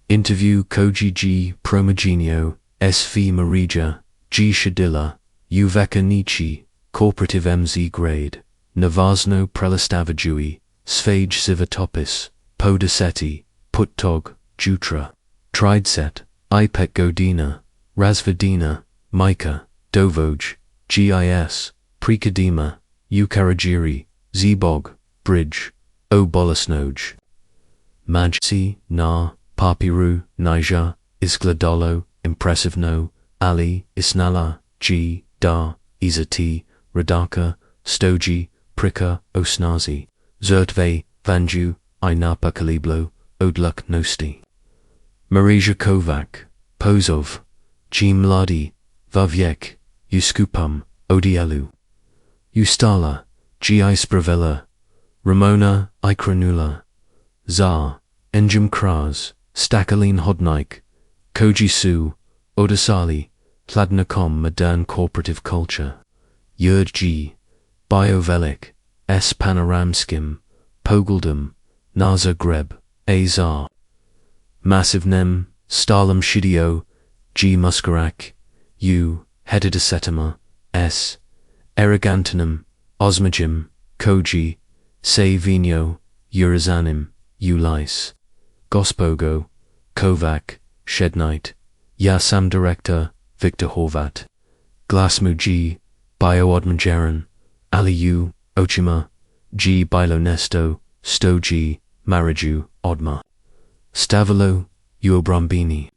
Interview Koji G. Promogenio, SV Marija, G. Shadilla, Uveka Nichi, Corporative MZ Grade, Navazno Prelastavajui, Svage Životopis, Podeseti, Puttog, Jutra, Trideset, Ipet Godina, Razvedina, Micah, Dovoj, GIS, Prikadima, Ukarajiri, Zebog, Bridge, O Bolasnoj. Majci, Na, Papiru, Niger, Iskladolo, Impressivno, Ali, Isnala, G, Da, Izati, Radaka, Stoji, Prika, Osnazi, Zertve, Vanju, Inapa Kaliblo, Odluk Nosti. Marija Kovac, Pozov, G Mladi, Vaviek, Uskupum, Odielu. Ustala, G Ispravella, Ramona, Ikranula, Zar, Enjim Kras, Stakalin Hodnik, Koji Su, Odasali, Hladnakom Modern Corporative Culture, Yurd G, Biovelik, S Panoramskim, Pogeldum, Naza Greb, Azar. Massive Nem, Stalam Shidio, G Muskarak, U, Hedidasetama, S, Erigantinum, Osmagim, Koji, Se Vino, Urizanim, Ulice, Gospogo, Kovac, Shednight, Yasam Director, Victor Horvat, Glasmuji, Bioodmajeran, Aliu, Ochima, G Bilonesto, Stoji, Mariju, Odma. Stavilo, Uobrambini.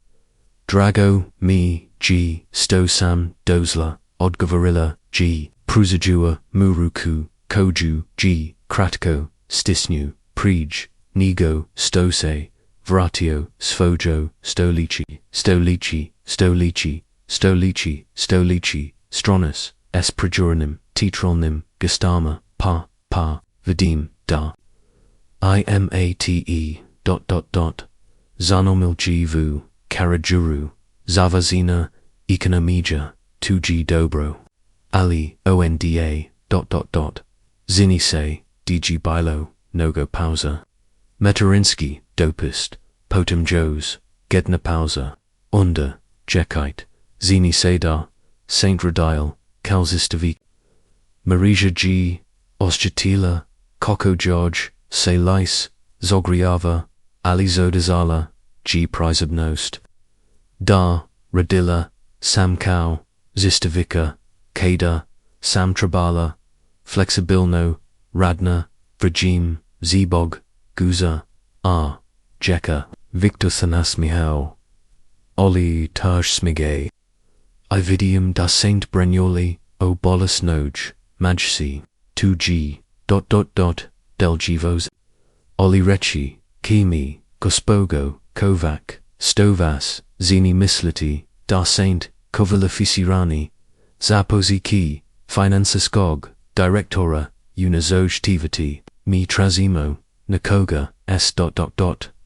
Drago, Mi, G, Stosam, Dozla, Odgavarilla, G, Pruzajua, Muruku, Koju, G, Kratko, Stisnu, Prij, Nigo, Stose, Vratio, Svojo, Stolici, Stolici, Stolici, Stolici, Stolici, Stronus, S Prajuranim, Titrolnim, Gastama, Pa, Vadim, Da. Imate, Zanomiljivu, Karajuru, Zavazina, Ekonomija, 2G Dobro. Ali, Onda, Zinise, DG Bilo, Nogo Pausa. Metarinsky, Dopist, Potem Jos, Gedna Pausa, Unda, Jekite, Zini Sedar, Saint Radile, Kalzistavik. Marija G, Osjatila, Koko George, Selais, Zogriava, Ali Zodazala, G Prizabnost. Da, Radilla, Samkau, Zistavika, Kada, Sam Trabala, Flexibilno, Radna, Vrajim, Zebog, Guza, R, Jeka, Victor Thanas Mihao, Oli Taj Smigay. Ividium da Saint Bregnoli, O Bolus Noj, Majci, 2G, Delgivos. Oli Rechi, Kimi, Gospogo, Kovac, Stovas, Zini Misliti, Da Saint, Kovalafisirani, Zapoziki, Finansaskog, Directora, Unizoj Tivati, Mi Trazimo, Nakoga, S.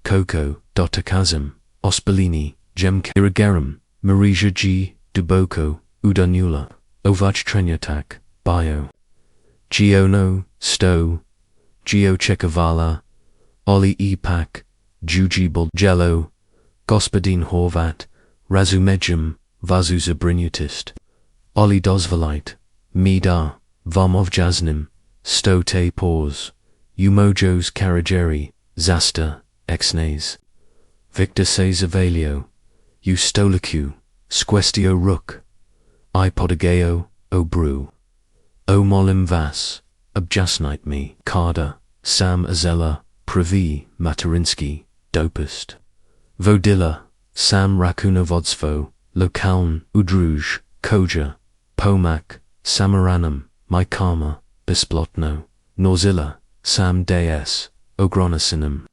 Coco, Akazim, Ospalini, Jem Kirigaram, Marija G, Duboko, Udanula, Ovach Trenyatak, Bio. Giono, Sto, Gio Chekavala, Oli Epak, Jujibal Jello, Gospodin Horvat, Razumejum, Vazu Zabrinutist, Oli Dozvalite, Mida, Vomov Jasnim, Sto Te Pause, Umojos Karajeri, Zasta, Exnes. Victor Sezavalio, Ustolacu, Squestio Rook, Ipodageo, O Brew. O Molim Vas, Objasnite Me, Carda, Sam Azella, Pravi, Matarinsky, Dopist. Vodilla, Sam Rakunovodsvo, Lokaln, Udruj, Koja, Pomak, Samaranam, Majkama, Bisplotno, Norzilla, Sam Des, Ogronasinum.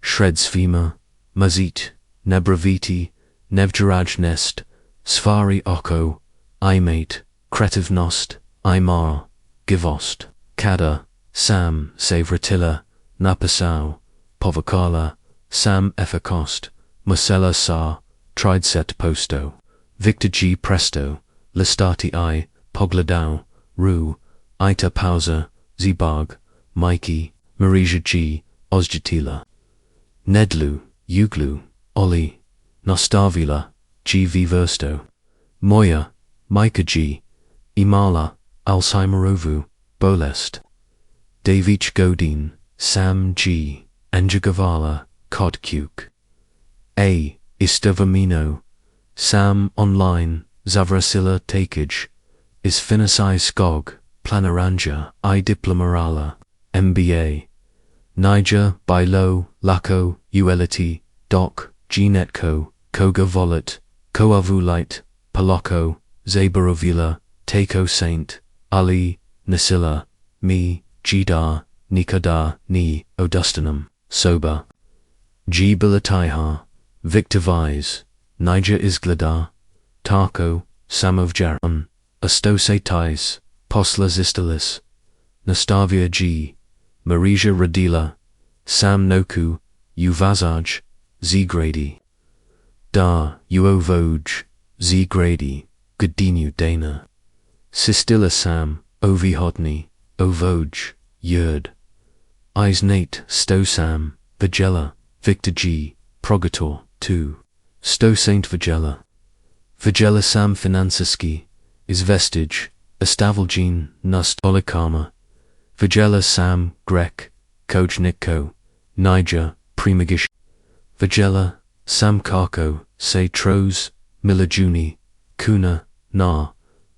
Shredsfima, Mazit, Nebraviti, Nevjaraj Nest, Svari Oko, Imate, Kretivnost, Imar, Givost, Kada, Sam Savratilla, Napasau, Povakala, Sam Effacost, Marcella Sa, Trideset Posto, Victor G. Presto, Listati I, Pogladau, Ru, Ita Pausa, Zibag, Mikey, Marija G, Osjatila. Nedlu, Uglu, Oli, nastavila, versto. Moja, majka imala, Alzheimerovu, bolest. Davic Godin, Sam G. Enjagavala, Kodkuk. A. Istovamino, Sam online, Zavrasila Takage, is Finasai Skog, Planaranja, I Diplomarala, MBA. Niger, Bilo, Lako, Ueliti, Doc, Gnetko, Koga Volet, Koavulite, Paloko, Zabarovila, Tako Saint, Ali, Nasila, Mi, Jidar, Nikada, Ni, Odustinum, Soba. G. Bilataiha, Victor Vise, Niger Isglada, Tarko, Samovjaran, Astosetais, Posla Zistalis, Nastavia G. Marija Radila, Sam Noku, Uvazaj, Z. Grady. Da, Uovoj, Z. Grady, Godinu Dana. Sistila Sam, Ovihodny, Ovoj, Yurd. Isnate, Sto Sam, Vigella, Victor G. Progator, 2. Sto Saint Vigella. Vigella Sam Finansiski, is vestige, Estavelgene, Nust Olikama. Vigella Sam, Grek, Kojnikko, Niger, Primigish. Vigella, Sam Karko, Se Tros, Milajuni, Kuna, Na,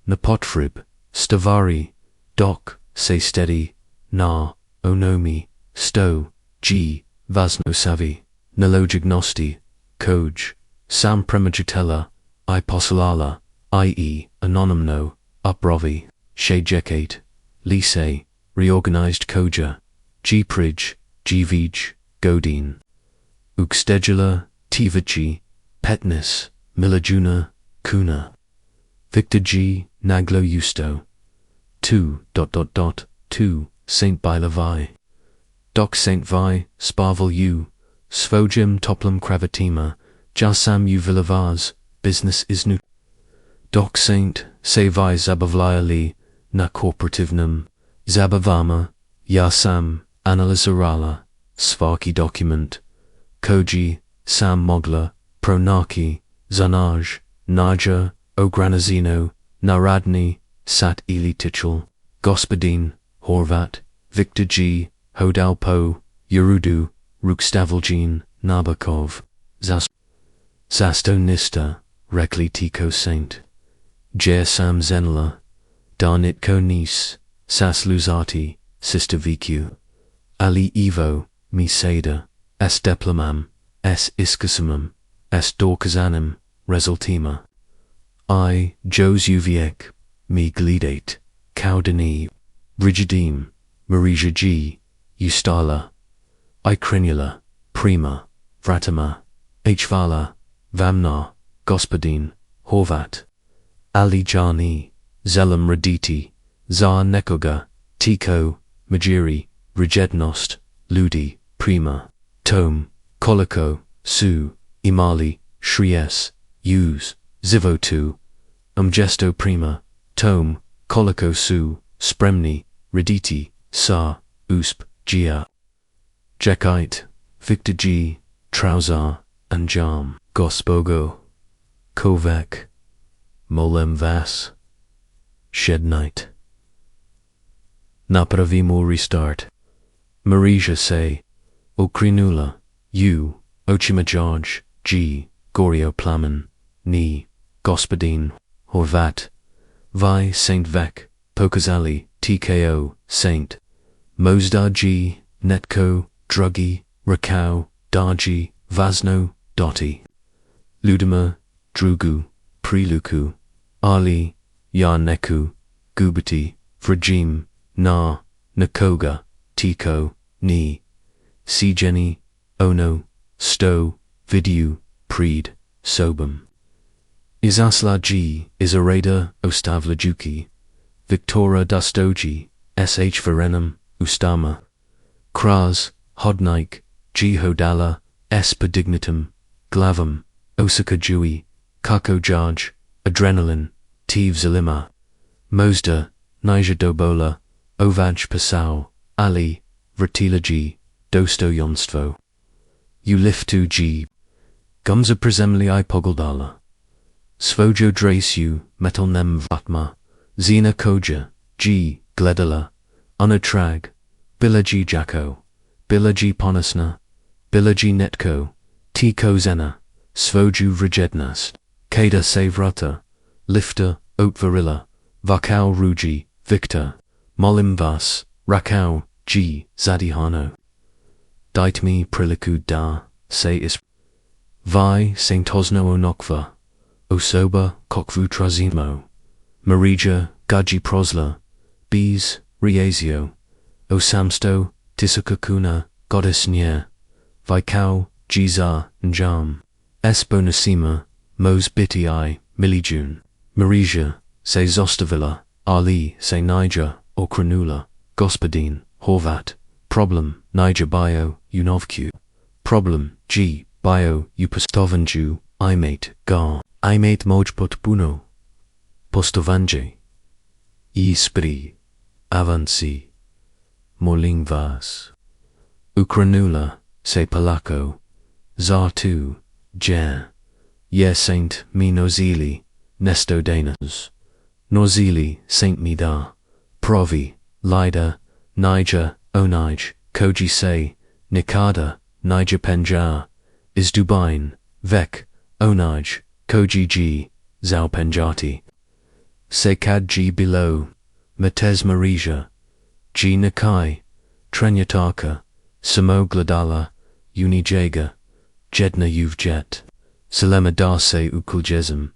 Napotfrib, Stavari, Doc, Se Steady, Na, Onomi, Sto, G, Vasno Savi, Nelojignosti, Koj, Sam Premajitella, I Posolala, i.e. Anonymno, Uprovi, Shejekate, Lise, Reorganized Koja, G. Prij, G. Vij, Godin. Uxtedula, Tivachi, Petnis, Milajuna, Kuna. Victor G. Naglo Justo. 2. 2. Saint Bilavai. Doc Saint Vi, Sparvel U, Svojim Toplum Kravatima, Jasam U Villavaz, Business Isnu. Doc Saint, Se Vi Zabavliali, Na Corporativnum, Zabavama, Yasam, Analizarala, Svarki Document, Koji, Sam Mogla, Pronaki, Zanaj, Naja, Ogranazino, Naradni, Sat Ili Tichel, Gospodin, Horvat, Victor G, Hodalpo, Yerudu, Rukstavelgene, Nabokov, Zastonista, Rekli Tiko Saint, Sam Zenla, Darnitko Nis, Sas Luzati, Sister VQ, Ali Evo, Miseda, S. Deplomam, S. Iskasamum, S. Dorkazanim, Resultima. I. Jos Uviek, Mi Glidate, Kaudani, Rigidim, Marija G, Ustala, I. Crinula, Prima, Vratama, Hvala, Vamna, Gospodin, Horvat, Ali Jani, Zelam Raditi, Zar Nekoga, Tiko, Majiri, Rijednost, Ludi, Prima, Tome, Koliko, Su, Imali, Shries, Use, Zivotu, Umgesto Prima, Tome, Koliko Su, Spremni, Rediti, Sa, Usp, Gia. Jekite, Victor G, Trousar, and Jam, Gospogo, Kovek, Molem Vas, Shed Night. Napravimo restart. Marija say, Okrinula, U, Ochimajaj, G, Gorio Plamen, Ni, Gospodin, Horvat, Vi Saint Vek, Pokazali, TKO, Saint, Mosdar G, Netko, Druggy, Rakau, Darji, Vasno, Dotti, Ludima, Drugu, Priluku, Ali, Yarneku, Gubati, Vrajim, Na, Nakoga, Tiko, Ni, Sijeni, Ono, Sto, Vidu, Preed, Sobum. Izasla G, Izarada, Ostavlajuki, Victora Dastoji, Sh Verenum, Ustama, Kras, Hodnike, G Hodala, S Pedignatum, Glavum, Osaka Jui, Kako Jaj, Adrenaline, Tiv Zalima, Mosda, Niger Dobola, Ovaj Pasau, Ali, Vratila G, Dosto Yonstvo, Uliftu G, Gumza przemli I pogoldala. Svojo drasiu metalnem vatma. Zina koja, G. Gledala. Unatrag. Bilaji jako. Bilaji ponasna. Bilaji netko. Tiko zena. Svoju vrijednost. Kada savrata. Lifter, otvarila. Vakau ruji, Victor. Molim vas, rakau, G. Zadihano. Dite mi priliku da, se is. Vi saintosno onokva. Osoba kokvu trazimo. Marija gaji prosla. Bees, riezio. Osamsto, tisukakuna, goddess nye. Vikau, Giza, njam. Esbonasima, mos biti I, milijun. Marija, se zostavila, Ali, se Niger, okranula, gospodin, horvat. Problem, Niger bio, unovku. Problem, G, bio, upostovanju, imate, gar. Imate mojpot buno. Postovange. Ispri. Avanci. Moling vas. Ukranula, se palako. Zartu, jer. Ye saint mi nozili, nesto danas. Nozili, saint mi da. Provi, Lida, Niger, Onij, koji se, Nikada, Niger penjar. Is Dubain, Vek, Onij, koji G, Zao penjati. Se kad G below, Matez Marija. G Nakai, Trenyataka, Samo Gladala, Unijega, Jedna Uvjet. Selema dase ukuljesm.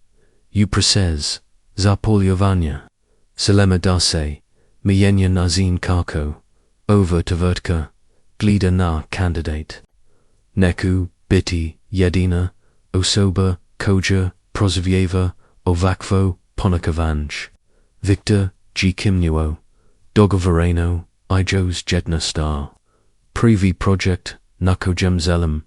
Uprasez, Zapolyovanya. Selema dase, Mienya nazin kako. Over tvertka, Glida na candidate. Neku, Biti, Jedina, Osoba, Koja, Prozvieva, Ovakvo, Ponakavanj. Victor, G. Kimnuo. Dogovareno, Ijos Jedna Star. Privi Project, Nakojem Zelem.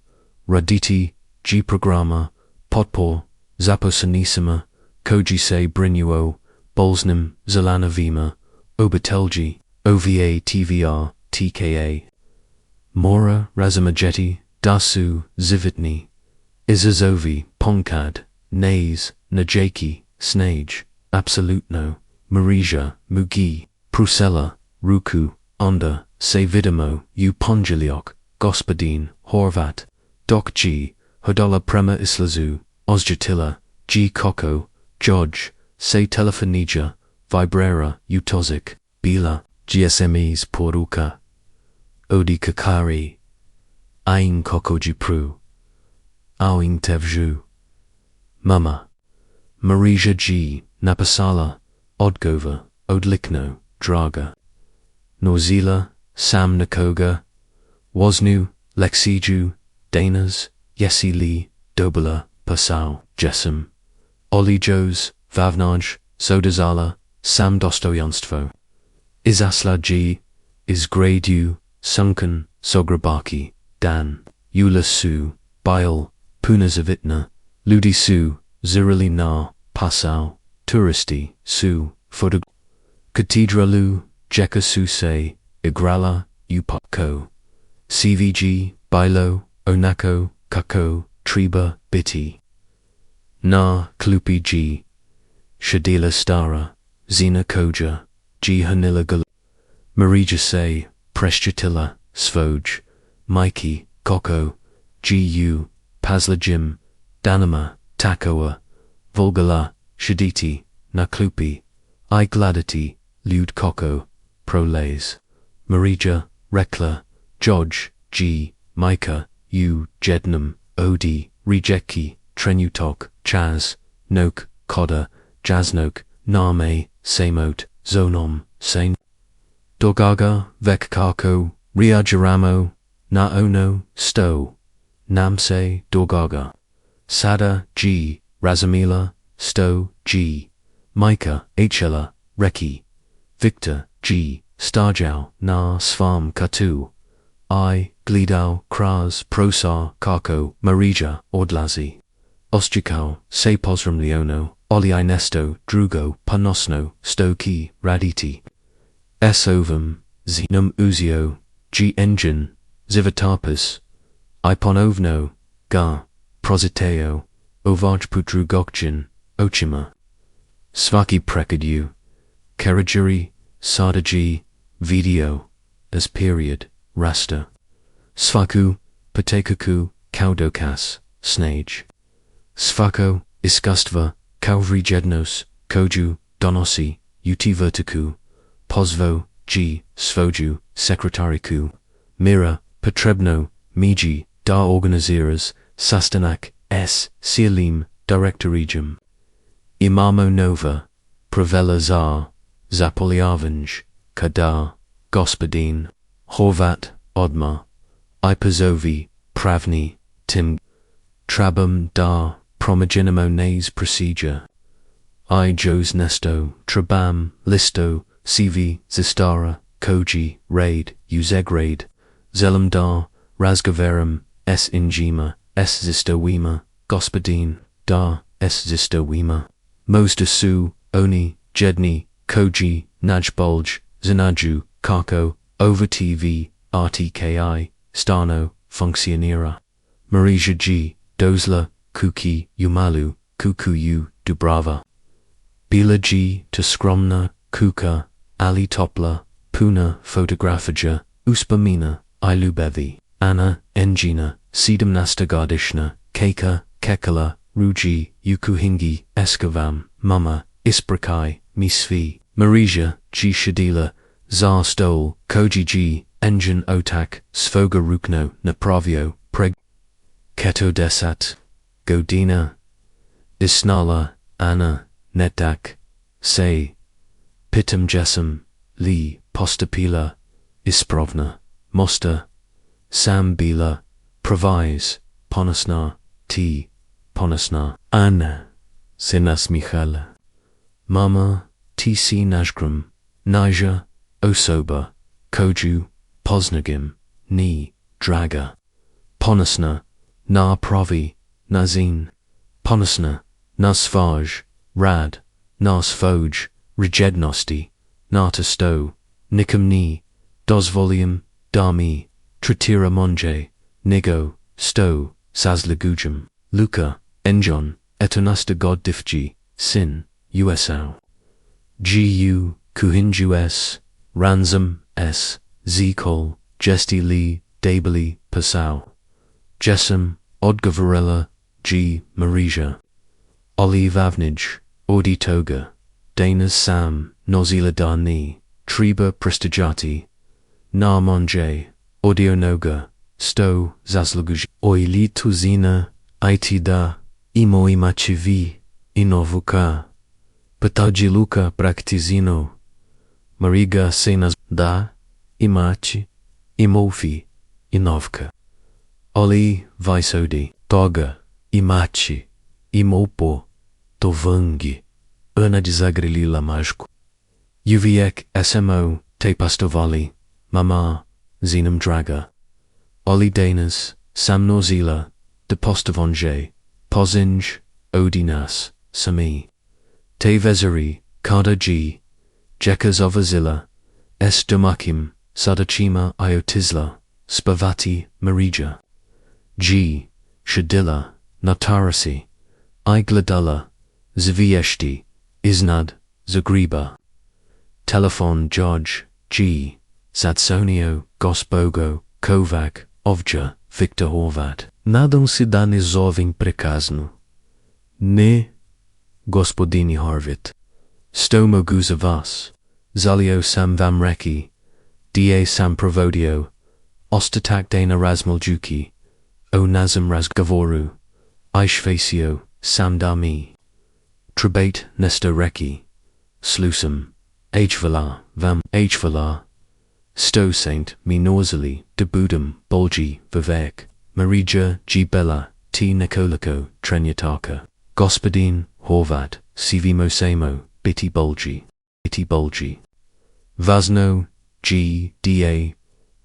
Raditi, G. Programa, Potpor, Zaposanissima, Koji se Brinuo, Bolsnim, Zelana Vima, Obatelji, OVA TVR, TKA. Mora, Razamajeti, Dasu, Zivitni. Izazovi, Ponkad, Nays, Najaki, Snage, Absolutno, Marija, Mugi, Prusella, Ruku, Onda, Sevidimo, Upongiliok, Gospodin, Horvat, Doc G, Hodola Prema Islazu, Ozjatila, G. Koko, Jodge, Se Telefonija, Vibrera, Utozik, Bila, GSMEs Poruka, Odi Kakari, Ain Kokoji Pru, Awing Tevju, Mama, Marija G. Napasala, Odgova, Odlikno, Draga, Norzila, Sam Nakoga, Woznu, Lexiju, Danas, Yesi Lee, Dobala, Pasau, Jesem, Olijos, Vavnaj, Sodazala, Sam Dostoyanstvo. Izasla G. Izgradu, Sunken, Sograbaki, Dan, Ulasu, Bile, Punazavitna, Ludisu, Zirili Na, Pasau, Turisti, Su, Fotog. Cathedralu, Jekasu Se, Igrala, Upako. CVG, Bilo, Onako, Kako, Triba, Biti. Na, Klupi G. Shadila Stara, Zina Koja, G. Hanila Gal. Marija Se, Preshchatila, Svoj, Mikey, Koko, Gu, Pasla Jim, Danama, Takoa, Volgala, Shaditi, Naklupi, I Gladity, Lud Koko, Prolays. Marija, Rekla, Jodge, G. Micah, U. Jednam, Odi, Rejeki, Trenutok, Chaz, Nok, Koda, Jaznok, Name, Samot, Zonom, Sain. Dogaga, Vekkako, Riajaramo, Naono, Sto. Namse, Dogaga. Sada, G. Razamila, Sto, G. Micah, Hla, Reki. Victor, G. Starjau, Na Svam Katu. I. Glidau, Kras, Prosar, Kako, Marija, Odlazi. Ostjikau, Se Posram Leono, Oli Inesto, Drugo, Panosno, Stoki, Raditi. S. Ovum, Zenum Uzio, G. Engine, Zivatapis. Iponovno, Ga, proziteo, ovaj putru gokjin, ochima. Svaki prekadu, kerajuri, sadaji, video, as period, rasta. Svaku, patekaku, kaudokas, snage. Svako, iskastva, kauvrijednos, koju, donosi, utivertiku, pozvo, g, svoju, sekretariku. Mira, potrebno, miji, da organizeras, sastanak, s, sialim, directorium. Imamo nova, pravela za, zapoliavanj, kada, gospodin, horvat, odma, ipazovi, pravni, tim, trabum da, promijenimo nays procedure. I jos nesto, trabam, listo, cv, zistara, koji, raid, uzegrade, zelum da, razgoverum, s injima, s zistowima, gospodin, da, s zistowima. Mosda su, oni, jedni, koji, najbolj, zanaju, kako, over tv, rtki, stano, funkcionira. Marija g, dozla, kuki, umalu, kukuju, dubrava. Bila g, to skromna, kuka, ali topla, puna, fotografija, uspamina, ilubevi. Anna, engina, sedemnasta gardishna, keka, kekala, ruji, ukuhingi, eskavam, mama, isprakai, misvi. Marija, g shadila, zar stol, koji g, engine otak, svoga rukno, napravio, preg. Keto desat, godina. Isnala, Anna, netak, say. Pitam jesam, li, postapila, isprovna, mosta. Sam bila, provise, ponasna, ti, ponasna. Anna, sinas Michala. Mama, ti si najgrum, naja, osoba, koju, poznagim, ni, draga. Ponasna, na provi, nazin. Ponasna, na svaj, rad, na svoj, rejednosti, na sto, nikum ni, dozvolium, dami. Tritira monje, nigo, sto, sazlagujum. Luca, enjon, etonasta god difji, sin, usau. Gu, kuhinju s, ransom, s, zikol, gesti li, dabili, pasau. Jesam, odgavarella, g, marija. Olive avnij, auditoga, danas sam, nozila dani, triba prestajati. Na monje. Audio noga, sto, zaslaguj. Oi li tuzina, itida, imo imachivi, inovuka. Pataji luka praktizino. Mariga senas da, imachi, imofi, inovka. Oli vaisodi, toga, imachi, imopo, tovangi, ana desagrilila mágico. Uviek smo, te pastovali, mama, zinum draga. Oli danas, samnozila, de postavonje, pozinj, odinas, sami. Te vezeri, kada g, jekas ovazilla, es domakim, sadachima iotisla, spavati, marija. G, shadilla, natarasi, igladala, zvieshti, iznad, zagriba. Telefon George, G, Satsonio, Gosbogo, Kovac, Ovja, Victor Horvat. Nadam se da ne zovem prekazno. Ne, gospodini Harvit. Sto mogu za vas, zalio sam vam reki, da sam provodio, ostatak dana razmoljuki, o nazam razgovoru, ishfacio, sam da mi. Trebate nesto reki, slusum, hvala vam, hvala. Sto saint mi norzali, debudum, bolgi, vivek, marija, g bella, t nekoliko, trenucima. Gospodin, Horvat, sivimo samo, biti bolgi. Vazno, g, da,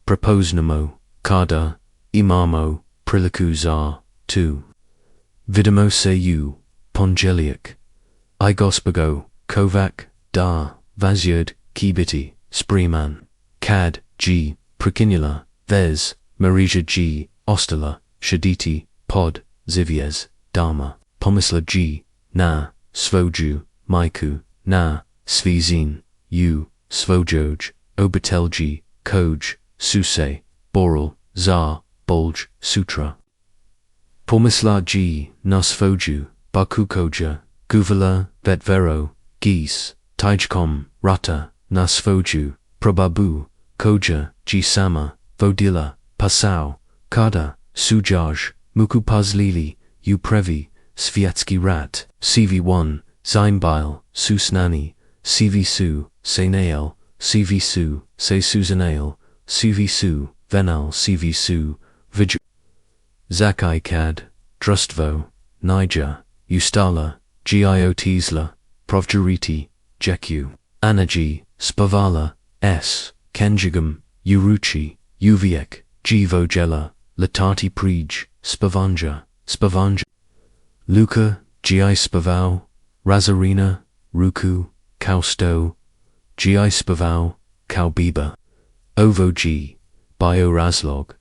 proposnamo, kada, imamo, priliku za, tu. Vidimo se u, pongeliak. I gospago, Kovac, da, vazyud, kibiti, spreman. Cad, g, prikinula, vez, marija g, ostala, shaditi, pod, ziviez, dharma, pomysla G, na, svoju, majku, na, svizin, svojoj, obitelji, koj, suse, boral, za, bulj, sutra. Pomysla G, na svoju, bakukoja, guvela, vetvero, gis, tijkom, rata, na svoju, probabu, koja, G sama, vodila, pasau, kada, sujaj, mukupazlili, previ, sviatski rat, CV1, Zimbil, Susnani, CV2, Senael, CV2, Se Suzanael, CV2, Venal CV2, Vij Zakikad, Drustvo, Niger, Ustala, Giotizla, Provjuriti, Jeku, Anaji, Spavala, S, Kenjigam, Uruchi, Uviek, Gvogela, Latati Prij, Spavanja, Luca, Gi Spavau, Razarina, Ruku, Kausto, Gi Spavau, Kaubiba, Ovo G, Biorazlog,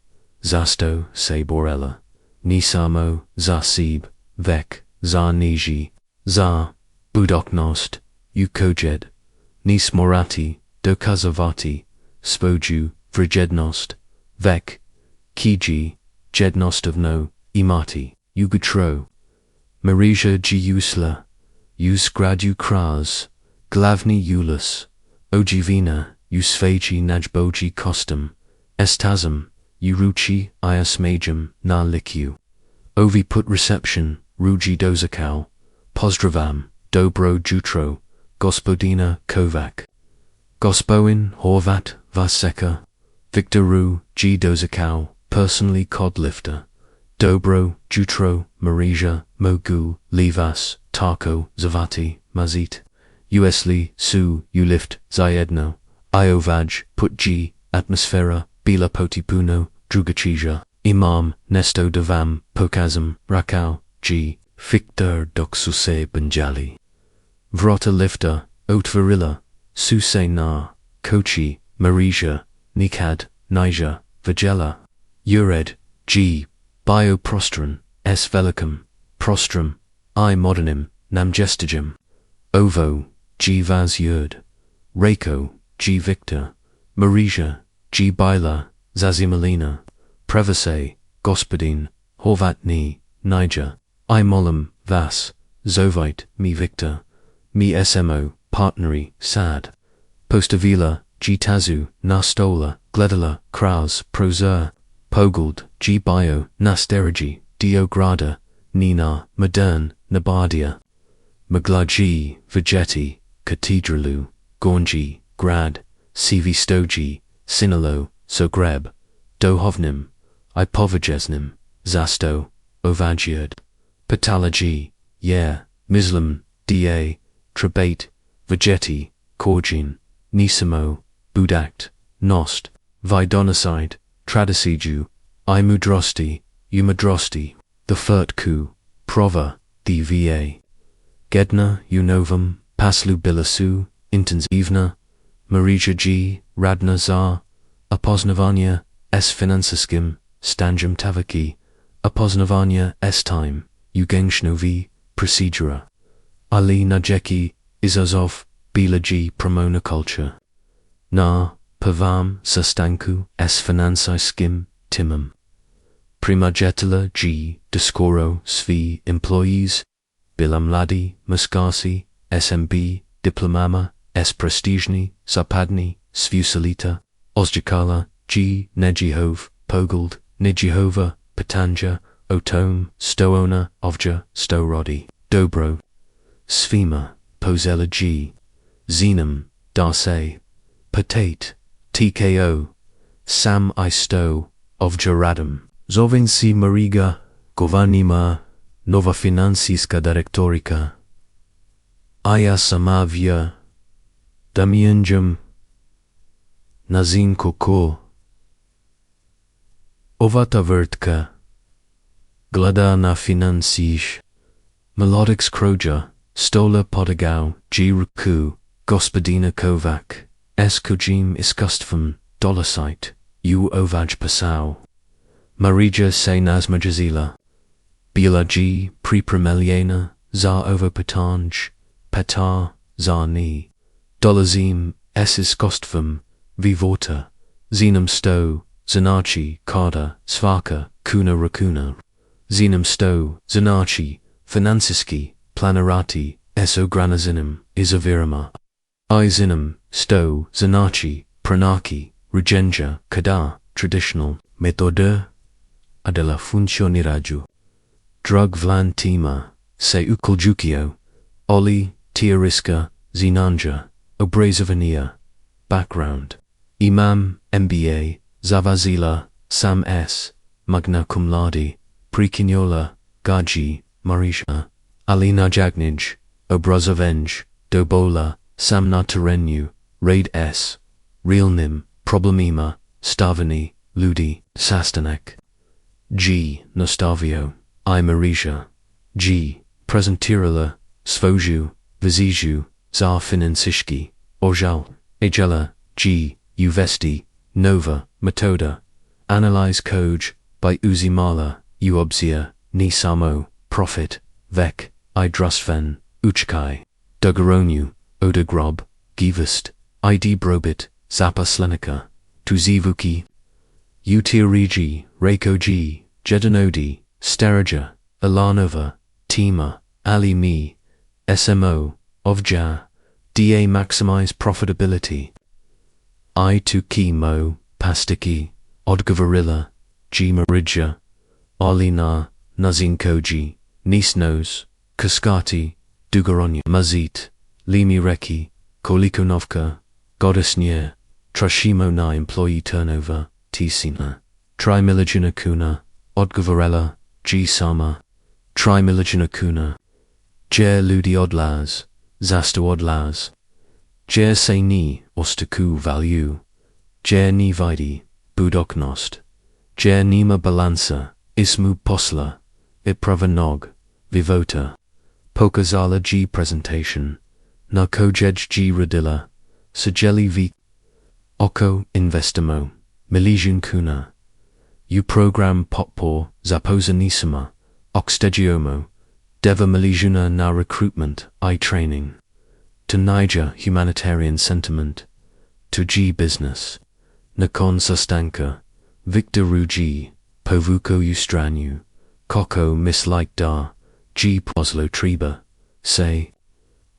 Zasto, Saborella, Nisamo, Zasib, Vek, Zarniji, Zar, Budoknost, Ukojed, Nismorati, Dokazavati, Spoju, Vrijednost, Vek, Kiji, Jednostovno, Imati, Ugutro, Marija Giusla, Usgradu Kraz, Glavni Ulus, Ojivina, Usveji Najboji Kostum, Estazum, Uruchi Iasmajum na Liku, Ovi Put Reception, Ruji Dozakau, Pozdravam, Dobro Jutro, Gospodina Kovac, Gospoin Horvat Vaseka, Victoru G Dozakau, Personally Codlifter, Dobro, Jutro, Marija, Mogu, Livas, Tarko, Zavati, Mazit, Usli, Su, Ulift, Zayedno, Iovaj, Put G, Atmosfera, Bila Potipuno, Drugachija, Imam, Nesto Davam, Pokazam, Rakau, G, Victor Doksuse Benjali, Vrota Lifter, Otvarilla, Suse Na, Kochi, Marija, Nikad, Niger, Vagella, Ured, G, Bioprostron, S Velicum, Prostrum, I Modernim, Namgestigum, Ovo, G Vaz Yurd, Reiko, G Victor, Marija, G Bila, Zazimalina, Prevase, Gospodin, Horvatni, Niger, I Mollum, Vas, Zovite, Mi Victor, Mi Smo, Partneri, Sad, Postavila, G Tazu, Nastola, Gledala, Kraus, Prozer, Pogald, G Bio, Nasterigi, Diograda, Nina, Modern, Nabardia, Maglaji, Vegeti, Cathedralu, Gornji, Grad, CV Stoji, Sinalo, Sogreb, Dohovnim, Ipovajesnim, Zasto, Ovagiad, Patalaji, Yer, Mislam, Da, Trebate, Vegeti, Korjin, Nisimo, Budakt, Nost, Vidonocide, Tradisiju, Imudrosti, Umadrosti, the Furtku, Prova, DVA, Gedna, Unovum, Paslu Bilasu, Intensivna, Marija G, Radna Zar, Apoznavanya, S Finansiskim, Stanjum Tavaki, Apoznavanya S Time, Ugenshnovi, Procedura, Ali Najeki, Izazov, Bilaji Promona Culture, Na, Pavam, Sastanku, S Finansiskim, Timum, Primajetala G, Discoro, Svi, Employees, Bilamladi, Muscasi, SMB, Diplomama, S Prestigni, Zapadni, Svusalita, Ozjakala, G, Nejihov, Pogald, Nijihova, Patanja, Otom, Stoona, Ovja, Storodi, Dobro, Svima, Pozela G, Zenum, Darse, Patate, TKO, Sam I Sto, Ovja Radam, Zovinci Mariga, Govanima, Nova Financijska Direktorika, Aya Samavia, Damianjum, Nazin Koko, Ovata Vrtka, Glada na Financish, Melodic Skroja, Stola Podagau, G Ruku, Gospodina Kovac, S Kojim Iskustvam, Dolosite, U Ovaj Pasau, Marija Se Nazmajazila, Bila G. Pripremeliena, za ovo petanj, petar, za ni. Dolazim, s kostvom, vivota, zinam sto, zanachi, kada, svaka, kuna rakuna. Zinam sto, zanachi, financijski, planirati, granazinem, izavirama. I zinam, sto, zanachi, pranaki, rujenja, kada, traditional, metode adalah funcioniraju. Drug vlan tima, se ukuljukiyo, oli, tiariska, zinanja, obrazovania. Background. Imam, MBA, zavazila, Sam S, magna cum laude, prikinyola, gaji, Marisha, Alina Jagnij, obrazovenj, dobola, Samna Terenu, Raid S, Realnim, Problemima, Stavani, Ludi, Sastanek. G. Nostavio, I Marisha. G. Prezentirala, Svoju, Viziju, za finansishki, Ojal, Ejela, G. Uvesti, Nova, Metoda. Analyze Koj, by Uzimala, Uobzia, Ni Samo, Profit, Vek, I Drusven, Uchkai. Dugaronu, Odegrob, Givest, ID Brobit, Zappa Slenica, Tuzivuki. Utirigi, Reiko G, Jedanodi, Steraja, Alanova, Tima, Ali Mi, SMO, Ovja, DA Maximize Profitability. I to Kimo, Pastiki, Odgavarilla, G Marija, Alina, Nazinkoji, Nisnos, Kaskati, Dugaronya, Mazit, Limi Reki, Kolikonovka, Goddessnyer, Trashimo na Employee Turnover, Tisina, Trimilligina Kuna, Odgavarella, G Sama, Trimilligina Kuna, Jer Ludi Odlaz, Zastu Odlaz, Jer Se Ni, Ostaku Value, Jer Ni Vidi, Budoknost, Jer Nima Balansa, Ismu Posla, Ipravanog, Vivota, Pokazala G Presentation, Narkojej G Radilla, Sajeli V. Oko Investimo, Milesian Kuna, U Program Potpor, Zapozanisima, Oxtegiomo, Deva Milesiuna na Recruitment, I Training, to Niger Humanitarian Sentiment, to G Business, Nakon Sastanka, Victor Ruji, Povuko Ustranu, Koko Mislike Da, G Poslo Treba, Say,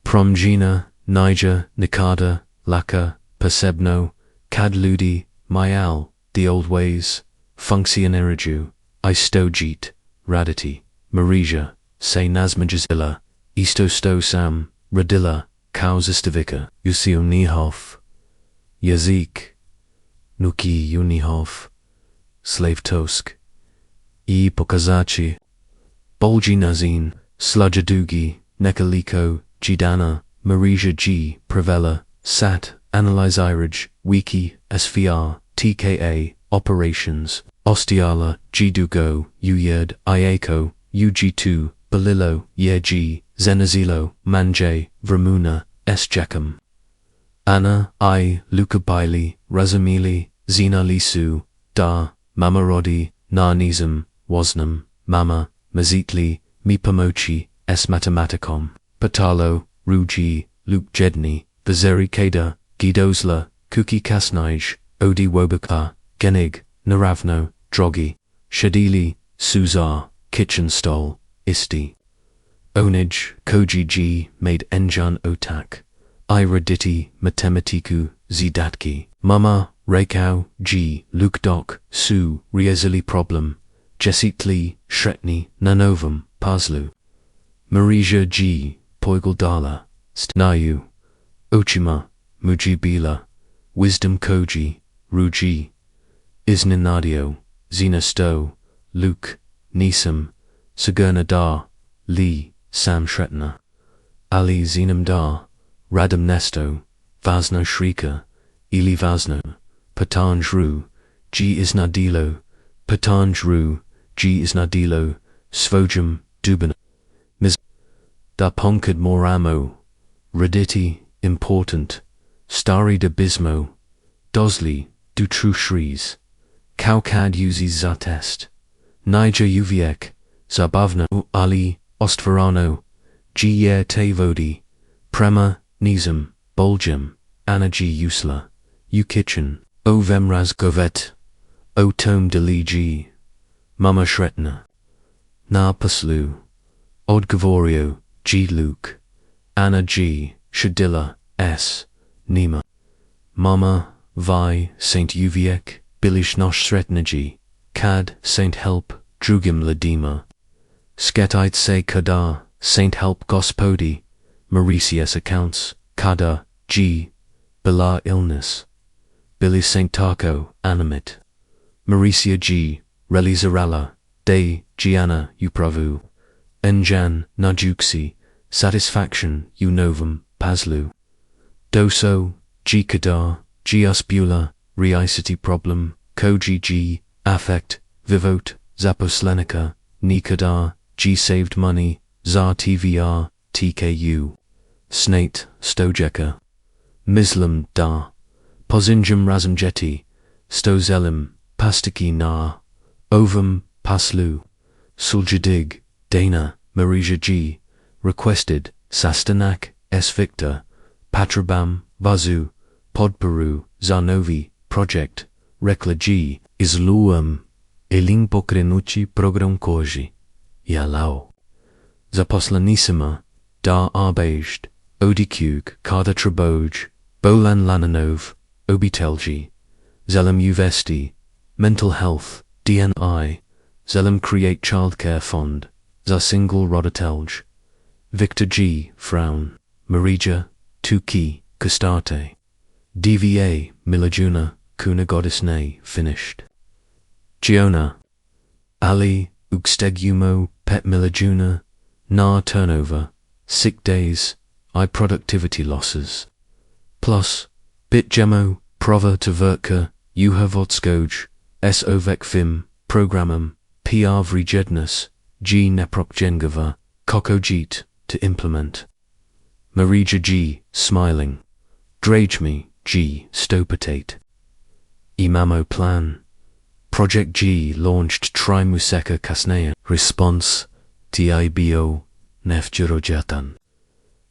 Promgina, Niger, Nikada, Laka, Persebno, Kadludi, Mayal, The Old Ways, Functioneriju, Istojit, Raditi, Marija, Say Nazmajazilla, Isto Sam, Radilla, Kauzistavika, Usio Nihof, Yazik, Nuki Unihof, Slave Tosk, I Pokazachi, Bolji Nazin, Slujadugi, Nekaliko, Jidana, Marija G, Pravella, Sat, Analyze Iraj, Wiki, SVR, TKA, Operations, Ostiala, Gdugo, Uyerd, Iako, UG2, Balilo, Yeji, Zenazilo, Manje, Vramuna, S. Jackham. Anna, I, Luca Bailey, Razamili, Zina Lisu, Da, Mamarodi, Narnizam, Wasnam, Mama, Mazitli, Mipamochi, S. Matematicom, Patalo, Ruji, Luke Jedni, Vazeri Keda, Gidozla, Kuki Kasnij, Odi Wobaka, Genig, Naravno, Drogi, Shadili, Suzar, Kitchen Stol, Isti. Onij, Koji G, made Enjan Otak, Ira Ditti, Matematiku, Zidatki, Mama, Reikau, G, Luke Doc, Su, Riezili Problem, Jesitli, Shretni, Nanovum, Pazlu. Marija G, Poigaldala, Stnayu, Ochima, Mujibila, Wisdom Koji, Ruji, Isninadio, Zina Sto, Luke, Nisam, Sagurna Da, Li, Sam Shretna, Ali Zinam Da, Radam Nesto, Vasno Shrika, Ili Vasno, Patanj Ru, G Isnadilo, Patanj Ru, G Isnadilo, Svojum, Duban, Miz, Da Ponkad Moramo, Raditi, Important, Stari de Bismo, Dosli, Dutru Shrees, Kaukad Uzi Zatest, Niger Uviek, zabavna u ali ostvarano, je te vodi, prema nizam, boljem, energy usla, u kitchen, o vemraz govet, o tom deligi, mama shretna, na paslu, odgovorio, g luke, Anna g, shadilla, s, nima, mama, vi, Saint Uviek, bilish nosh sretnaji, kad, Saint help, drugim ladima, sketite se kada, Saint help gospodi, Mauritius accounts, kada, g, bila illness, Billy Saint Taco, animate, Mauricia g, relizarala, de, gianna, upravu, enjan, najuksi, satisfaction, novum, paslu, doso, g kadar, g usbula, reicity problem, koji g, affect, vivote, zaposlenica, nikadar, g saved money, za tvr, tku, snate, stojeka, mislam da, pozinjum razumjeti, stozelim, pastiki na, ovum, paslu, suljadig, dana, marija g, requested, sastanak, s victor, patrabam, vazu, podperu, zanovi, project, rekla g, izluam, elin pokrenuci program koji, jalao. Zaposlanissima, da arbejst, odikug, kada treboj, bolan lananov, obitelji, zelem uvesti, mental health, DNI, zelem create childcare fund, za single rodatelj, Victor G, Frown, Marija, Tuki, Custarte, DVA, Milajuna, Kuna Goddessne, finished. Giona, Ali, Ugstegumo, Pet Milajuna, Na turnover, sick days, I productivity losses. Plus, bit gemo, prova to vertka, uhavodskoj, s ovekvim, programum, PR vrijednost, g neprokjengova, kokojit, to implement. Marija g, smiling. Drage me, g, stopatate. Imamo plan. Project G launched Trimuseka Kasneya. Response, TIBO, Nefjirojatan.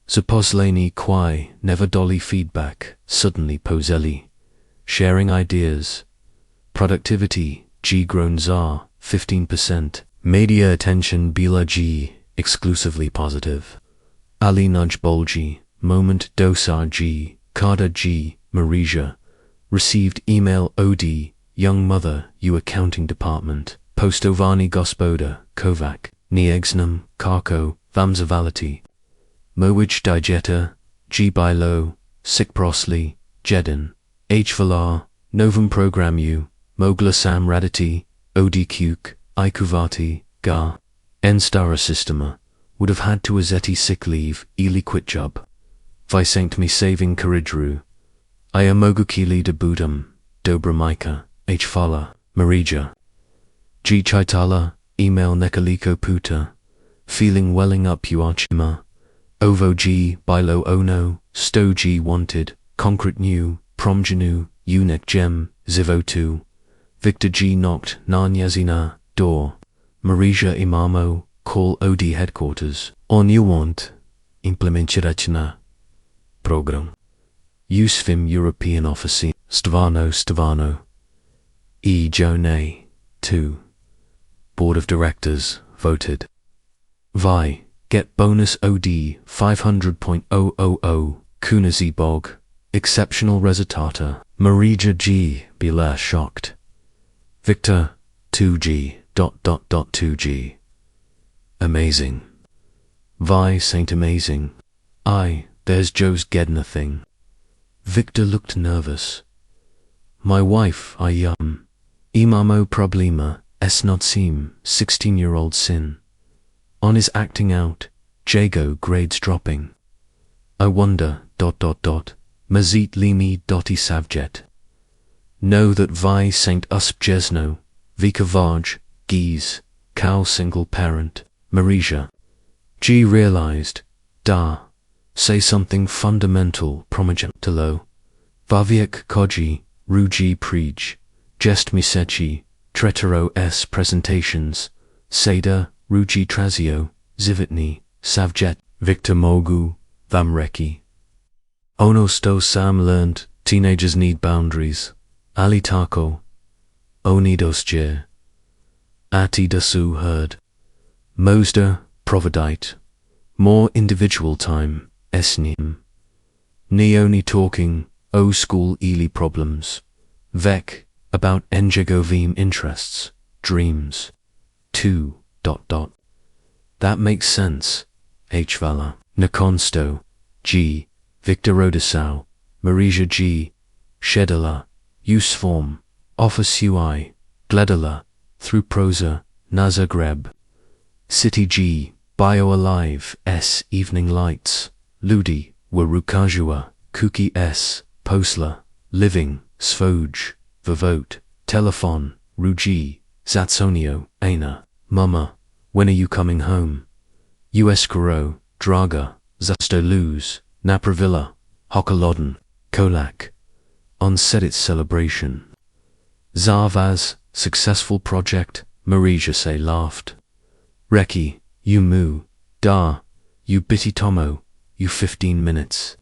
Zaposleni quai, never dolly feedback, suddenly poseli. Sharing ideas. Productivity, G grown czar, 15%. Media attention Bila G, exclusively positive. Ali nudge Bolgi, moment dosar G, Kada G, Marija. Received email OD, young mother, you accounting department. Postovani gospoda, Kovac, Niegnum, Karko, Vamzavality. Mowich digeta, G bilo, Sikprosli, Jedin. H valar, Novum program u, Mogla sam raditi, ODQ, Ikuvati, Ga. Enstara systema, would have had to azeti sick leave, ili quit job. Visankt me saving Karidru. Iamogukili de Budam, Dobra Mika, H Fala, Marija. G Chaitala, email Nekaliko Puta. Feeling welling up Uachima. Ovo G, Bilo Ono, Sto G wanted, Concrete new, Promjanu, Unek Gem, Zivo 2. Victor G knocked, Na Nyezina, door. Marija Imamo, call OD headquarters. On you want, implementirachna. Program. Usfim European Office, Stvano. E. Jone, 2. Board of Directors, voted. Vi, get bonus OD 500.000, Kunazi Bog, exceptional resultata. Marija G, Bila shocked. Victor, 2G, ... 2G. Amazing. Vi Saint amazing. There's Joe's Gedna thing. Victor looked nervous. My wife, Imamo problema, es not seem, 16-year-old sin. On his acting out, Jago grades dropping. I wonder, ... mazit limi doti savjet. Know that Vi Saint Usp Vika Vaj, Gies, cow single parent, Marija. G realized, say something fundamental, promogentalo. Vaviek koji, ruji preach, jest misechi, tretero s presentations, seda, Ruji Trazio, Životni, Savjet, Victor Mogu, Vamreki. Ono sto sam learned, teenagers need boundaries. Ali tako. Oni dosje. Ati dasu heard. Mosda, providite. More individual time, esnim. Neoni talking, o school ili problems. Vek, about enjegovim interests, dreams. 2. That makes sense. Hvala. Nakonsto, G. Victor Rodasau, Marija G. Shedala, use form, office UI, Gledala, through prosa, na Zagreb. City G. Bio alive, S. Evening lights, Ludi, Warukajua, Kuki S. Posla, living, Svoj, Vavote, telephone, Ruji, Zatsonio, Aina, Mama, when are you coming home? Uskaro, Draga, Zastoluz, Napravilla, Hokalodin, Kolak. On Sedit celebration. Zavaz, successful project, Marija say laughed. Reki, you moo, da, you bitty tomo, you 15 minutes.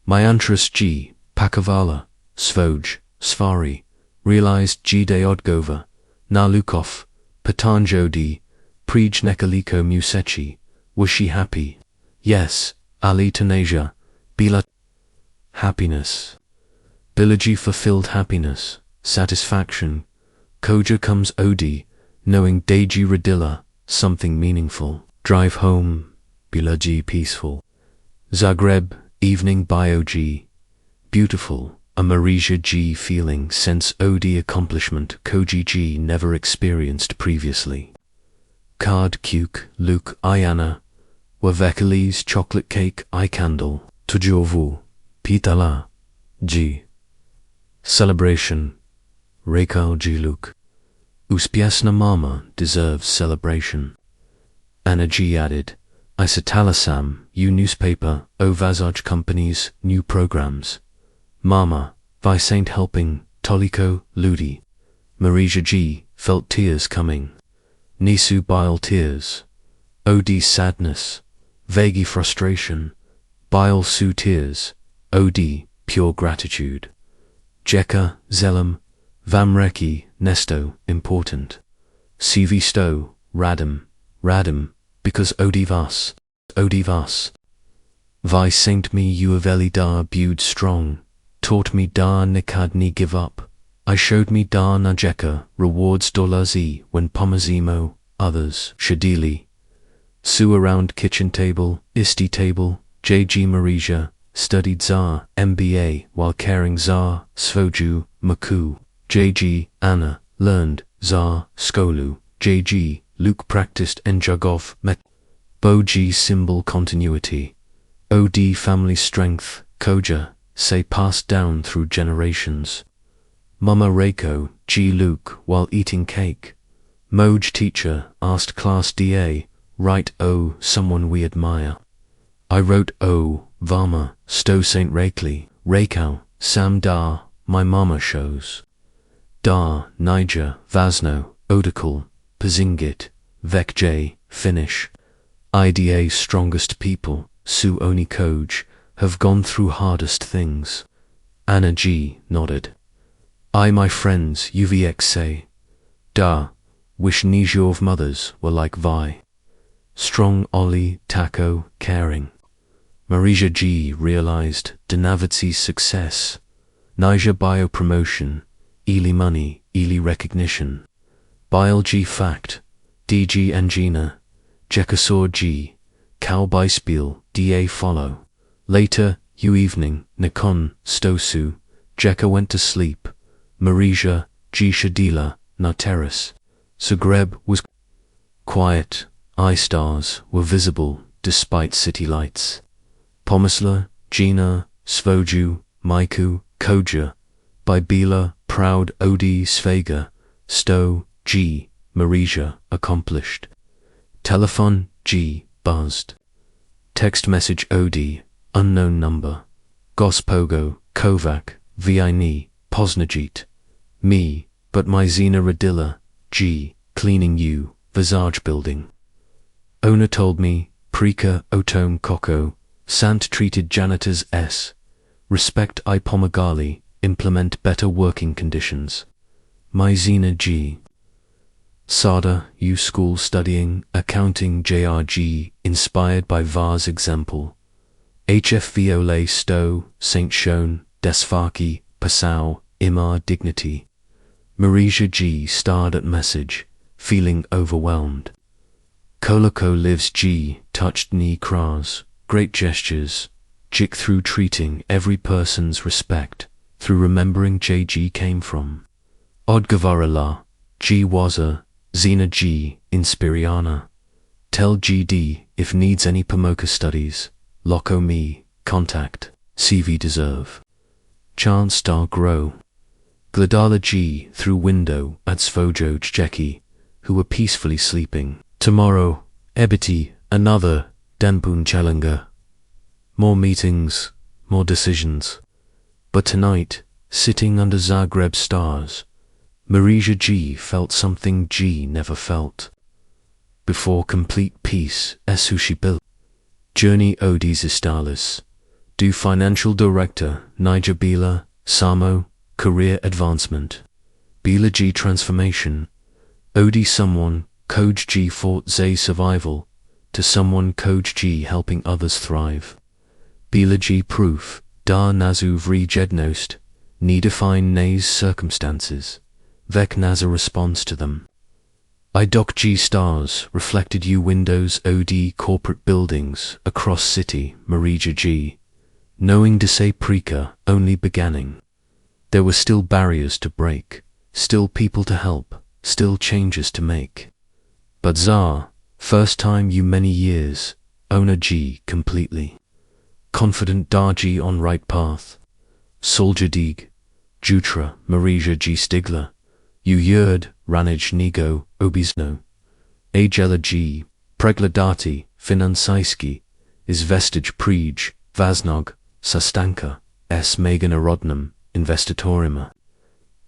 Myantras G, Pakavala, Svoj, Svari, realized G de Odgova, Nalukov, Patanjodi, Prij Nekaliko Musechi, was she happy? Yes, Ali Tanasia, Bila. Happiness. Bilaji fulfilled happiness, satisfaction. Koja comes Odi, knowing Deji Radilla, something meaningful. Drive home, Bilaji peaceful. Zagreb, evening bio G. Beautiful, a Marija G feeling sense Odi accomplishment Koji G never experienced previously. Card Cuke, Luke Ayana, Wavekali's chocolate cake I candle, Tujovu, Pitala, G. Celebration, Rekal G Luke. Uspiasna Mama deserves celebration. Anna G added, Isatalasam, you newspaper, O Vazaj companies, new programs. Mama, Vi Saint helping, Toliko, Ludi. Marija G felt tears coming. Nisu bile tears. Od sadness. Vagi frustration. Bile su tears. Od pure gratitude. Jeka, Zelam, Vamreki, Nesto, important. CV Sto, Radam, because Odivas. Vi Saint me Uaveli da bued strong, taught me da nikadni give up. I showed me da najeka, rewards dolazi when pomazimo, others, shadili. Su around kitchen table, isti table, JG Marija, studied Tsar, MBA, while caring Tsar, Svoju, Maku. JG, Anna, learned, Tsar, Skolu. JG, Luke practiced Njagov, Met. Boji symbol continuity. OD family strength, Koja, say passed down through generations. Mama Reiko, G Luke, while eating cake. Moj teacher, asked class DA, write O, someone we admire. I wrote O, Varma, Sto Saint Rakely, Reikau, Sam Da, my mama shows. Da, Niger, Vasno, Odakul, Pazingit, Vek J, Finnish. IDA strongest people, Su Oni Koj, have gone through hardest things. Anna G nodded. I my friends UVX say. Da, wish Nijov mothers were like Vi. Strong Oli, Taco, caring. Marija G realized Danavitsi's success. Niger bio promotion, Eli money, Eli recognition. Bile G fact, DG Angina, Jekasor G, Cal Bispiel, DA follow. Later, evening, Nikon, Stosu, Jeka went to sleep. Marija, G Shadila, na terrace. Zagreb was quiet, eye stars were visible despite city lights. Pomisla, Gina, Svoju, Maiku, Koja, Bibila, proud Od Svega, Sto, G, Marija, accomplished. Telephone, G, buzzed. Text message Od, unknown number. Gospogo, Kovac, Vini, Posnajit. Me, but my Zina Radilla, G, cleaning you, Visage building. Owner told me, Prika otone koko, Sant treated janitors s. Respect I pomagali, implement better working conditions. Majčina G. Sada, U school studying, accounting JRG, inspired by Vars example. HFVOLA sto, Saint Shone, Desfaki, Passau, Imar dignity. Marija G starred at message, feeling overwhelmed. Koliko lives G, touched knee kras, great gestures, Jik through treating every person's respect, through remembering JG came from. Odgovarala, G waza, Zina G, Inspiriana. Tell GD if needs any Pomoka studies, Loco me, contact, CV deserve. Chance star grow. Gladala G through window at Svojoj Jeki, who were peacefully sleeping. Tomorrow, Ebiti, another, Danpun Chalanga. More meetings, more decisions. But tonight, sitting under Zagreb stars, Marija G felt something G never felt. Before complete peace, who she built. Journey Odis Istalis. Do financial director, Niger Bila, Samo, career advancement. Bila G transformation. Odi someone, Coach G fought Zay survival, to someone Coach G helping others thrive. Bila G proof, Da Nazu Vri Jednost, ni define Nays circumstances, Vek Naza response to them. I doc G stars, reflected U windows OD corporate buildings, across city, Marija G. Knowing to say Prika, only beginning. There were still barriers to break, still people to help, still changes to make. But Zar, first time you many years, Owner G completely. Confident Darji on right path. Soldier Dig, Jutra, Marija G Stigler. U Yurd, Ranij Nigo, Obisno. Agela G, Pregladati, Finansaiski, is vestige Prij, Vasnog, Sastanka, S. Meganarodnam, Investitorima.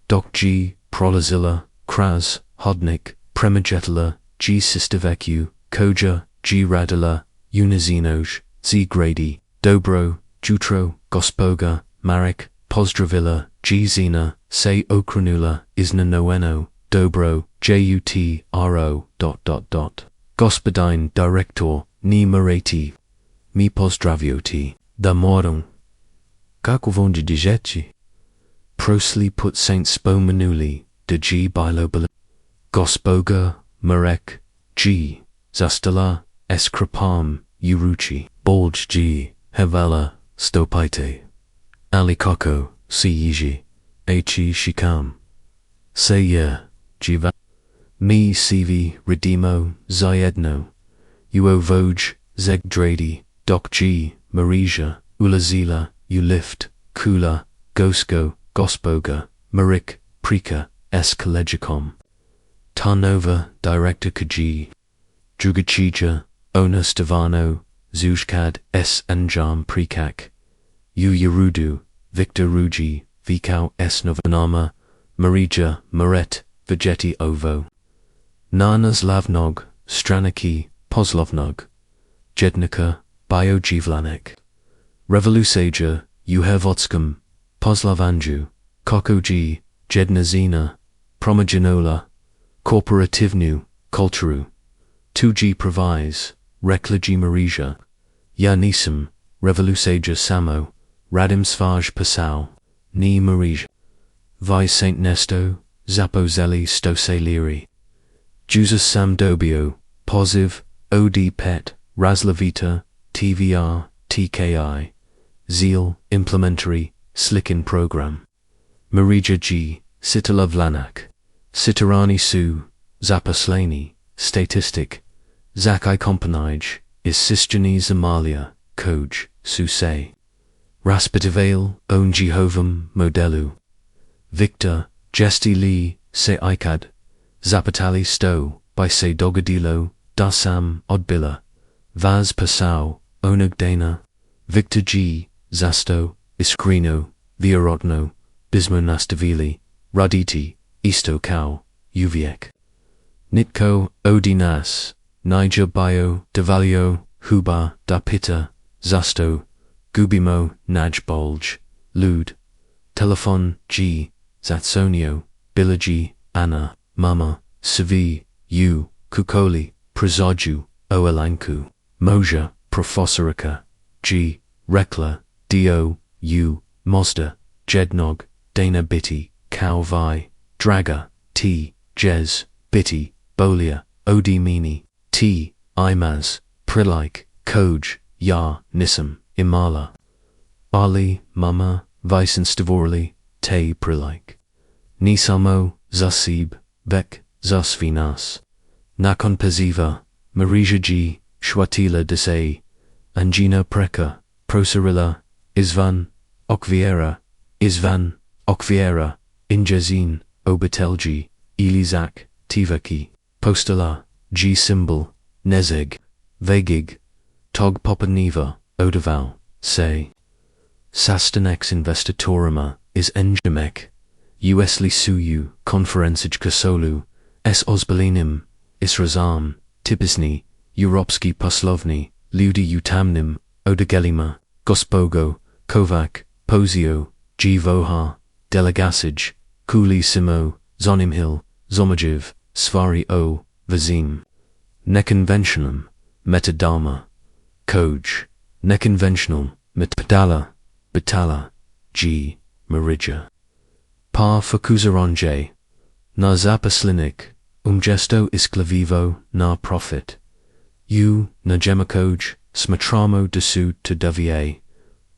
Doc G, Prolazilla, Kras, Hodnik, Premajetala, G. Sistervecu, Koja, G. Radila, Unizinoj, Z. Grady, Dobro, Jutro, Gospoga, Marek, Pozdravila, G. Zina, Se Okranula, Isna Noeno, Dobro, JUTRO, ... Gospodine Director, Ni Mareti, Mi Pozdravioti, Da Morum. Kako vonde dijeci? Prosli put Saint Spo Manuli, de G. Bilobala. Gospoga, Marek, G. Zastala, Eskrapam, Uruchi, Bulge G. Hevela, Stopite. Alikoko, Siiji, H. Shikam. Seya, Jiva. Mi CV, Redimo, Zayedno. Uo Voj, Zeg Drady, Doc G. Marija, Ulazila, Ulift, Kula, Gosko, Gospoga, Marik, Prika, S. Kolegicom. Tarnova, Director Kaji. Drugachija, Owner Stevano, Zuzkad, S. Anjam Prikak. U Yerudu, Victor Ruji, Vikau S. Novanama, Marija, Maret, Vegeti Ovo. Nana Slavnog, Straniki, Poslovnog. Jednika, Biojivlanek. Revolusaja, Uhervotskum, Poslavanju, Kokoji, Jednazina, Promaginola, Korporativnu, Kulturu. 2G Provise, Reklaji Marija. Yanisum, Revolusaja Samo, Radim Svaj Passau, Ni Marija. Vi Saint Nesto, Zapozeli Stose Liri. Jesus Samdobio, Posiv, OD Pet, Raslavita, TVR, TKI. Zeal, Implementary, Slickin Program. Marija G, Sitala Vlanak. Sitarani Su, Zapaslani, Statistic. Zakai Kompanij, is Sistjani Amalia, Koj, Susei. Raspitivale, Own Jehovam, Modelu. Victor, Jesti Lee, Se Ikad. Zapatali Sto, by Se Dogadilo, Dasam, Odbila. Vaz Passau, Onagdana. Victor G, Zasto, Iskrino, Vierodno, Bismo Nastavili, Raditi, Isto Kau, Uviek. Nitko, Odinas, Niger bio, Devalio, Huba, Dapita, Zasto, Gubimo, Najbolj, Lud, Telefon, G, Zatsonio, Bilogi, Anna, Mama, Savi, U, Kukoli, Prizoju, Oelanku, Moja, Profosorica, G, Rekla, Dio, U, Mozda, Jednog, Dana Bitty, Cow Vi, Draga, T, Jez, Bitty, Bolia, Odi Mini, T, Imaz, Prilike, Koj, Ya, Nisam, Imala, Ali, Mama, Vicenstivorli, Te Prilike, Nisamo, Zasib, Vek, Zasvinas, Nakon Peziva, Marija G, Shwatila Desai, Angina Preka, Proserilla, Isvan, Okviera, Injazin, Obitelji, Ilizak, Tivaki, Postala, G Symbol, Nezeg, Vegig, Tog Popaniva, Odaval, Say, Sastanex Investitorima, is Enjamek, Usli Suyu, Konferencij Kasolu, S Ozbelinim, Israzam, Tibisni, Europski Poslovni, Ludi Utamnim, Odagelima, Gospogo, Kovac, Pozio, G Voha, Delegasij, Kuli Simo, Zonimhil, Zomajiv, Svari O, Vazim, Neconventionum, Metadharma, Koj, Neconventional, Metpadala, Bitala, G, Marija. Pa Fakuzaronje, Na Zapaslinik, Gesto Isklavivo, Na Profit, U, Na Gemakoj, Smatramo Desu to Davier,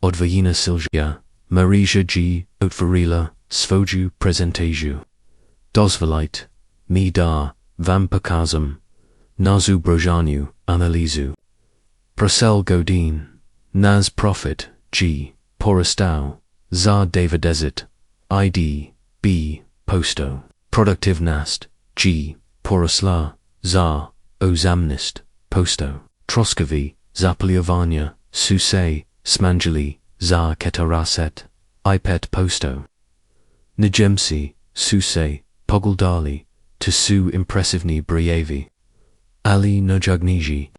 Odvajina Silja, Marija G, Otvarila, Svoju Presenteju, Dozvolite, Mi Da, Vampakazam, Nazu Brojanu, Analizu, Prosel Godin, Naz Profit, G, Porastau, Za Davidezit, ID, B, Posto, Productive Nast, G, Porosla, Za, Ozamnist, Posto, Troskovi, Zapliovanya, Susei, Smanjali, Za Ketaraset, Ipet Posto, Nijemsi, Susei, Poguldali, Tusu Impressivni Brievi, Ali Nojagniji,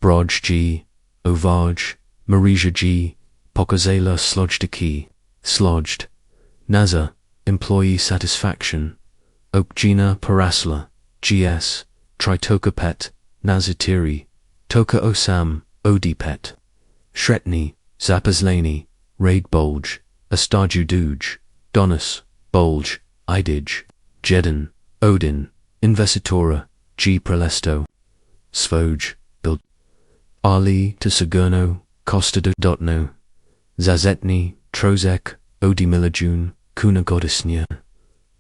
Broj G, Ovaj, Marija G, Pokazela Slojdiki, Slodged, Naza, Employee Satisfaction, Okjina Parasla, GS, Tritoka Pet, Nazatiri, Toka Osam, Odipet, Shretni, Zapazlani, Raid Bulge, Astaju Duj, Donus, Bulge, Idij, Jedan, Odin, Investitora, G Prelesto, Svoj, Bild, Ali to Sagerno, Costa do Dotno, Zazetni, Trozek, Odi Milajun, Kuna Godisnya,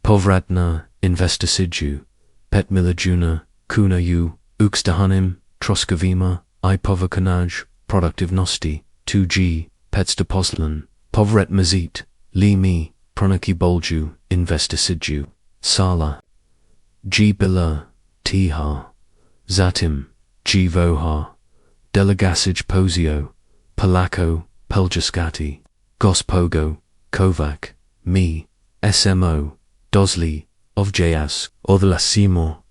Povratna, Investisiju, Pet Milajuna, Kuna U, Ukstahanim, Troskavima, I Povakanaj, Productivnosti, 2G, Petstapozlan, Povret Mazit, Li Mi, Pronaki Bolju, Investisiju, Sala, G Bila, Tiha, Zatim, G Voha, Delegasij Posio, Palako, Peljaskati, Gospogo, Kovac, Mi, SMO, Dosli, Ovjas, Odlasimo,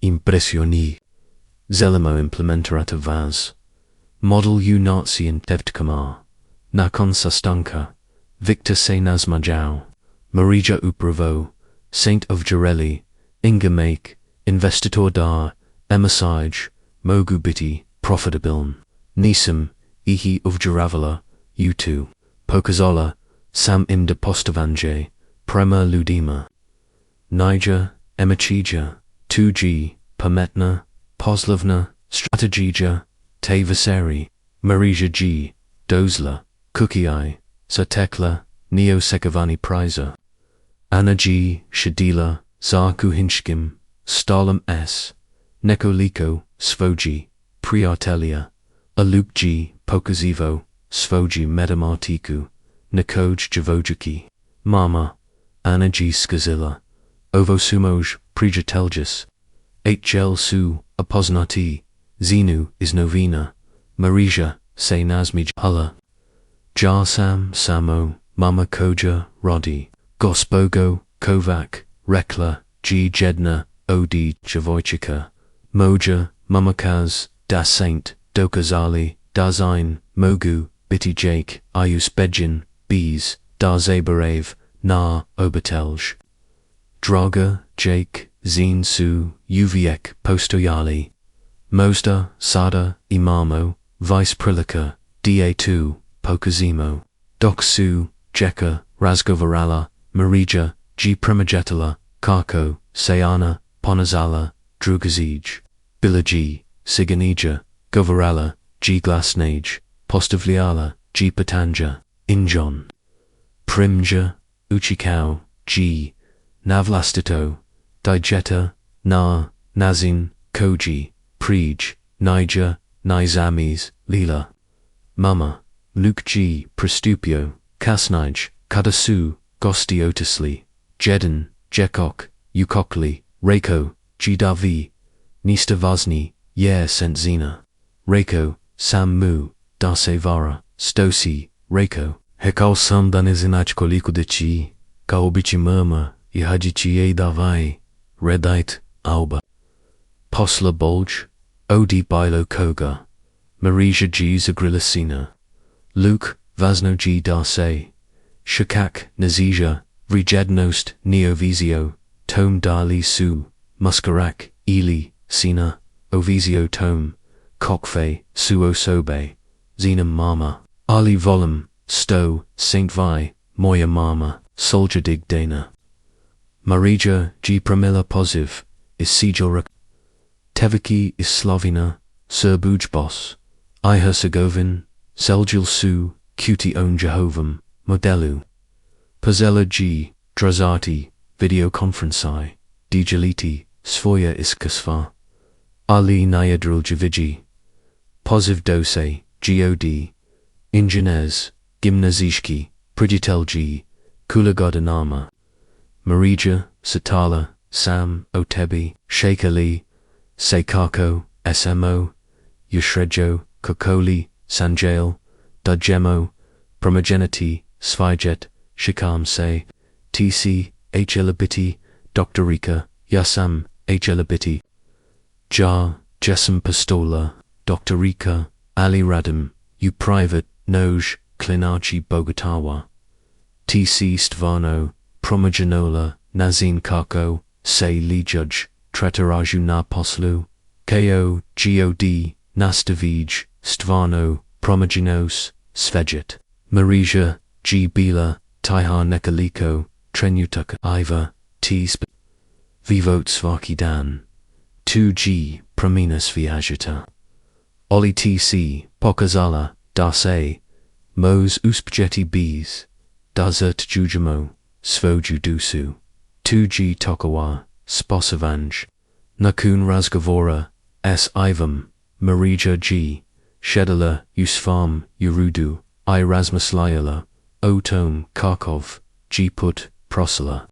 Impressioni, Zelimo Implementarata Vaz, Model U Nazi in Tevtkamar, Nakon Sastanka, Victor Se Nazmajau, Marija Upravo, Saint of Jareli, Inga Make, Investitor Dar, Emisage, Mogubiti, Profitabiln, Nisam, Ihi of Jaravala, U2, Pokazola, Sam Imda Postavanje, Prema Ludima, Niger, Emachija, 2G, Pametna, Poslovna, Strategija, Te Vaseri, Marija G, Dozla, Kukiai, Satekla, Neo Sekavani Priza, Anna G, Shadila, Zarku Hinshkim, Stalam S, Nekoliko, Svoji, Priartelia, Aluk G, Pokazivo, Svoji Medamartiku, Nikoj Javojuki, Mama, Anna G Skazilla, Ovosumoj, Prijateljus, HL Su, Apoznati, Zenu is Novena, Marija, Se Nazmij Hulla, Jarsam, Samo, Mama Koja, Rodi, Gospogo, Kovac, Rekla, G Jedna, Odi Javojchika, Moja, Mumakaz, da Saint, Dokazali, da Sein, Mogu, Bitty Jake, Ayus Bedjin, Bees, da Zaberave, Na, Obertelj. Draga, Jake, Zine Su, Uviek, Postoyali. Mosda, Sada, Imamo, Vice Prilica, Da2, Pokazimo. Doksu, Jeka, Razgovarala, Marija, G. Primogetala, Kako, Sayana, Ponazala, Drugazij. Bilaji, Siganija, Govarala, G. Glasnage, Postavliala, G. Patanja, Injon. Primja, Uchikau, G. Navlastito, Dijeta, Na, Nazin, Koji, Prij, Niger, Nizamis, Lila. Mama, Luke G. Prestupio, Kasnij, Kadasu, Gostiotisli, Jedin, Jekok, Ukokli, Rako, G. Davi, Nista Vazni, Yer Sentzina. Rako, Sam Mu, Dasevara, Stosi, Rako. Hekal sam da ne znać koliko djeci, kao bići mama I hadzici jej dawaj, redite, auba. Posla Bulge, Odi Bilo Koga, Marija G. Zagrilicina, Luke, Vasno G. Darse, Shakak, Nazija, Vrijednost, Neovizio, Tome Dali Su, Muskarak, Ili, Sina, Ovizio Tome, Kokfe, Suo Sobe, Zina Mama, Ali Volum, Sto, Saint Vi, Moya Mama, Soldier Dig Dana. Marija G. Pramila Poziv, is Sijora Teviki is Slovina, Serbuj Bos, I Herzegovin, Seljil Su, Cutie On Jehovam, Modelu. Pazela G. Drazati, Video Conferenci, Dijaliti, Svoja Iskasva, Ali Nayadril Javiji, Poziv Dose, God, Injanez, Gimnazishki, Prijitel G. Kulagodanama. Marija, Satala, Sam, Otebi, Sheikh Ali, Sekako, SMO, Yushrejo, Kokoli, Sanjail, Dajemo, Promogenity, Svijet, Shikam Se, TC, H. Elabiti, Dr. Rika, Yasam, H. Elabiti, Ja, Jesam Pistola, Dr. Rika, Ali Radim, U Private, Noj, Klinachi Bogotawa, TC Stvano, Promogenola, Nazin Kako, Say Li Judge, Tretaraju Na Poslu, KO, God, Nastavij, Stvano, Promogenos, Svejet, Marija, G. Bila, Tihar Nekaliko, Trenutuk, Iva, T. Vivot Svaki Dan, 2G, Prominas Viajita, Oli TC, Pokazala, Darse, Mos Uspjeti Bees, Dazert Jujamo, Svoju Dusu, 2G Tokawa, Sposavanj, Nakun Razgovora, S. Ivam, Marija G. Shedala, Usfarm, Urudu, I. Razmaslayala, O. Tome, Kharkov, G. Put, Prosala,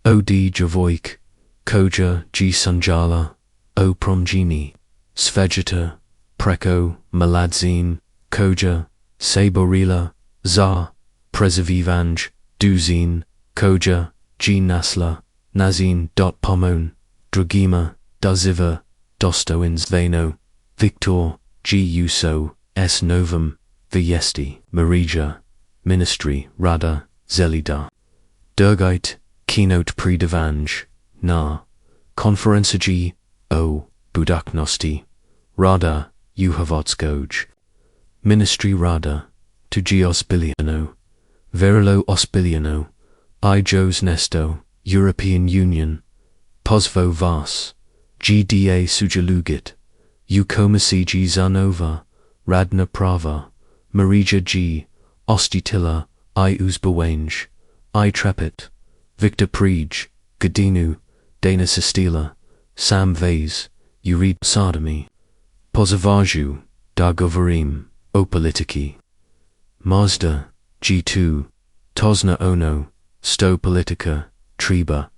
O. D. Javoik, Koja, G. Sanjala, O. Promjini, Svejita, Preko, Maladzin, Koja, Saborila, Za, Prezavivanj, Duzin, Koja, G. Nasla, Nazin. Pomon, Dragima, Daziva, Dostoins Veno, Victor, G. Uso, S. Novum, Vyesti, Marija, Ministry, Rada, Zelida, Durgite, Keynote Predavanj, Na, Konferenza G. O. Budaknosti, Rada, Uhavodskoj, Ministry Rada, to G. Osbiliano, Verilo Osbiliano, I. Jos Nesto, European Union, Pozvo Vas, GDA Sujalugit, Ukomasiji Zanova, Radna Prava, Marija G. Ostitila, I. Uzbawanj, I. Trepit, Victor Prij, Gadinu, Dana Sistila, Sam Vase, Urid Sadami, Pozavaju, Dargovarim, Opolitiki, Mazda, G2, Tosna Ono, Sto Politica, Treba,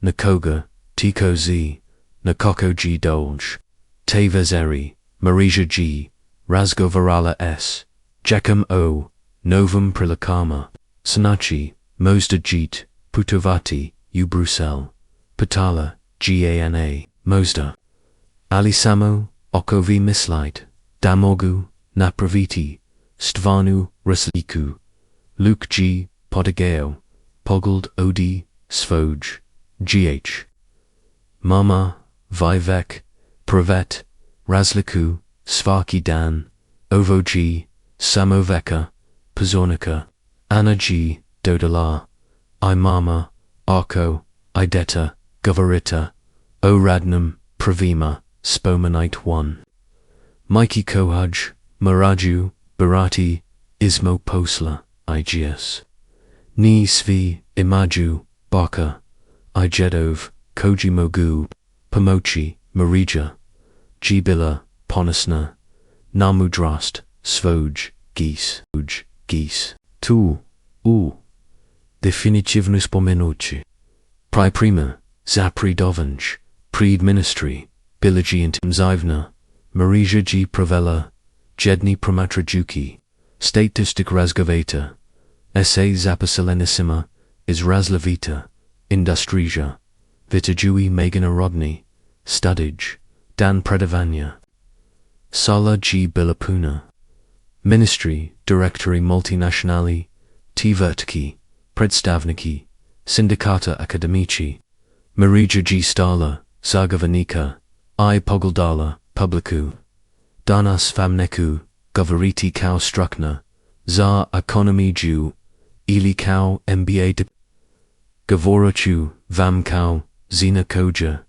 Nakoga, Tiko Z, Nakoko G. Dolj, Tevezeri, Marija G. Razgovarala S, Jekam O, Novum Prilakama, Sanachi, Mosda Jeet, Putovati, U Bruxelles, Patala, Gana, Mosda, Ali Samo, okovi mislight, damogu, napraviti, stvanu, rasliku, Luke G. Podageo, Pogled Od, Svoj, Gh. Mama, Vivek, Pravet, Razliku, Svaki Dan, Ovo G. Samoveka, Pozornica, Anna G. Dodala, Imama, Arko, Ideta, Govarita, O Radnam, Pravima, Spomanite 1. Mikey Kohaj, Maraju, Barati, Ismo Posla, IGS. Ni Svi, Imaju, Baka, Ijedov, Koji Mogu, Pomochi, Marija, Jibila, Ponasna, Namudrast, Svoj, Geese. Tu, Definitivno spomenući. Prima, Zapridovanj, Pred Ministry, Bilagi Intim Zivna, Marija G. Pravela, Jedni Pramatrajuki, Statistic Razgovata, Essay Zapaselenissima, Izrazlavita, Industrija, Vitajui Megana Rodney, Studij, Dan Predavanya, Sala G. Bilapuna, Ministry, Directory Multinationali, Tvertki, Predstavniki, Syndicata Akademici, Marija G. Stala, Zagavanika, I Poglodala, Publiku, Danas Famneku, Govoriti Kao Strukna, Za Economy Jew, Ili Kao MBA de Gavorachu, Vam Kao, Zina Koja,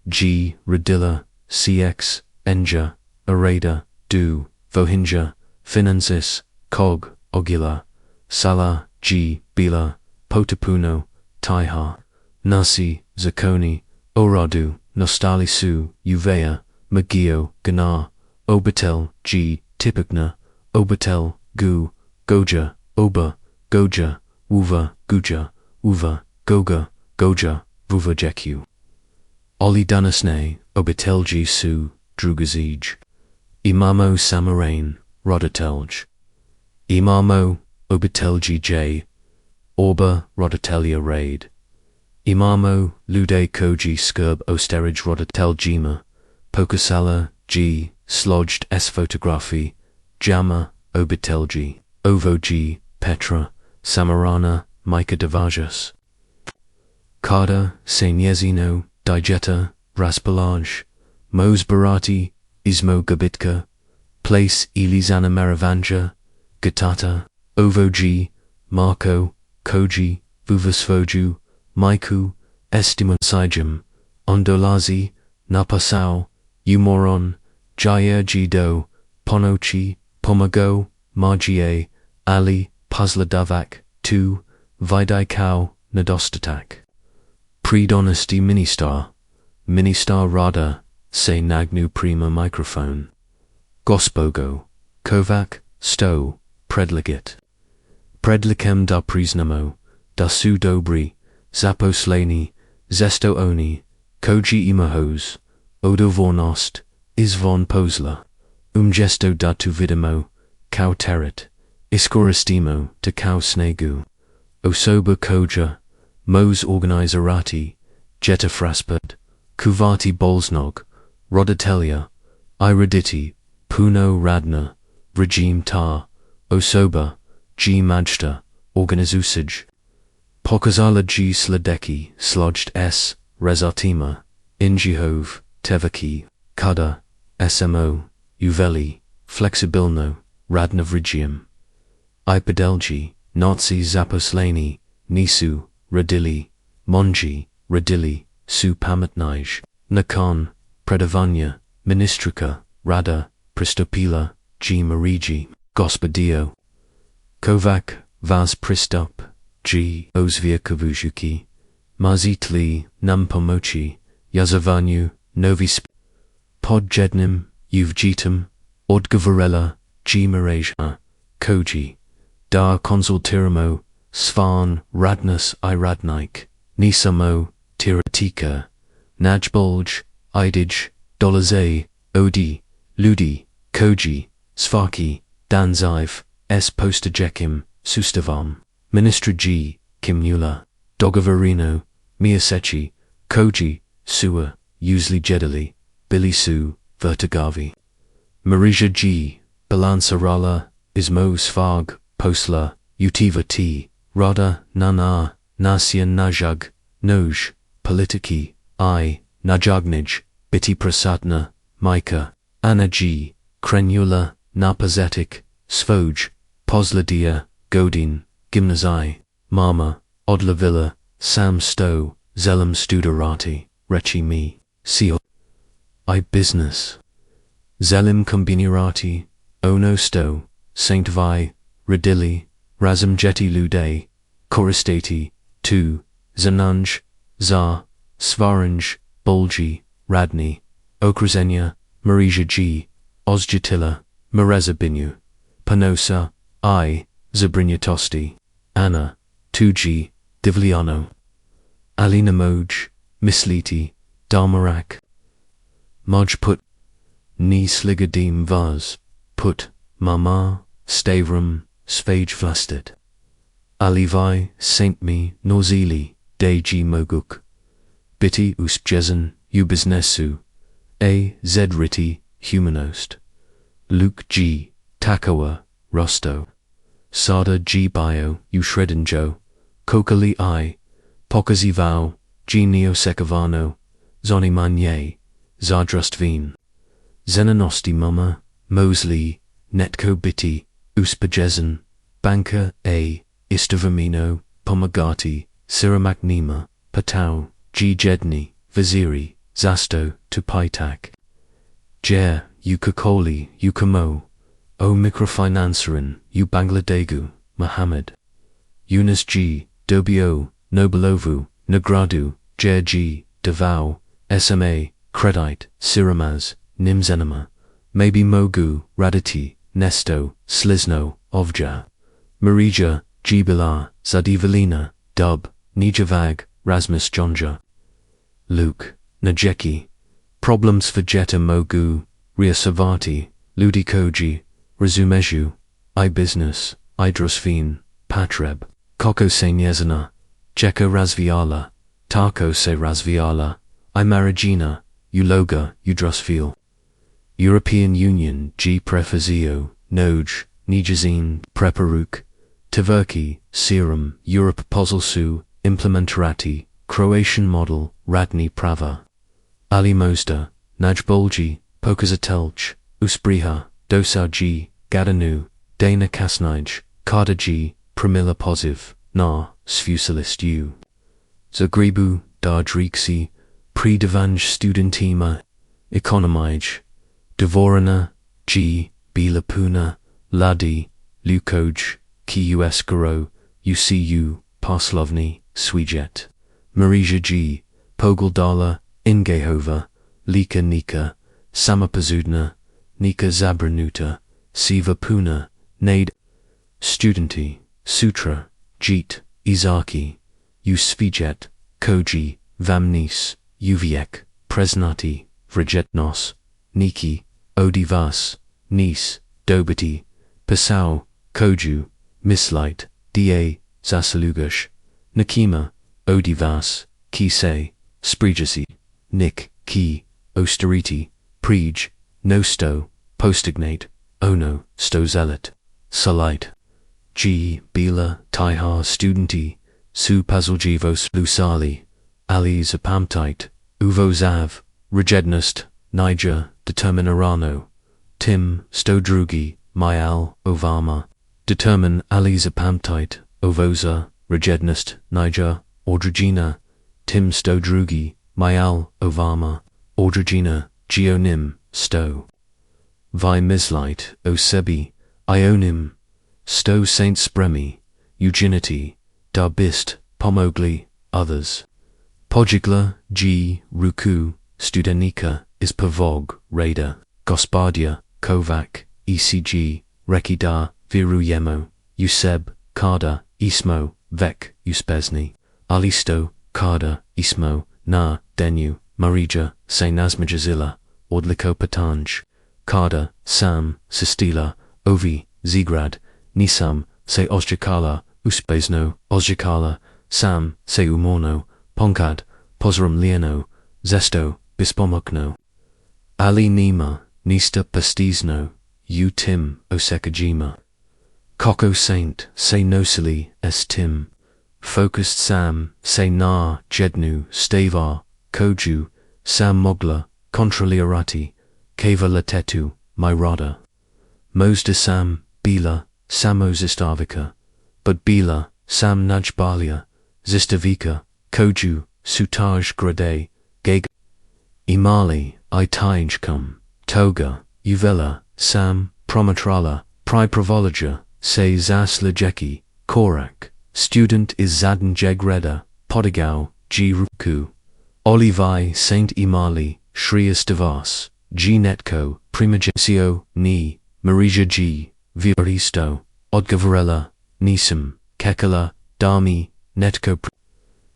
G. Radilla, CX, Enja, Arada, Du, Vohinja, Finansis, Cog, Ogila, Sala, G. Bila, Potapuno, Taiha, Nasi, Zakoni, Oradu, Nostalisu, Uvea, Magio, Gana, Obatel, G. Tipigna, Obatel, Gu, Goja, Oba, Goja, Uva, Guja, Uva, Goga, Goja, Vuva Jeku. Oli Danasne, Obitelji Su, Drugazij. Imamo Samarain, Rodatelj. Imamo, Obitelji J. Orba, Rodatelia Raid. Imamo, Lude Koji Skirb Osterij Rodateljima, Pokasala, G. Slodged S. Photography, Jama, Obitelji, Ovo G. Petra, Samarana, Mika Devajas. Kada, Senyezino, Digeta, Raspalaj, Mos Barati, Ismo Gabitka, Place Elizana Maravanja, Gatata, Ovo G. Marco, Koji, Vuvasvoju, Maiku, Estimo Sijam, Ondolazi, Napasao, Umoron, Jaya Jido, Ponochi, Pomago, Margie, Ali, Pazladavak, 2, Vidai Kao, Nadostatak. Pre-Honesty Ministar Rada, Se Nagnu Prima Microphone. Gospogo, Kovac, Sto, Predligit. Predlikem da Priznamo, da Su Dobri, Zaposleni, Zesto Oni, Koji Imahos, Odovornost, Izvon Posla, Gesto da Tu Vidimo, Kao Terit, Iskoristimo to Kao Snegu, Osoba Koja, Mos Organizerati, Jetta Fraspert, Kuvati Bolsnog, Rodatelia, Iriditi, Puno Radna, Regime Tar, Osoba, G. Majta, Organizusage. Pokazala G. Sladeki, Slodged S. Rezartima, Injihov, Tevaki, Kada, SMO, Uveli, Flexibilno, Radnavrigium. Ipodelgi, Nazi Zaposleni, Nisu, Radili, Monji, Radili, Su Pamatnij, Nakan, Predavanya, Ministrika, Rada, Pristopila, G. Mariji, Gospodio. Kovac, Vas Pristup, G. Ozvia Kavujuki, Mazitli, Nampomochi, Yazavanyu, Novi Podjednim, Uvjitum, Odgavarela, G. Mareja, Koji, Da Konsultiramo, Svan, Radnus Iradnik, Nisamo, Tiratika, Najbolj, Idij, Dolaze, Odi, Ludi, Koji, Svaki, Danziv, S. Postajekim, Sustavam, Ministra G. Kimnula, Dogavarino, Miasechi, Koji, Sua, Usli Jedali, Billy Su, Vertigavi. Marija G. Balansarala, Ismo Svag, Posla, Utiva T. Rada, Nana, Nasya Najag, Noj, Politiki, I. Najagnij, Biti Prasatna, Mika, Anna G. Krenula, Napazetic, Svoj, Pozladia, Godin, Gymnazai, Mama, Odlavilla, Sam Stowe, Zelam Studarati, Rechi Me, Seal. I Business. Zelim Kombinirati, Ono Stowe, Saint Vi, Radili, Razam Jeti Lude, Koristati, 2, Zananj, Za, Svaranj, Bolji, Radni, Okrazenya, Marija G, Ozjatila, Mareza Binu, Panosa, I, Zabrinyatosti, Anna, 2G, Divliano, Alina Moj, Misliti, Dharmarak, Moj Put, Ni Sligadim Vaz, Put, Mama, Stavrum, Svage Vlasted, Alivi, Saint Me, Norzili, Deji Moguk, Biti Uspjezen, Ubiznesu, A. Zedriti, Humanost, Luke G. Takawa, Rosto, Sada G. Bio, Ushredenjo, Kokali I, Pokazivao, G. Neosekavano, Zoni Manye, Zadrustveen, Zenanosti Mama, Mosley, Netko Biti, Uspajezen, Banka A. Istavamino, Pomagati, Siramaknima, Patau, G. Jedni, Vaziri, Zasto, Tupaitak, Jer, Ukakoli, Ukamo, O Microfinancerin, U Bangladegu, Muhammad, Yunus G. Dobio, Nobelovu, Nagradu, Jer G. Davao, SMA, Credite, Siramaz, Nimzenama, Maybe Mogu, Raditi, Nesto, Slizno, Ovja, Marija, Jibilar, Zadivalina, Dub, Nijavag, Rasmus Jonja, Luke, Najeki, Problems for Jetta Mogu, Ria Savati, Ludikoji, Razumeju, I Business, Idrosveen, Patreb, Koko Se Nyezana, Jeko Razviala, Tarko Se Razviala, I Marigina, Uloga, Udrosfeel, European Union, G. Prefazio, Noj, Nijazine, Preparuk, Tverki, Serum, Europe Pozulsu, Implementarati, Croatian Model, Radni Prava, Ali Mosda, Najbolji, Pokazatelj, Uspriha, Dosar G, Gadanu, Dana Kasnij, Kada G, Pramila Poziv, Na, Sfusilist U. Zagrebu, Dardriksi, Predevanj Studentima, Economij, Dvorana, G, Bilapuna, Ladi, Lukoj, Kiuskaro, UCU, Parslovny, Swijet, Marija G, Pogeldala, Ingehova, Lika Nika, Samapazudna, Nika Zabranuta, Siva Puna, Nade, Studenti, Sutra, Jeet, Izaki, Usvijet, Koji, Vamnis, Uviek, Presnati, Vrajetnos, Niki, Odivas, Nis, Dobiti, Pasau, Koju, Mislight, Da, Zasalugash, Nakima, Odivas, Kise, Sprijasi, Nik, Ki, Osteriti, Prij, Nosto, Postignate, Ono, Stozelet, Salite, G. Bila, Taihar Studenti, Su Pazljivos Lusali, Ali Zapamtite, Uvo Zav, Rejednust, Niger, Determinarano, Tim, Stodrugi, Mayal, Ovama, Determine Ali Zapamtite, Ovoza, Rejednust, Niger, Ordrigina, Tim Stodrugi, Mayal, Ovama, Ordrigina, Geonim, Sto. Vi Mislite, Osebi, Ionim, Sto Saint Spremi, Eugenity, Darbist, Pomogli, others. Pojigla, G. Ruku, Studenica, Ispavog, Raider, Gospodia, Kovac, ECG, Rekidar, Viruyemo, Useb, Kada, Ismo, Vek, Uspesni, Alisto, Kada, Ismo, Na, Denu, Marija, Se Nazmajazila, Ordliko Patanj, Kada, Sam, Sistila, Ovi, Zigrad, Nisam, Se Ozjakala, Uspesno, Ozjakala, Sam, Se Umorno, Ponkad, Pozram Lieno, Zesto, Bispomokno, Ali Nima, Nista pastisno, u tim osekajima. Koko saint, say nosili, s tim. Focused sam, say na, jednu, stavar, koju, sam mogla, kontrolirati, kava latetu, myrada. Mosda sam, bila, samozistavika. But bila, sam najbalia, zistavika, koju, sutaj grade, geg. Imali, I tajkum, toga, uvela, sam, promatrala, pripravologia, say zas lejeki, korak. Student is Zaden Jegreda, Podigau, G. Ruku. Olivai Saint Imali, Shriya Stavas, G. Netko, Primagesio, Ni, Marija G. Vioristo, Odgavarella, Nisim, Kekala, Dami, Netko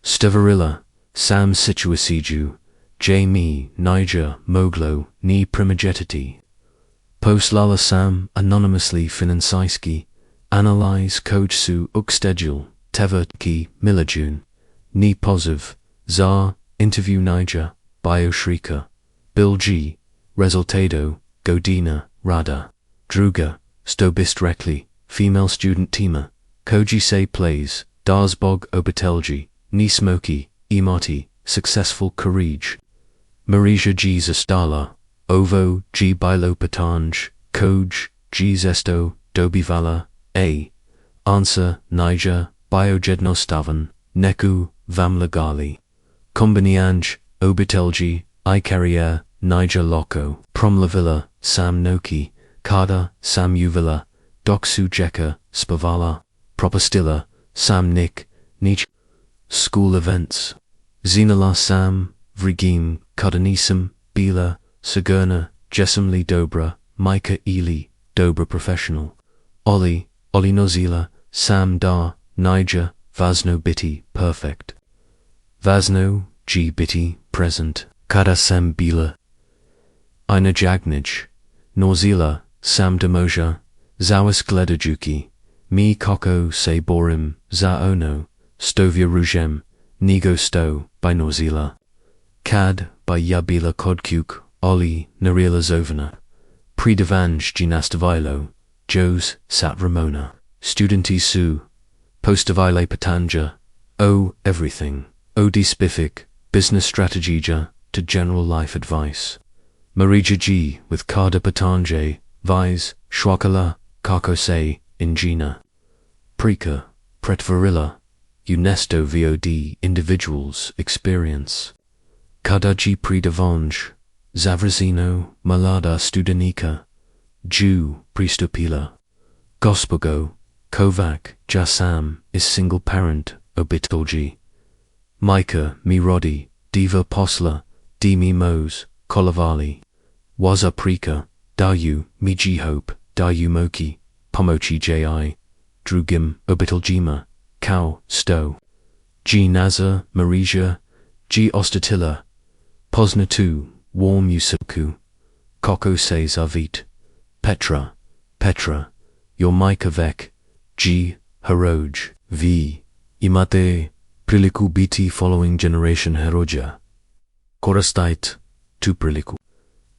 Stavarilla, Sam Situasiju, J. Mi, Niger, Moglo, Ni Primagetati. Poslala Sam, anonymously Finansaiski. Analyze Kojsu Ukstedjul, Tevertki, Milajun, Ni Poziv, Zar, Interview Niger, Bioshrika, Bill G, Resultado, Godina, Rada, Druga, Stobistrekli, Female Student Tima, Koji Say Plays, Darsbog Obitelji, Ni Smoky, Emoti, Successful Courage, Marija G Zastala, Ovo G Bilo Patanj, Koj, G Zesto, Dobivala, A. Answer, Niger, Biojednostavan, Neku, Vamlagali. Kombinianj, Obitelji, I Carrier, Niger Loco, Promlavilla, Sam Noki, Kada, Sam Uvilla, Doksu Jeka, Spavala, Propostilla, Sam Nick, Nietzsche. School Events. Zinala Sam, Vrigim, Kadanisam, Bila, Sagurna, Jessamli Dobra, Micah Ely, Dobra Professional. Oli Nozila, Sam Dar, Niger, Vasno Biti, Perfect. Vasno, G Biti, Present, Kada Sam Bila. Ina Jagnij, Norzila, Sam Demoja, Zawas Gledajuki, Mi Koko Se Borim, Za Ono, Stovia Rujem, Nigo Sto, by Norzila. Kad, by Yabila Kodkuk, Oli, Narila Zovana. Predevanj Ginastavilo, Jos, Sat Ramona. Studenti Su, Postavile Patanja, O, Everything, Odi Spific, Business Strategija, to General Life Advice. Marija G, with Kada Patanje, Vise, Shwakala, Kakose, Ingina. Prika, Pretvarilla, Unesto VOD, Individuals, Experience. Kadaji Predevanj, Zavrazino, Malada Studenika, Jew, Pristopila. Gospogo, Kovac, Jasam, is single parent, Obitolji. Micah, Mirodi, Diva Posla, Dimi Mose, Kolavali. Waza Prika, Dayu, Miji Hope, Dayu Moki, Pomochi Ji, Drugim, Obitoljima, Kau, Sto. G Nazar, Marija, G Ostatilla. Posna 2, Warm Usuku. Koko Se Zavit. Petra, your Micah Vek, G, Heroj, V, Imate, Priliku Biti following generation Heroja. Korastait, tu Priliku.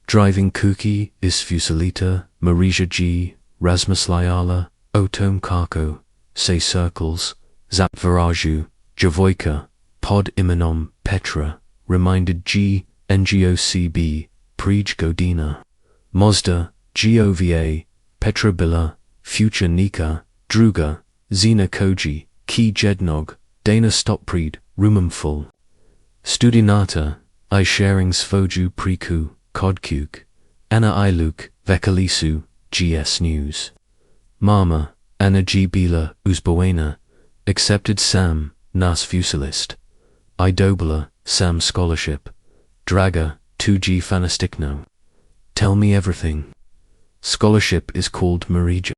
Driving Kuki is Fusilita, Marija G, Rasmus Lyala, Otom Kako, Say Circles, Zap Varaju, Javoika, Pod Imenom, Petra, Reminded G, NGOCB, Prij Godina. Mozda, GOVA, Petrobilla, Future Nika, Druga, Zena Koji, Ki Jednog, Dana Stoppreed, Rumumful. Studinata, I sharing Svoju Priku, Kodkuk, Anna Iluk, Vekalisu, GS News. Mama, Anna G. Bila, Uzbawena, Accepted Sam, Nas Fusilist. Idobala, Sam Scholarship. Draga, 2G Fanastikno. Tell me everything. Scholarship is called Marija.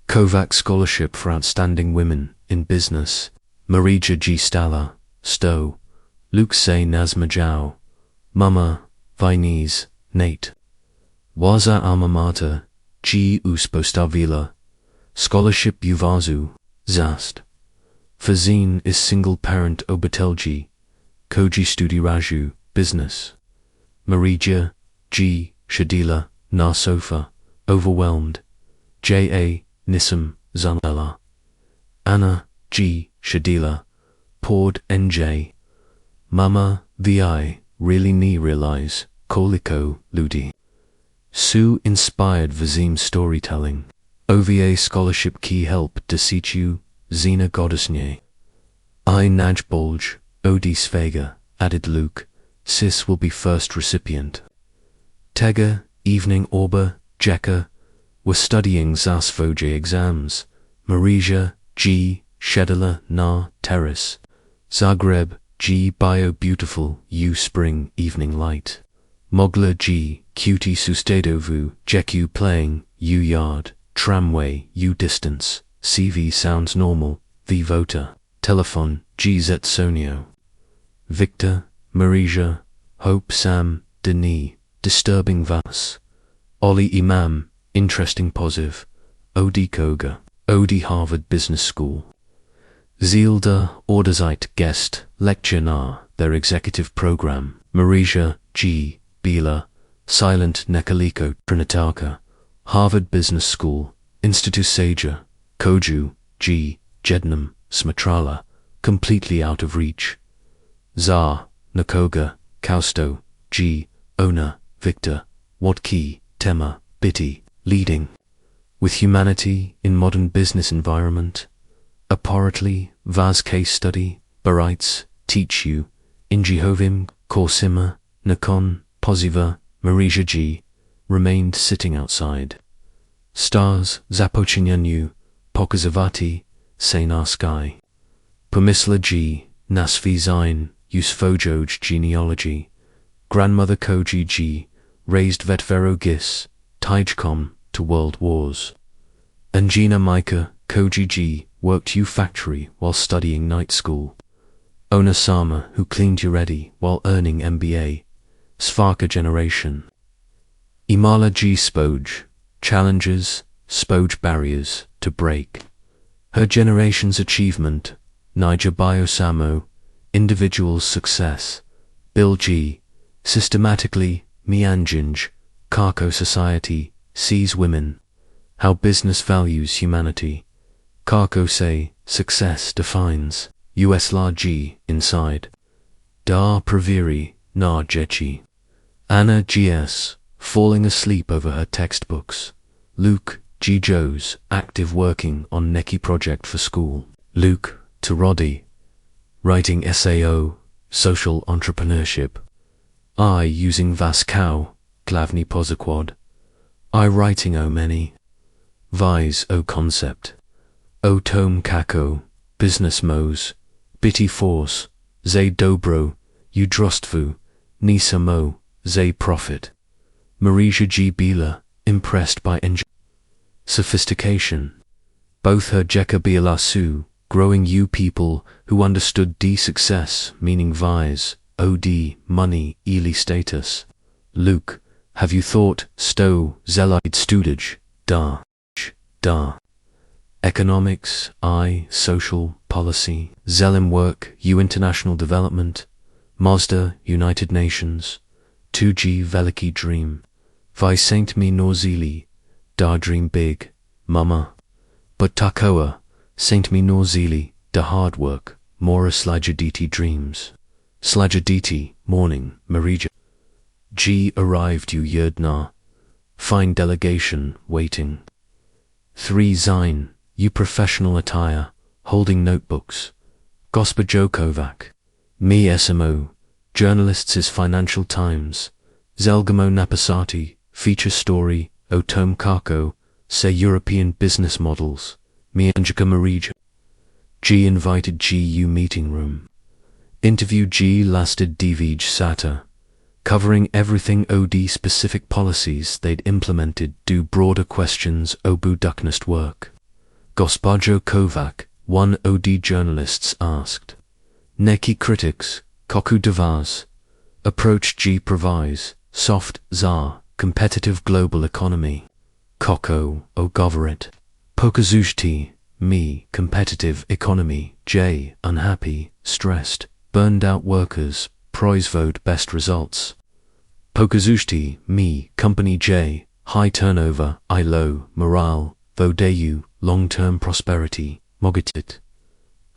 Kovac Scholarship for Outstanding Women in Business. Marija G. Stala, Sto. Luke Say Nazmajao. Mama, Vinese, Nate. Waza Alma Mater, G. Uspostavila. Scholarship Uvazu, Zast. Fazine is single parent Obitelji. Koji Studi Raju, Business. Marija, G. Shadila, na sofa, overwhelmed. J.A. Nisam, Zanella. Anna, G. Shadila. Poured N.J. Mama, V.I. Really ni realize, koliko, Ludi. Sue inspired Vazim storytelling. OVA scholarship key help Desichu, Zena Goddessnye. I Najbolj, Odi Svega, added Luke. Sis will be first recipient. Tega, evening Orba, Jekka, were studying Zasvoje exams. Marija, G. Shedala, Na, Terrace. Zagreb, G. Bio Beautiful, U Spring, Evening Light. Mogla, G. Cutie Sustedovu, Jeku playing, U Yard. Tramway, U Distance. CV sounds normal, V Voter. Telephone, GZ Sonio. Victor, Marija, Hope Sam, Denis, Disturbing Vas. Oli Imam, Interesting Positive. Odi Koga, Odi Harvard Business School. Zielda, Orderzeit Guest, Lecture Na, their executive program. Marija, G. Bila, Silent Nekaliko, Trinitarka. Harvard Business School, Institute Saja, Koju, G. Jednam, Smatrala, completely out of reach. Zar, Nakoga, Kausto, G. Ona, Victor, Watki, Tema, Biti, leading. With humanity in modern business environment. Apparently, Vaz case study, Barites, teach you, Injihovim, Korsima, Nakon, Poziva, Marija G. remained sitting outside. Stars, Zapochinyanu, Pokazavati, Seinar Sky. Pumisla G. Nasvi Zain, Usfojoj genealogy. Grandmother Koji G. raised Vetvero Gis, Tijkom, to world wars. Anjina Micah, Koji G. worked U factory while studying night school. Ona Sama, who cleaned Uredi while earning MBA. Svarka generation. Imala G. Spoj, challenges, Spoj barriers, to break. Her generation's achievement, Niger Biosamo, individual's success. Bill G. systematically, Mianjinj, Kako society, sees women. How business values humanity. Kako say, success defines. US La G. inside. Da Praviri, Na Jechi. Anna G.S. falling asleep over her textbooks. Luke G. Joes, active working on Neki project for school. Luke to Roddy, writing SAO, social entrepreneurship. I using Vaskau, Glavny Pozaquad. I writing O many. Vise O concept. O tome kako, business mos, bitty force, ze dobro, udrostvu, nisa mo, ze profit. Marija G. Bila, impressed by sophistication. Both her Jeka Bila Su, growing U people who understood D success, meaning Vise, OD, money, Ely status. Luke, have you thought, Stow, Zelide Studage, Da. Economics, I, social, policy, Zelim work, U international development, Mazda, United Nations, 2G Veliki dream, Vi Saint Me Norzili, Da dream big, mama. But Takoa, Saint Me Norzili, Da hard work, Mora Slajaditi dreams. Slajaditi, morning, Marija. G arrived U Yerdna, fine delegation, waiting. 3 Zine, U professional attire, holding notebooks. Gospa Jokovac. Me SMO, journalists is Financial Times. Zelgamo Napasati, feature story, O Tome Kako, say European business models. Me Anjika Marija. G invited GU meeting room. Interview G lasted Divij Sata, covering everything OD specific policies they'd implemented do broader questions Obu Duknest work. Gospajo Kovac, one OD journalists asked. Neki critics, Koku Devaz. Approach G provise, soft Zar, competitive global economy. Koko, O Goverit. Pokazujti, me, competitive economy. J, unhappy, stressed, burned out workers, Proizvode best results. Pokazujti, me, company J, high turnover, I low morale, vodeyu, long-term prosperity, mogitit.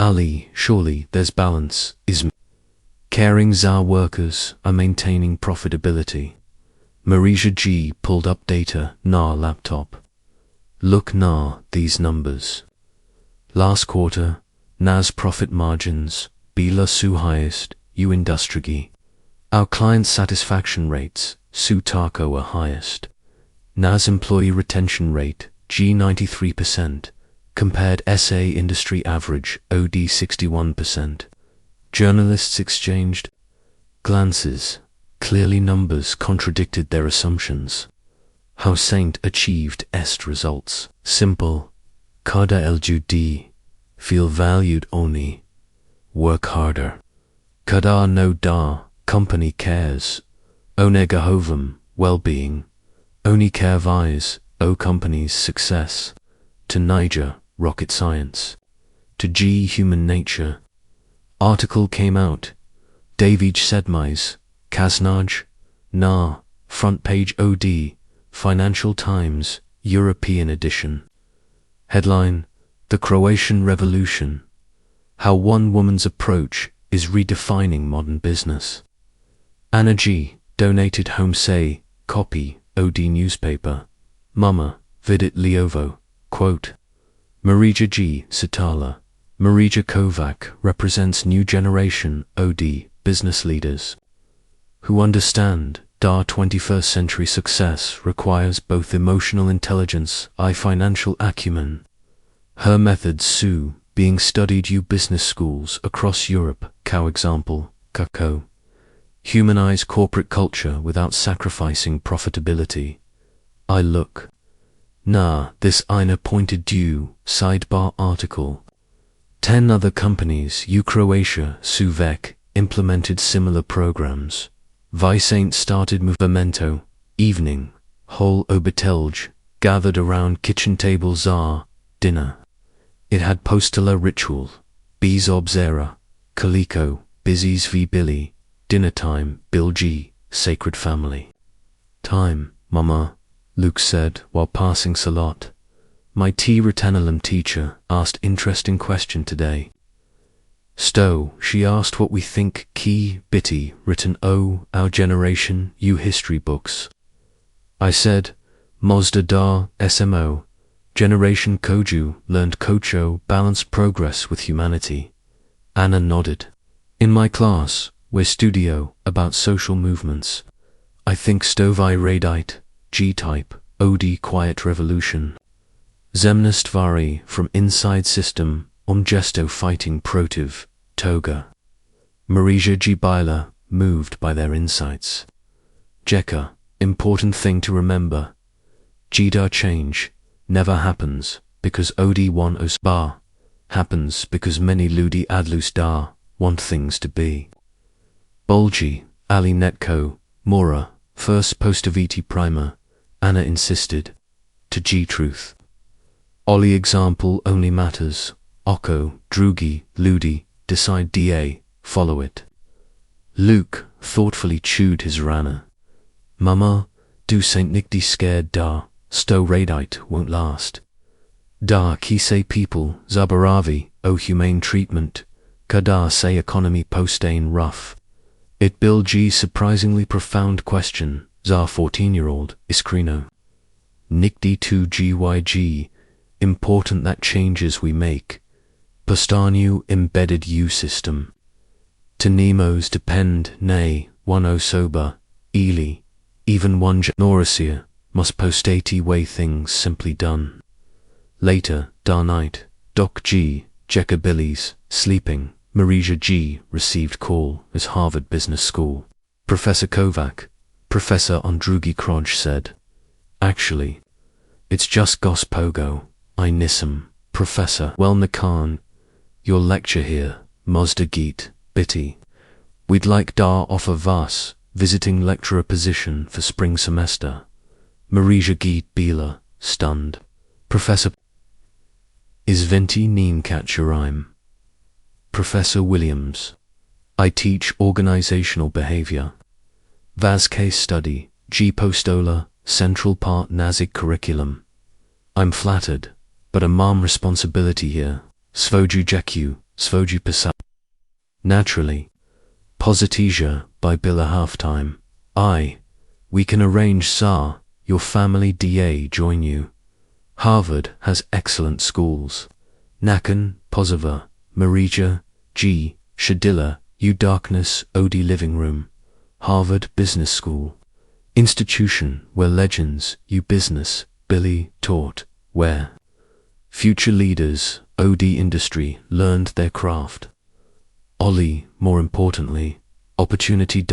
Ali, surely there's balance, ism. Caring za workers are maintaining profitability. Marija G pulled up data, na laptop. Look na these numbers. Last quarter, nas profit margins, bila su highest, u industrigi. Our client satisfaction rates, su tako are highest. Nas employee retention rate, G 93%, compared SA industry average, OD 61%. Journalists exchanged glances. Clearly numbers contradicted their assumptions. How Saint achieved est results. Simple. Kada el judi. Feel valued oni. Work harder. Kada no da. Company cares. Onegahovum. Well-being. Oni care vise. O company's success. To Niger. Rocket science. To G. Human nature. Article came out. David Sedmais. Kasnaj. Na. Front page OD. Financial Times. European edition. Headline: The Croatian Revolution. How one woman's approach is redefining modern business. Anna G. donated home say, copy, OD newspaper. Mama, vidit Liovo. Quote. Marija G. Sitala. Marija Kovac represents new generation OD business leaders who understand da 21st century success requires both emotional intelligence and financial acumen. Her methods Sue being studied U business schools across Europe, cow example, kako. Humanize corporate culture without sacrificing profitability. I look. Na, this eine pointed due, sidebar article. 10 other companies U Croatia, Suvek, implemented similar programs. Vicente started Movimento, evening, whole obitelj, gathered around kitchen tables dinner. It had postula ritual, B's obzera, koliko, Busy's v Billy, dinner time, Bill G, sacred family. Time, mama, Luke said while passing Salat. My T. Retanilum teacher asked interesting question today. Stowe, she asked what we think key, bitty, written our generation, U history books. I said, Mozda da, SMO, generation Koju, learned Kocho, balanced progress with humanity. Anna nodded. In my class, we're studio, about social movements. I think Stovai radite, G-type, OD quiet revolution. Zemnestvari from inside system, Gesto fighting protiv, Toga. Marija G. Bila, moved by their insights. Jeka, important thing to remember. Jida change, never happens, because OD1 osbar, happens because many ludi adlus da, want things to be. Bolgi, Ali Netco, Mora, first postaviti primer, Anna insisted. To G. Truth. Oli example only matters. Oko, Drugi, Ludi, decide DA, follow it. Luke thoughtfully chewed his rana. Mama, do Saint Nicty scared da, sto radite won't last. Da ki say people, Zabaravi, o humane treatment, kada say economy postain rough. It Bill G surprisingly profound question, za 14-year-old, Iskrino. Nicty 2 GYG, important that changes we make. Postanu embedded U system. To Nemos depend, nay, one o sober, Ely, even one Norasia, must postati way things simply done. Later, da night, Doc G, Jekka Billies, sleeping, Marija G received call as Harvard Business School. Professor Kovac, Professor Ondrugi Kroj said, actually, it's just gospogo, I nism, Professor Welnakan, your lecture here, Mozda Geet, Bitty. We'd like da offer vas, visiting lecturer position for spring semester. Marija Geet Bila, stunned. Professor Isventi Neen Katchuraim. Professor Williams. I teach organizational behavior. Vaz case study, G Postola, central part nazik curriculum. I'm flattered, but a mom responsibility here. Svoju jeku, svoju pisa. Naturally. Positija by Bila halftime. We can arrange your family DA join you. Harvard has excellent schools. Nakan, Pozova, Marija, G, Shadilla, U Darkness, OD Living Room. Harvard Business School. Institution where legends, U Business, Billy, taught, where future leaders, OD industry, learned their craft. Ollie, more importantly, opportunity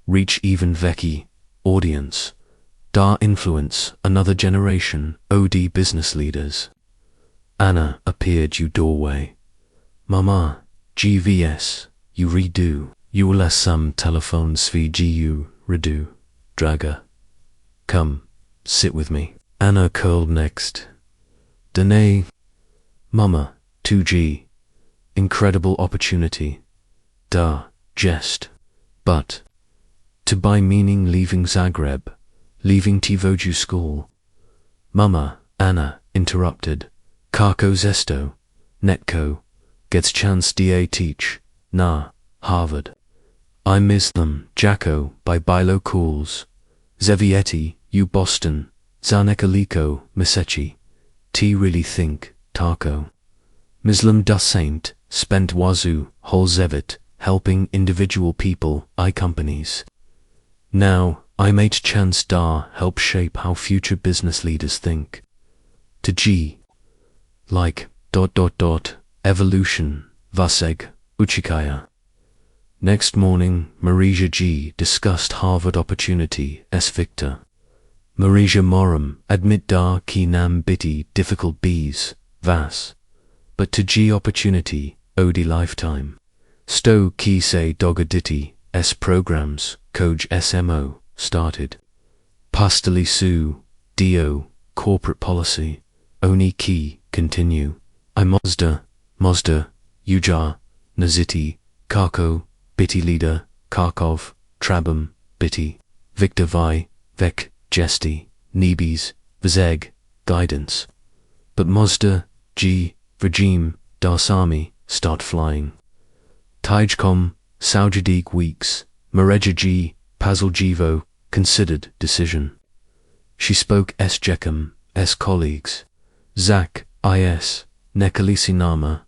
reach even Veki, audience. Influence another generation, OD business leaders. Anna appeared you doorway. Mama, GVS, you redo. You will some telephone svi redo. Draga. Come, sit with me. Anna curled next. Danae. Mama, 2G. Incredible opportunity. Jest. But. To buy meaning leaving Zagreb. Leaving Tivoju school. Mama, Anna, interrupted. Kako zesto. Netko. Gets chance da teach. Harvard. I miss them. Jacko, by Bilo Cools. Zevietti, U Boston. Zanekaliko, Misechi. T really think, Tarko. Muslim da Saint, spent Wazoo, whole Zevit, helping individual people, companies. Now, I made chance help shape how future business leaders think. To G. Like, evolution, Vaseg, Uchikaya. Next morning, Marija G discussed Harvard opportunity, S. Victor. Marija Moram, admit ki nam biti difficult B's, Vas. But to G opportunity, OD lifetime. Sto ki se dogaditi, S programs, Koj SMO. Started. Pastali Su, Dio, corporate policy, Oni Ki, continue. I Mazda, Ujar, Naziti, Karko, Biti leader, Kharkov, Trabum, Biti, Victor Vi, Vek, Jesti, Nebis, Vizeg, guidance. But Mazda, G, regime, Darsami, start flying. Tajkom, Saujadik weeks, Mareja G, Pazl Jivo, considered decision. She spoke S. Jekam, S. colleagues. Zak, I.S., Nekalisi Nama,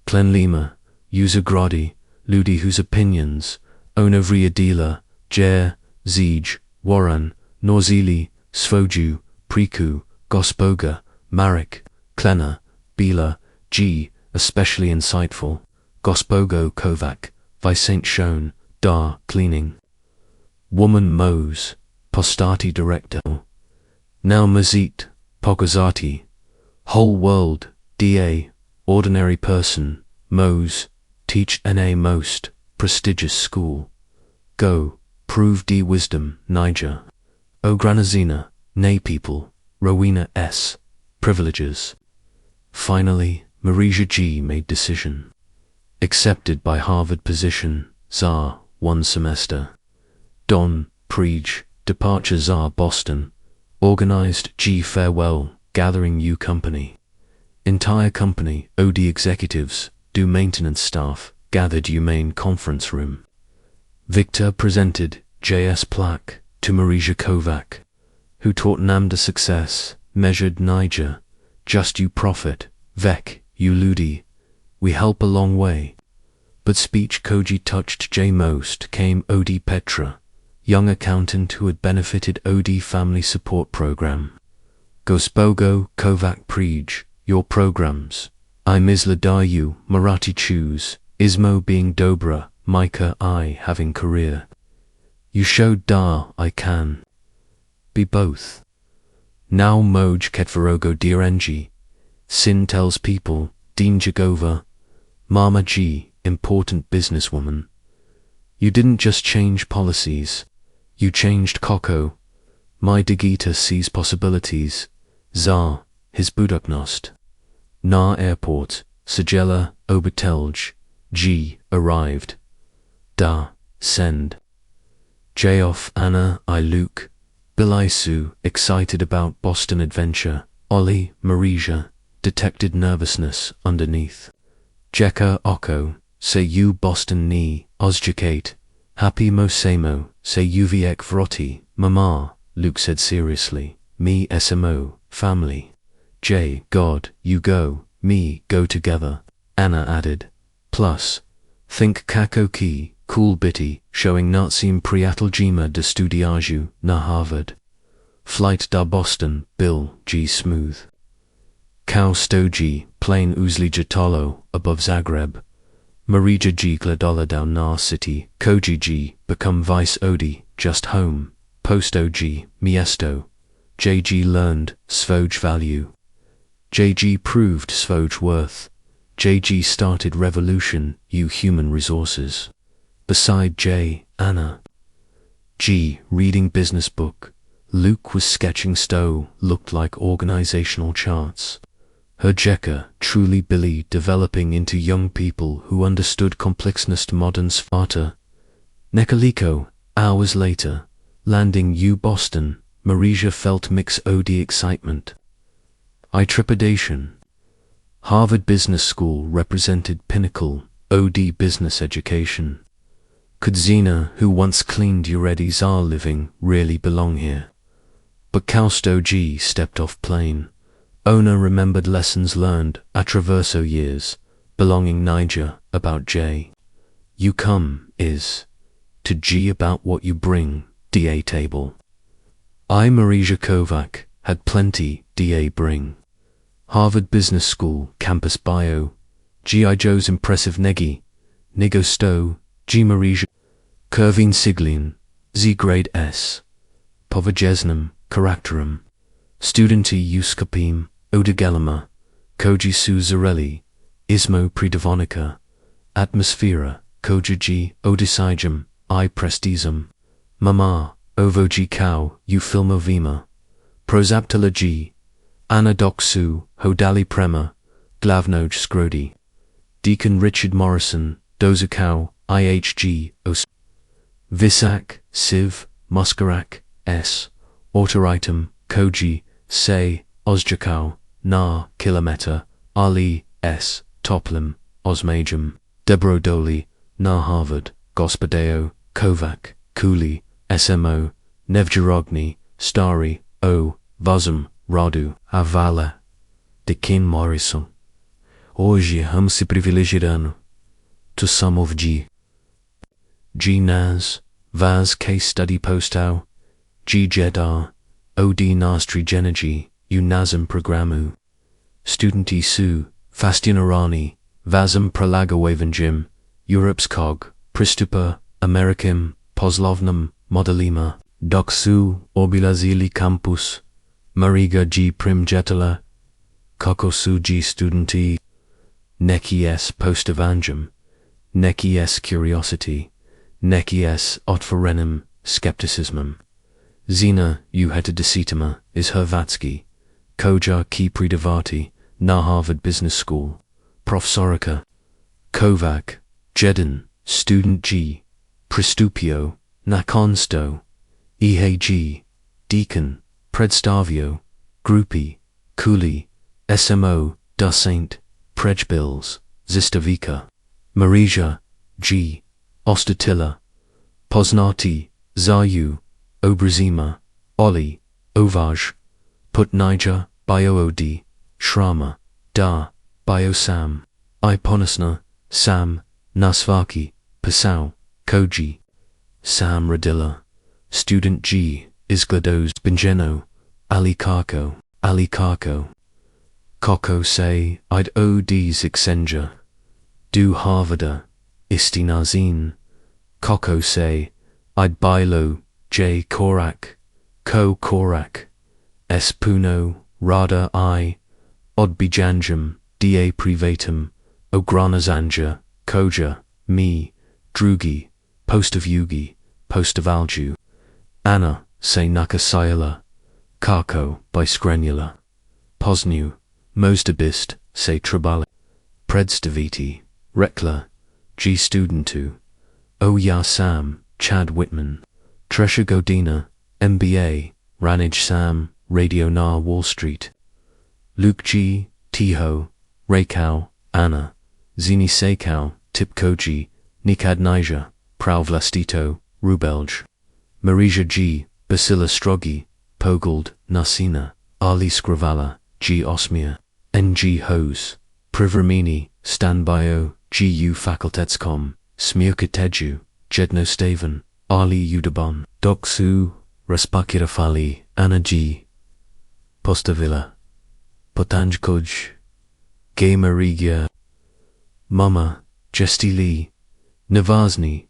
Klenlima, Uzagradi, Ludi whose opinions, Onavriadila, Jer, Zij, Warren, Norzili, Svoju, Priku, Gospoga, Marek, Klena, Bila, G, especially insightful, Gospogo Kovac, Vicente Schoen, cleaning. Woman Mose, Postati director. Now Mazit, Pokazati. Whole world, DA, ordinary person, Mose, teach NA most, prestigious school. Go, prove D wisdom, Niger. O Granazina, nay people, Rowena S, privileges. Finally, Marija G made decision. Accepted by Harvard position, Czar, 1 semester. Don, Priche, departure Czar Boston. Organized G farewell, gathering U company. Entire company, OD executives, do maintenance staff, gathered U main conference room. Victor presented JS plaque to Marija Kovac, who taught Namda success, measured Niger, just U profit, Vec, U Ludi, we help a long way. But speech Koji touched J most came OD Petra, young accountant who had benefited OD family support program. Gospogo Kovac Prij, your programs. I Misla Dayu, Marathi choose, Ismo being Dobra, Micah I having career. You showed I can be both. Now Moj Ketvarogo Direnji, Sin tells people, Dean Jagova, Mama G, important businesswoman. You didn't just change policies, you changed Koko. My Digita sees possibilities, Zar, his Buduknost. Na airport, Sajela, Obertelj, G, arrived. Send. J off Anna, I Luke, Bilisu, excited about Boston adventure. Ollie, Marija, detected nervousness underneath. Jeka oko, say you Boston ni, ozjukate. Happy mosemo, say uviek vroti. Mama, Luke said seriously. Me smo, family. J, God, you go, me, go together. Anna added. Plus, think kakoki, cool bitty, showing nacim priateljima de studiaju, na Harvard. Flight da Boston, Bill, G smooth. Cow stoji, plain uzli jatalo, above Zagreb. Marija G gladola down na city, Koji G, become vice odi, just home. Posto G, miesto. JG learned, svoj value. JG proved svoj worth. JG started revolution, you human resources. Beside J, Anna. G, reading business book. Luke was sketching stow, looked like organizational charts. Her Jeka, truly Billy, developing into young people who understood complexness to modern Sparta. Nekaliko, hours later, landing U Boston, Marija felt mix OD excitement. I trepidation. Harvard Business School represented pinnacle, OD business education. Could Zena, who once cleaned Uredi's our living, really belong here? But Kausto G stepped off plane. Ona remembered lessons learned, Atraverso years, belonging Niger, about J. You come, is, to G about what you bring, DA table. I, Marija Kovac, had plenty, DA bring. Harvard Business School, campus bio. G.I. Joe's impressive negi. Nigo Stowe, G. Marija. Kervin Siglin, Z grade S. Povajesnum, Characterum. Studenti Euskapim, Odegelama. Koji Su Zarelli. Ismo Predevonica. Atmosphera, Koja G. Odysijum, I Prestisum. Mama, Ovo G. Cow, U Filmovima. Prosaptala G. Anna Doksu, Hodali Prema, Glavnoj Scrodi. Deacon Richard Morrison, Dozakau, IHG, Os. Visak, Siv, Muskarak, S. Autoritem, Koji, Se, Ozjakau, Na, Kilometer, Ali, S. Toplim, Osmajum, Dobrodošli, Na Harvard, Gospodeo, Kovac, Kuli, SMO, Nevjerogni, Stari, O, Vazum, Radu, Avala, Dekin Morrison. Hoje hum se privilegiando. To some of G. G Naz, Vaz case study postau, G Jedar, OD Nastri Genergy, Unazum Programu. Studenti Su, Fastinarani, Vazum Pralagawavenjim, Europe's Cog, Pristupa, Americim, Poslovnum, Modelima, Doksu, Orbilazili Campus, Mariga G Primjetala, Kokosu G Studenti, Neki S Postavanjum, Neki S Curiosity, Neki S Otforenim, Skepticismum. Zena U Hetadecitama is Hervatsky, Koja Ki Pridavati, Na Harvard Business School, Profesorica, Kovac, Jedin, Student G, Pristupio, Nakonsto, EHG, Deacon, Predstavio, Grupi, Kuli, SMO, Da Saint, Prejbills, Zistavica, Marija, G, Ostatila, Poznati, Zayu, Obrazima, Oli, Ovaj, Put Biood, Shrama, Da, Biosam, Iponasna, Sam, Nasvaki, Pasau, Koji, Sam Radilla, Student G, Isglados Bingeno, Ali Kako, Koko say, I'd OD's Exenja, Do Harvarda, Isti Nazin, Koko say, I'd Bilo, J Korak, Ko Korak, S Puno, Rada I, Odbijanjum, Da Privatum, Ogranazanja, Koja, Me, Drugi, Post of Yugi, Post of Alju, Anna, say Nakasayala, Kako, by Skrenula, Posnu, Mostabist, say Trabali, Predstaviti, Rekla, G Studentu, O Ya Sam, Chad Whitman, Tresha Godina, MBA, Ranij Sam, Radio Na Wall Street. Luke G, Tiho, Reikau, Anna, Zini Seikau, Tipkoji, Nikad Nija, Pravlastito, Rubelj. Marija G, Basila Strogi, Pogold, Nasina, Ali Skrivala, G Osmia, NG Hose, Privramini, Stanbio, GU Fakultetskom, Smiukateju, Jedno Staven, Ali Udabon, Doksu, Raspakirafali, Anna G, Postavila, Potanjkoj, Gay Marigia, Mama, Jestili, Navazny,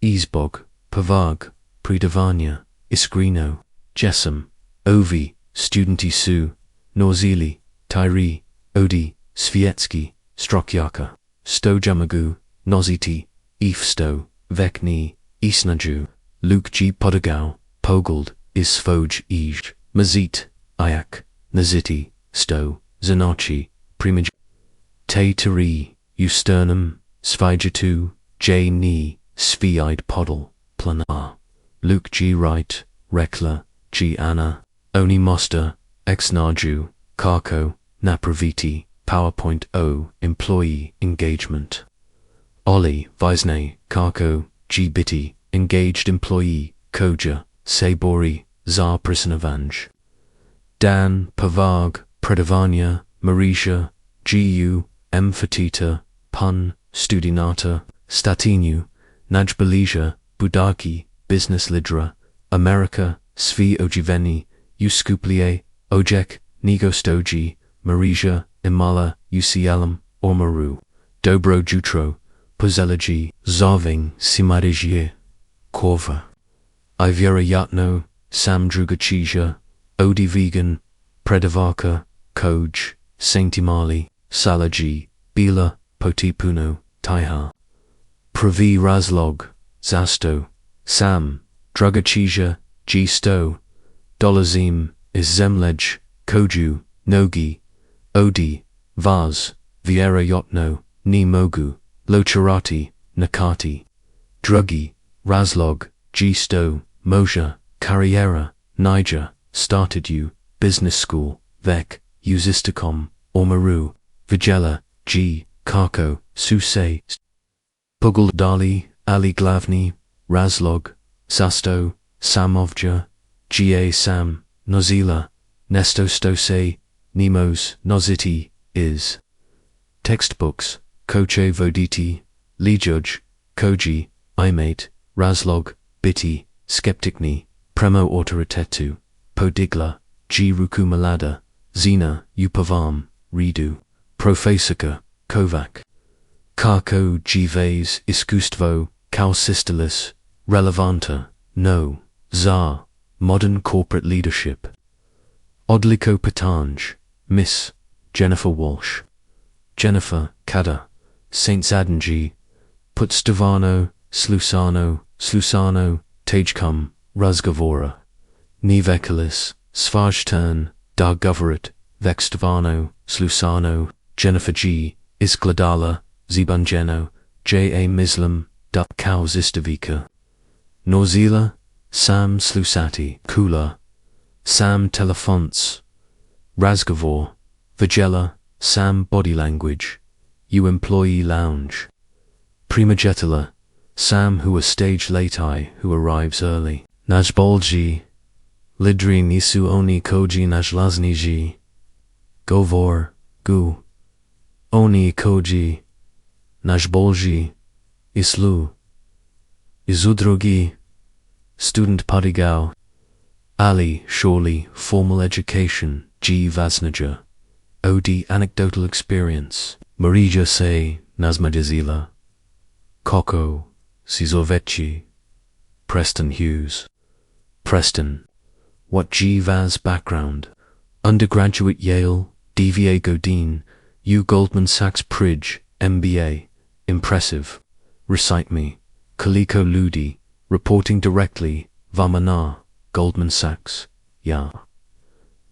Izbog, Pavag, Pridavanya, Iskrino, Jessam, Ovi, Studenti Su, Norzili, Tyri, Odi, Svietsky, Strokyaka, Stojamagu, Noziti, Ifsto, Vekni, Isnaju, Luke G. Podagau, Pogold, Isfoj Ij, Mazit, Ayak, Naziti, Sto, Zanachi, Primaj, Te Tari, Eusternum, Svijatu, J. Ni, Sviide Podel, Planar, Luke G. Wright, Rekla, G. Anna, Oni Moster, Exnaju, Karko, Napraviti, PowerPoint O, Employee Engagement. Ollie, Visne, Karko, G. Bitty, Engaged Employee, Koja, Sabori, Tsar Prisanavanj. Dan, Pavag, Predavanya, Marisha, GU, M. Fatita, Pun, Studinata, Statinu, Najbalija, Budaki, Business Lidra, America, Svi Ojiveni, Uskuplie, Ojek, Nigostoji, Marija, Imala, UCLM, Ormaru, Dobro Jutro, Pozelaji, Zarving, Simarije, Korva, Ivera Yatno, Sam Drugachija, Odi Vegan, Predavaka, Koj, Saintimali, Salaji, Bila, Potipuno, Taiha, Pravi Razlog, Zasto, Sam, Drugachija, G. Sto, Dolazim, Izemlej, Koju, Nogi, Odi, Vaz, Viera Yotno, Ni Mogu, Locharati, Nakati, Druggy, Razlog, G. Sto, Moja, Carriera, Niger, Started You, Business School, Vec, Uzisticom, Ormaru, Vigela, G. Karko, Susei, Pugul Dali, Ali Glavni, Razlog, Sasto, Samovja, Ga Sam, Nozila, Nesto Stose, Nemos, Noziti, Is. Textbooks, Koche Voditi, Lijuj, Koji, Imate, Razlog, Biti, Skeptikni, Premo Autoritetu, Podigla, G. Rukumalada, Zina, Upavam, Redu, Profesica, Kovac. Karko Gives Iskustvo, Kausistelis, Relevanta, No, Tsar, Modern Corporate Leadership. Odliko Patanj, Miss, Jennifer Walsh. Jennifer, Kada, Saint Zadanji, Putstavano, Slusano, Tajkum, Razgovora. Nivekalis, Svajtern, Dargoverit, Vextavano, Slusano, Jennifer G. Iskladala, Zibanjeno, J. A. Mislam, Dup Kauzistavika. Norzila, Sam Slusati, Kula, Sam Telefonts, Razgovor, Vigela, Sam Body Language, You Employee Lounge. Primajetila, Sam who a stage late eye who arrives early. Najbolji, Lidri Nisu Oni Koji Najlazniji, Govor, Gu, Oni Koji, Najbolji, Islu, Izudrogi, Student Padigao, Ali, surely, Formal Education, G. Vasnaja, OD Anecdotal Experience, Marija Se, Nazmadizila, Koko, Sizorvechi, Preston Hughes. Preston. What G. Vaz background? Undergraduate Yale, DVA Godine, U. Goldman Sachs Pridge, MBA. Impressive. Recite me. Koliko Ludi, reporting directly, Vamana, Goldman Sachs, Ya.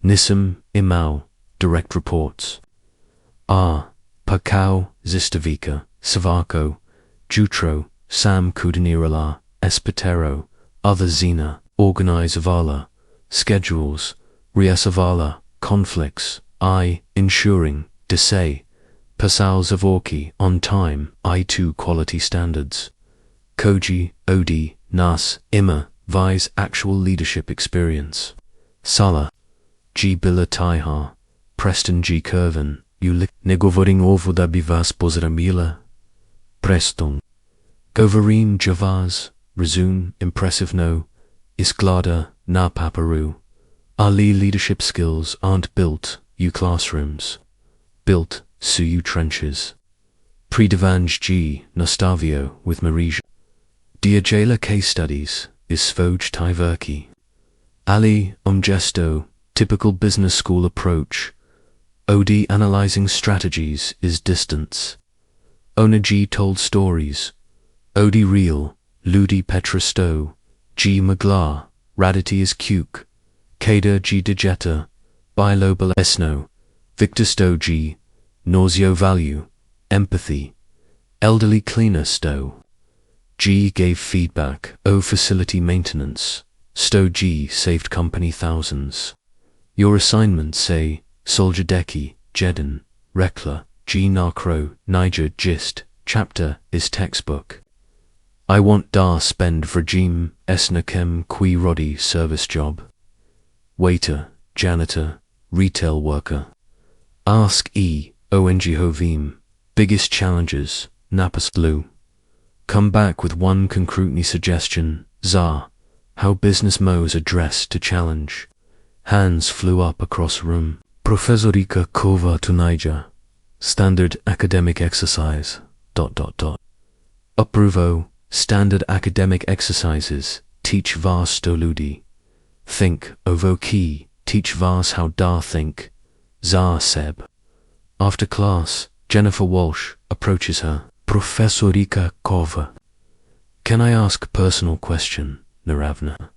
Nissim, Imau, direct reports. Ah, Pakau, Zistavika, Savako, Jutro, Sam Kudanirala, Espitero, Other Zina, Organize Avala, schedules, reasavala, conflicts, ensuring, desay, pasal zavorki, on time, I2 quality standards, koji, odi, nas, immer, vise actual leadership experience, sala, G bila taiha, Preston G Curvin, ulik, negovoring ovo da bi vas pozdravila, preston, govorim javaz, resume, impressive no, isglada, na paparu, ali leadership skills aren't built, you classrooms, built, su you trenches, predevanj G, Nastavio, with Marija, Diajala case studies, is svoj tyverki, ali, gesto, typical business school approach, OD analyzing strategies is distance, Onaji told stories, OD real, Ludi Petra Stowe, G Maglar, Radity is Cuke, Kada G Digeta, Bilobal Esno, Victor Stowe G, Nauseo Value, Empathy, Elderly Cleaner Stowe, G gave feedback, O facility maintenance, Stowe G saved company thousands. Your assignments say, Soldier Deki, Jedin, Rekla, G Narkro, Niger Gist, chapter is textbook. I want dar spend regime, esnakem qui rodi service job. Waiter, janitor, retail worker. Ask ONG Hovim, biggest challenges, napas lu. Come back with one concretely suggestion, za, how business mo's address to challenge. Hands flew up across room. Profesorika kova to Niger. Standard academic exercise, ... Upruvo, standard academic exercises, teach vas doludi. Think, ovo ki, teach vas how da think. Za seb. After class, Jennifer Walsh approaches her. Profesorika kova. Can I ask a personal question, Naravna?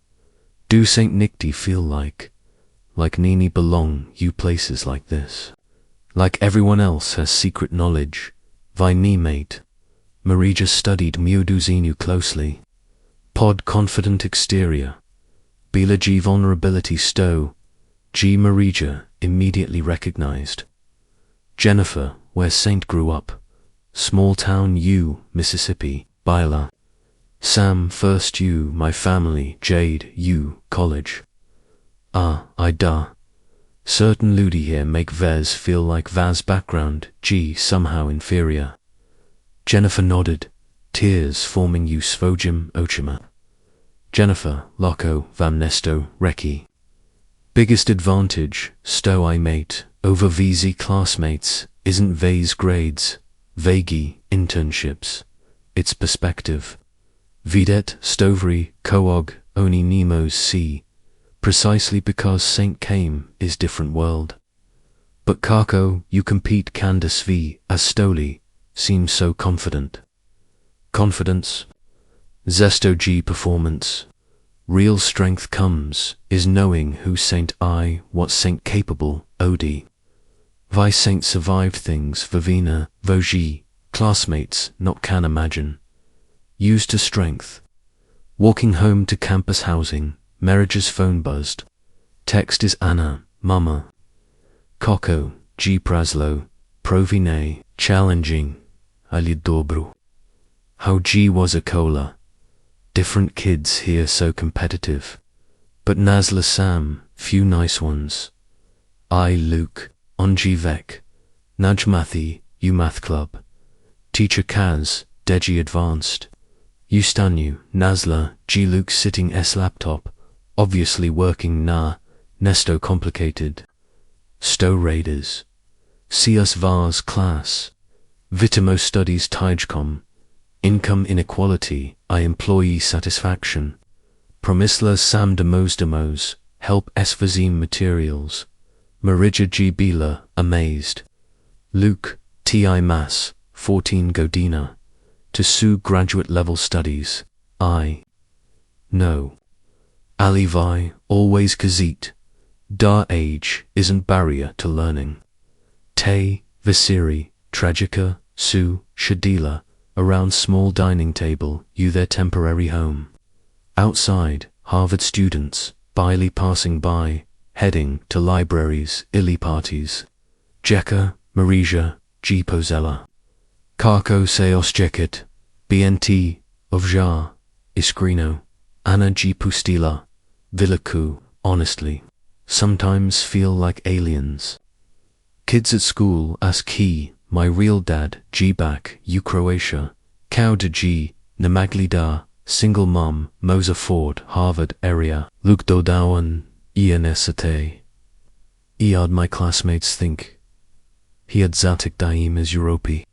Do Saint Nikti feel like Nini belong you places like this? Like everyone else has secret knowledge, vi ni mate. Marija studied Mioduzinu closely. Pod confident exterior. Bila G vulnerability stow. G Marija immediately recognized. Jennifer, where Saint grew up. Small town U, Mississippi, Bila. Sam, first U, my family, Jade, U, college. I da. Certain Ludi here make Vez feel like Vaz background, G somehow inferior. Jennifer nodded, tears forming you svojim ochima. Jennifer, Loco, Vamnesto, Reki. Biggest advantage, stow I mate, over VZ classmates, isn't Vase grades, Vagi, internships. It's perspective. Videt, Stovry, Coog, Oni Nemo's C. Precisely because Saint came is different world. But Kako, you compete Candace V, as Stoli, seems so confident. Confidence. Zesto G performance. Real strength comes, is knowing who Saint I, what Saint capable, OD. Vi Saint survived things, Vavina, Voji, classmates, not can imagine. Used to strength. Walking home to campus housing, Merige's phone buzzed. Text is Anna, Mama. Koko, G Praslo, Provine, challenging, Ali Dobru. How G was a cola. Different kids here so competitive. But Nazla Sam, few nice ones. I Luke, Onji Vek, Najmathi, U Math Club. Teacher Kaz, Deji Advanced. Ustanu, Nazla, G Luke sitting S laptop. Obviously working na, Nesto complicated. Stow Raiders. See us Vars class. Vitimo studies Tijcom. Income inequality, I employee satisfaction. Promisla Sam Demos, help Esvazim materials. Marija G Bila, amazed. Luke, Ti Mass, 14 Godina. To sue graduate level studies, I. No. Ali Vi, always Kazit. Dar age isn't barrier to learning. Te, Visiri, Tragica, Su, Shadila, around small dining table, you their temporary home. Outside, Harvard students, Barely passing by, heading to libraries, illy parties. Jeka, Marija, G. Pozella. Kako se osjećate, bnt, ovdje, iskreno, Ana G. Pustila, Viliku, honestly. Sometimes feel like aliens. Kids at school ask he, my real dad, G. back, U. Croatia, Kao de G. Namaglida, single mom, Moza Ford, Harvard area, Luke Dodawan, Universite. Iad my classmates think. He had zatik daim is Europe.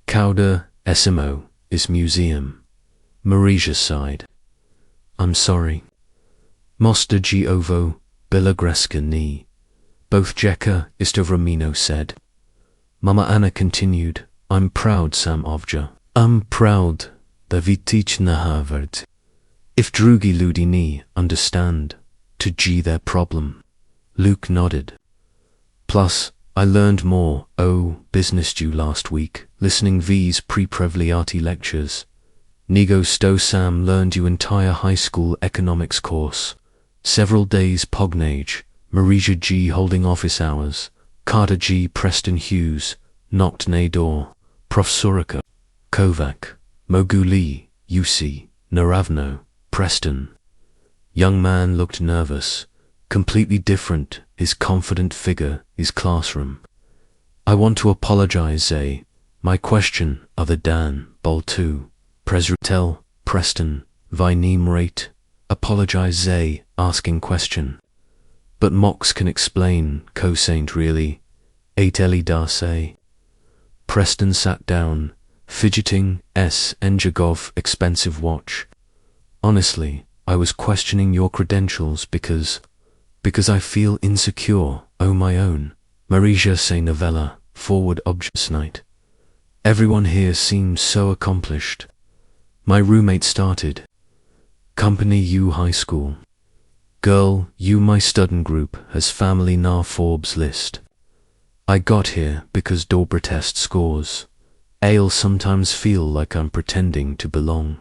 Kauda, Esimo, is museum. Marija's side. I'm sorry. Mosta G. Ovo, Bilagreska ni. Both Jeka Istovramino said. Mama Anna continued, I'm proud, Sam Ovja. I'm proud that vi teach na Harvard. If drugi ludi ni understand, to G their problem. Luke nodded. Plus, I learned more, business due last week, listening V's pre-prevliati lectures. Nigo Sto Sam learned you entire high school economics course. Several days pognage, Marija G holding office hours, Carter G Preston Hughes, knocked na door, Profesorica, Kovac, Moguli, UC, Naravno, Preston. Young man looked nervous, completely different, his confident figure, his classroom. I want to apologize, Zay. My question, other Dan, Bol 2, Presrutel, Preston, Vineem rate, apologize, Zay, asking question. But Mox can explain, co-saint really, 8 Eli Darse. Preston sat down, fidgeting, Njagov expensive watch. Honestly, I was questioning your credentials because I feel insecure, my own. Marija say novella, forward objects night. Everyone here seems so accomplished. My roommate started. Company U high school. Girl, you my student group has family na Forbes list. I got here because Dobra test scores. I'll sometimes feel like I'm pretending to belong.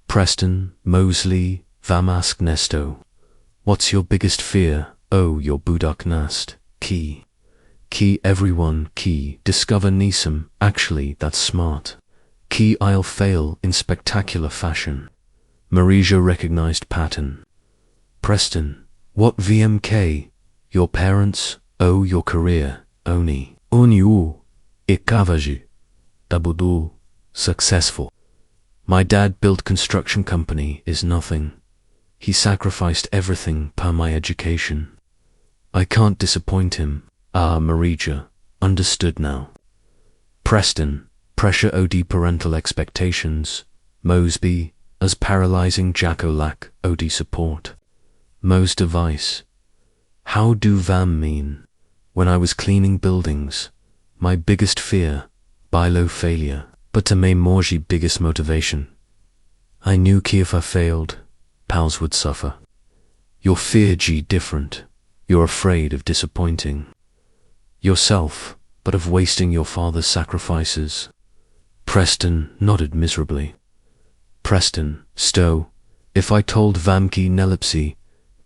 Preston, Mosley, Vamask Nesto. What's your biggest fear? Your Budak Nast. Key. Key everyone, key. Discover njezinim. Actually, that's smart. Key I'll fail in spectacular fashion. Marija recognized pattern. Preston. What VMK? Your parents? Your career. Oni. Onyu. Ikavaji. Dabudu. Successful. My dad built construction company is nothing. He sacrificed everything per my education. I can't disappoint him. Marija. Understood now. Preston. Pressure OD parental expectations. Mosby. As paralyzing Jacko lack OD support. Mo's device. How do VAM mean? When I was cleaning buildings, my biggest fear, bilo failure, but to me morji biggest motivation. I knew ki if I failed, pals would suffer. Your fear G different. You're afraid of disappointing yourself, but of wasting your father's sacrifices. Preston nodded miserably. Preston, Stowe, if I told Vamki Nelepsi,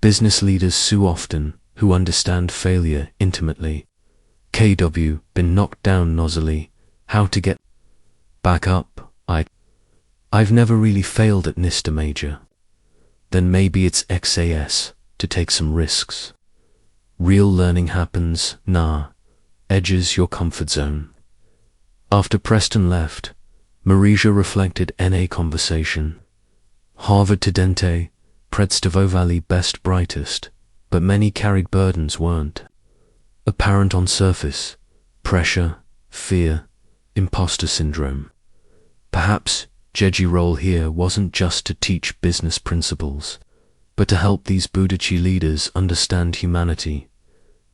business leaders sue often, who understand failure intimately. KW, been knocked down nozzily, how to get back up, I've never really failed at Nista Major. Then maybe it's XAS, to take some risks. Real learning happens, edges your comfort zone. After Preston left, Marija reflected NA conversation. Harvard Tudente, Predstavo Valley best brightest, but many carried burdens weren't apparent on surface. Pressure, fear, imposter syndrome. Perhaps Jeji role here wasn't just to teach business principles, but to help these Budachi leaders understand humanity.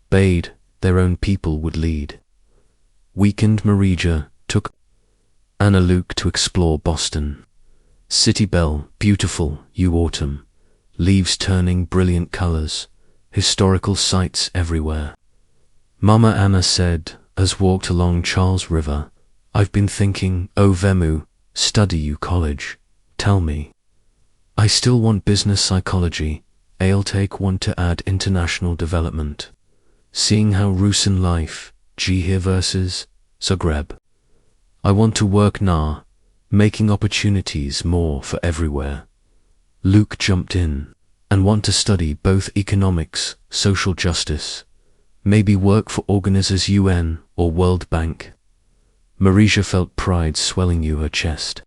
Bade, their own people would lead. Weakened Marija took Anna Luke to explore Boston. City Belle, beautiful, autumn, leaves turning brilliant colors, historical sights everywhere. Mama Anna said, as walked along Charles River, I've been thinking, Vemu, study you college, tell me. I still want business psychology, I'll take one to add international development. Seeing how Rusin life, G here versus Zagreb. I want to work now, making opportunities more for everywhere. Luke jumped in, and want to study both economics, social justice, maybe work for organizers UN or World Bank. Marija felt pride swelling her chest.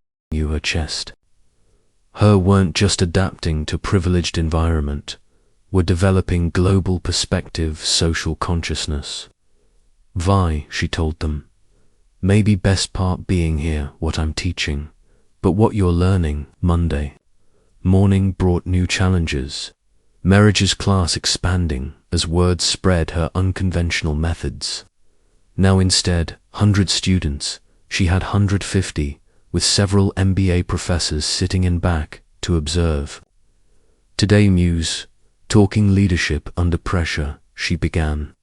Her weren't just adapting to privileged environment, were developing global perspective, social consciousness. Vi, she told them, maybe best part being here what I'm teaching, but what you're learning. Monday morning brought new challenges. Marija's class expanding as word spread her unconventional methods. Now instead, 100 students, she had 150, with several MBA professors sitting in back to observe. Today Muse, talking leadership under pressure, she began.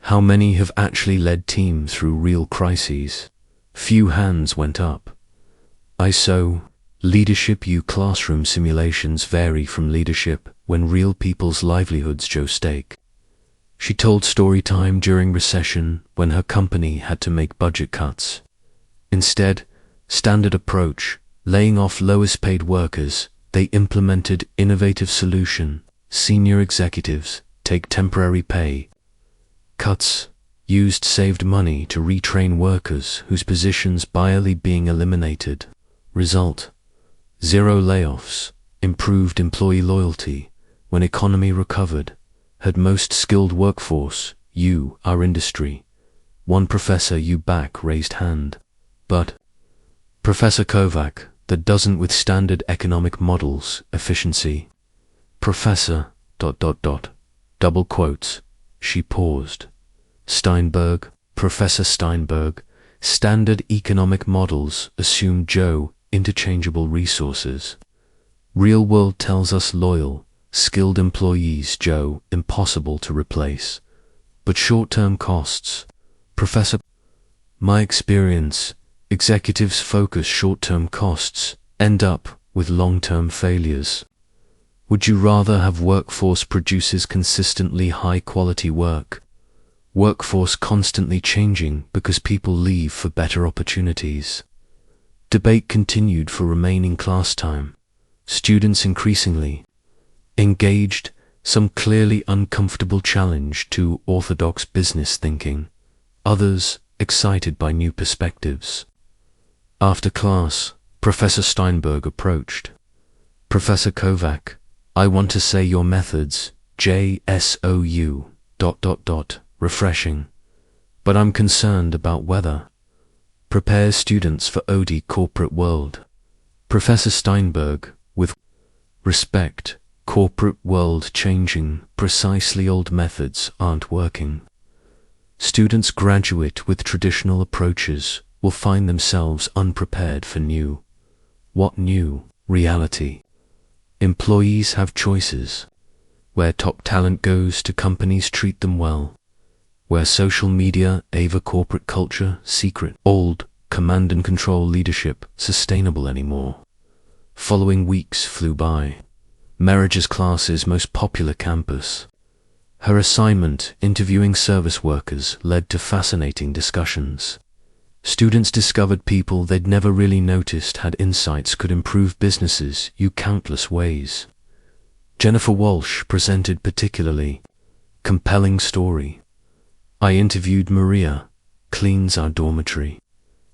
How many have actually led teams through real crises? Few hands went up. Leadership classroom simulations vary from leadership when real people's livelihoods go stake. She told story time during recession when her company had to make budget cuts. Instead, standard approach, laying off lowest paid workers, they implemented innovative solution. Senior executives take temporary pay cuts, used saved money to retrain workers whose positions barely being eliminated. Result: 0 layoffs, improved employee loyalty. When economy recovered, had most skilled workforce, our industry. One professor back raised hand. But Professor Kovac, that doesn't with standard economic models, efficiency. Professor, ... double quotes, she paused. Steinberg, Professor Steinberg, standard economic models assume interchangeable resources. Real world tells us loyal, skilled employees impossible to replace. But short-term costs, Professor. My experience, executives focus short-term costs, end up with long-term failures. Would you rather have workforce produces consistently high-quality work? Workforce constantly changing because people leave for better opportunities. Debate continued for remaining class time. Students increasingly engaged, some clearly uncomfortable challenge to orthodox business thinking, others excited by new perspectives. After class, Professor Steinberg approached. Professor Kovac, I want to say your methods, JSOU, ... refreshing. But I'm concerned about whether prepares students for OD corporate world. Professor Steinberg, with respect, corporate world changing, precisely old methods aren't working. Students graduate with traditional approaches will find themselves unprepared for new. What new? Reality. Employees have choices. Where top talent goes to companies treat them well. Where social media, AVA corporate culture, secret, old, command and control leadership, sustainable anymore. Following weeks flew by. Marija's class's most popular campus. Her assignment, interviewing service workers, led to fascinating discussions. Students discovered people they'd never really noticed had insights could improve businesses countless ways. Jennifer Walsh presented particularly compelling story. I interviewed Maria, cleans our dormitory.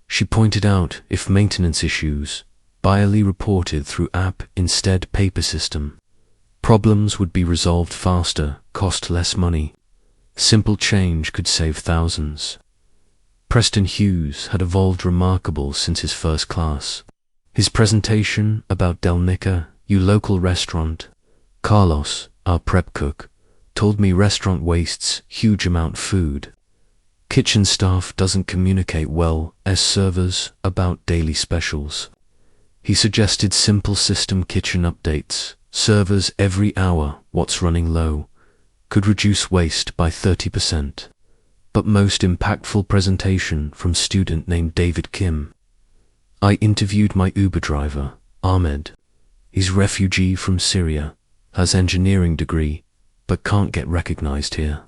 She pointed out if maintenance issues, barely reported through app instead paper system, problems would be resolved faster, cost less money. Simple change could save thousands. Preston Hughes had evolved remarkable since his first class. His presentation about Delnica, local restaurant. Carlos, our prep cook, told me restaurant wastes huge amount food. Kitchen staff doesn't communicate well as servers about daily specials. He suggested simple system kitchen updates, servers every hour, what's running low, could reduce waste by 30%. But most impactful presentation from student named David Kim. I interviewed my Uber driver, Ahmed. He's refugee from Syria, has engineering degree, but can't get recognized here.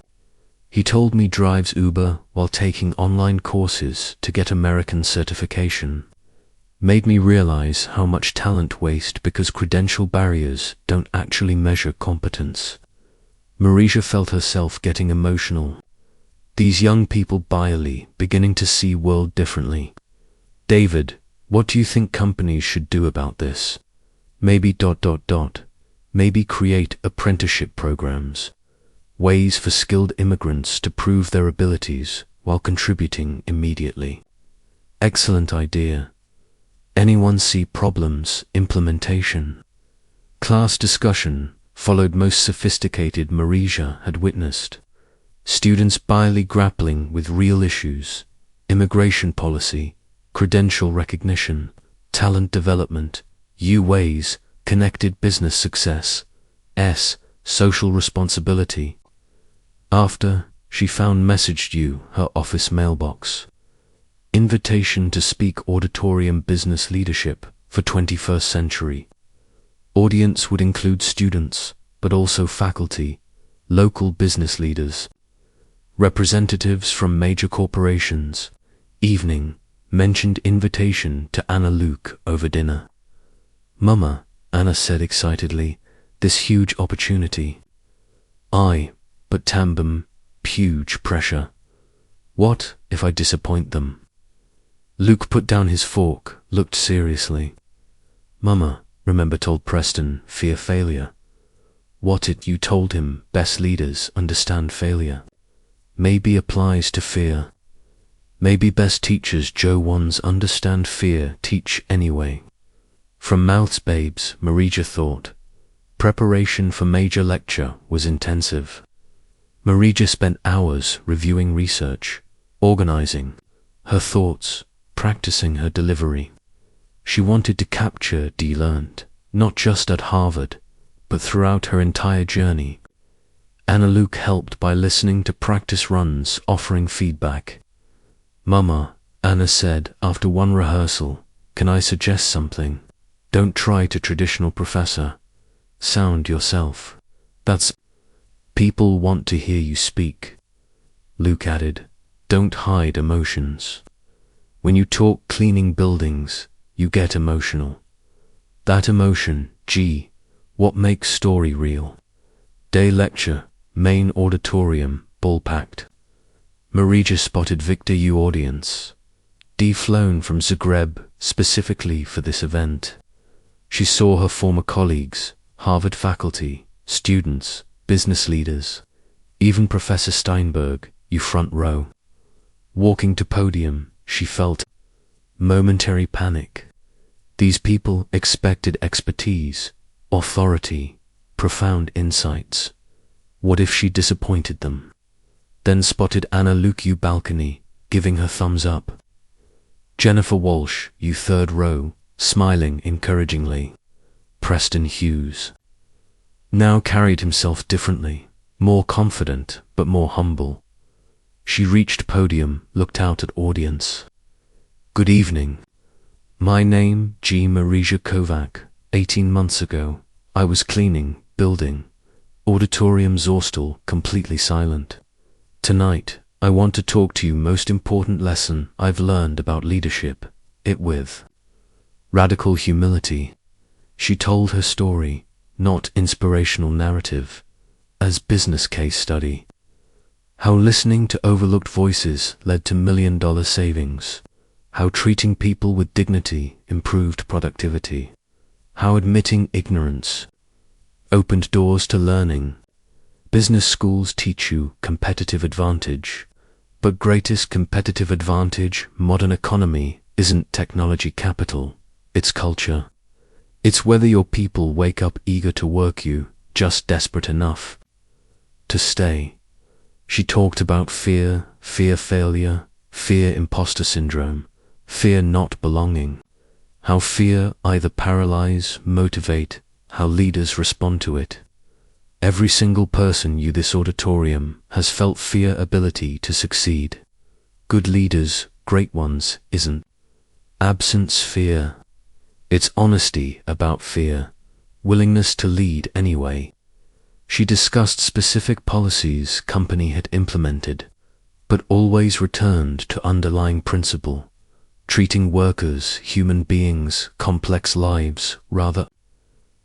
He told me drives Uber while taking online courses to get American certification. Made me realize how much talent waste because credential barriers don't actually measure competence. Marisha felt herself getting emotional. These young people barely beginning to see world differently. David, what do you think companies should do about this? Maybe ... Maybe create apprenticeship programs. Ways for skilled immigrants to prove their abilities while contributing immediately. Excellent idea. Anyone see problems? Implementation. Class discussion followed most sophisticated Marisha had witnessed. Students barely grappling with real issues, immigration policy, credential recognition, talent development, ways, connected business success, social responsibility. After, she found messaged her office mailbox. Invitation to speak auditorium business leadership for 21st century. Audience would include students, but also faculty, local business leaders, representatives from major corporations. Evening, mentioned invitation to Anna Luke over dinner. Mama, Anna said excitedly, this huge opportunity. But Tambum, huge pressure. What if I disappoint them? Luke put down his fork, looked seriously. Mama, remember told Preston, fear failure. What it you told him, best leaders understand failure. Maybe applies to fear. Maybe best teachers Joe ones understand fear, teach anyway. From mouths babes, Marisha thought. Preparation for major lecture was intensive. Marisha spent hours reviewing research, organizing her thoughts, practicing her delivery. She wanted to capture learned, not just at Harvard, but throughout her entire journey. Anna Luke helped by listening to practice runs, offering feedback. Mama, Anna said after one rehearsal, can I suggest something? Don't try to traditional professor. Sound yourself. That's people want to hear you speak. Luke added, don't hide emotions. When you talk cleaning buildings, you get emotional. That emotion, what makes story real? Day lecture, main auditorium, ball packed. Marisha spotted Victor audience. Flown from Zagreb specifically for this event. She saw her former colleagues, Harvard faculty, students, business leaders, even Professor Steinberg, front row. Walking to podium, she felt momentary panic. These people expected expertise, authority, profound insights. What if she disappointed them? Then spotted Anna Luke balcony, giving her thumbs up. Jennifer Walsh, third row, smiling encouragingly. Preston Hughes now carried himself differently, more confident but more humble. She reached podium, looked out at audience. Good evening. My name, Marisha Kovac. 18 months ago, I was cleaning, building. Auditorium Zorstal, completely silent. Tonight, I want to talk to you most important lesson I've learned about leadership, with radical humility. She told her story, not inspirational narrative, as business case study. How listening to overlooked voices led to million-dollar savings. How treating people with dignity improved productivity. How admitting ignorance opened doors to learning. Business schools teach you competitive advantage, but greatest competitive advantage modern economy isn't technology capital, it's culture. It's whether your people wake up eager to work you, just desperate enough to stay. She talked about fear failure, fear imposter syndrome, fear not belonging. How fear either paralyze, motivate, how leaders respond to it. Every single person this auditorium has felt fear ability to succeed. Good leaders, great ones, isn't absence fear. It's honesty about fear, willingness to lead anyway, She discussed specific policies company had implemented, but always returned to underlying principle, treating workers, human beings, complex lives, rather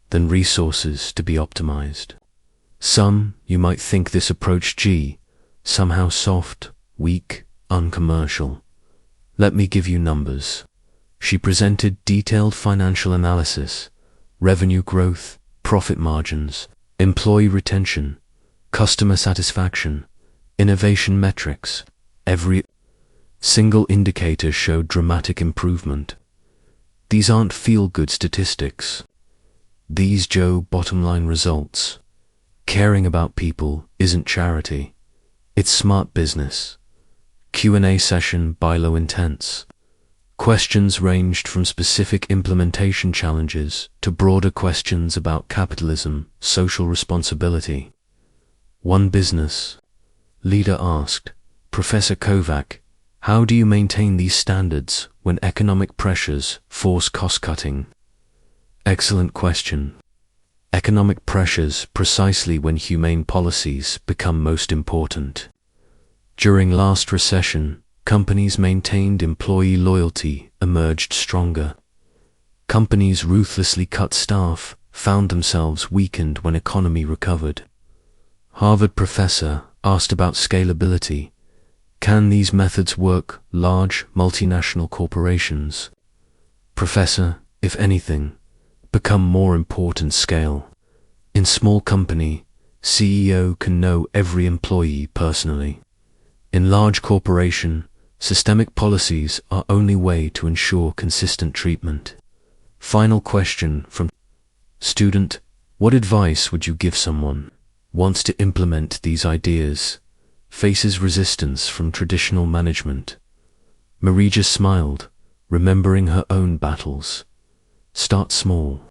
than resources to be optimized. Some, you might think this approach somehow soft, weak, uncommercial. Let me give you numbers. She presented detailed financial analysis, revenue growth, profit margins, employee retention, customer satisfaction, innovation metrics. Every single indicator showed dramatic improvement. These aren't feel-good statistics. These bottom-line results. Caring about people isn't charity. It's smart business. Q&A session by low intense. Questions ranged from specific implementation challenges to broader questions about capitalism, social responsibility. One business leader asked, Professor Kovac, how do you maintain these standards when economic pressures force cost-cutting? Excellent question. Economic pressures precisely when humane policies become most important. During last recession, companies maintained employee loyalty, emerged stronger. Companies ruthlessly cut staff, found themselves weakened when economy recovered. Harvard professor asked about scalability. Can these methods work large multinational corporations? Professor, if anything, become more important scale. In small company, CEO can know every employee personally. In large corporation, systemic policies are only way to ensure consistent treatment. Final question from student. What advice would you give someone wants to implement these ideas, faces resistance from traditional management? Marija smiled, remembering her own battles. Start small.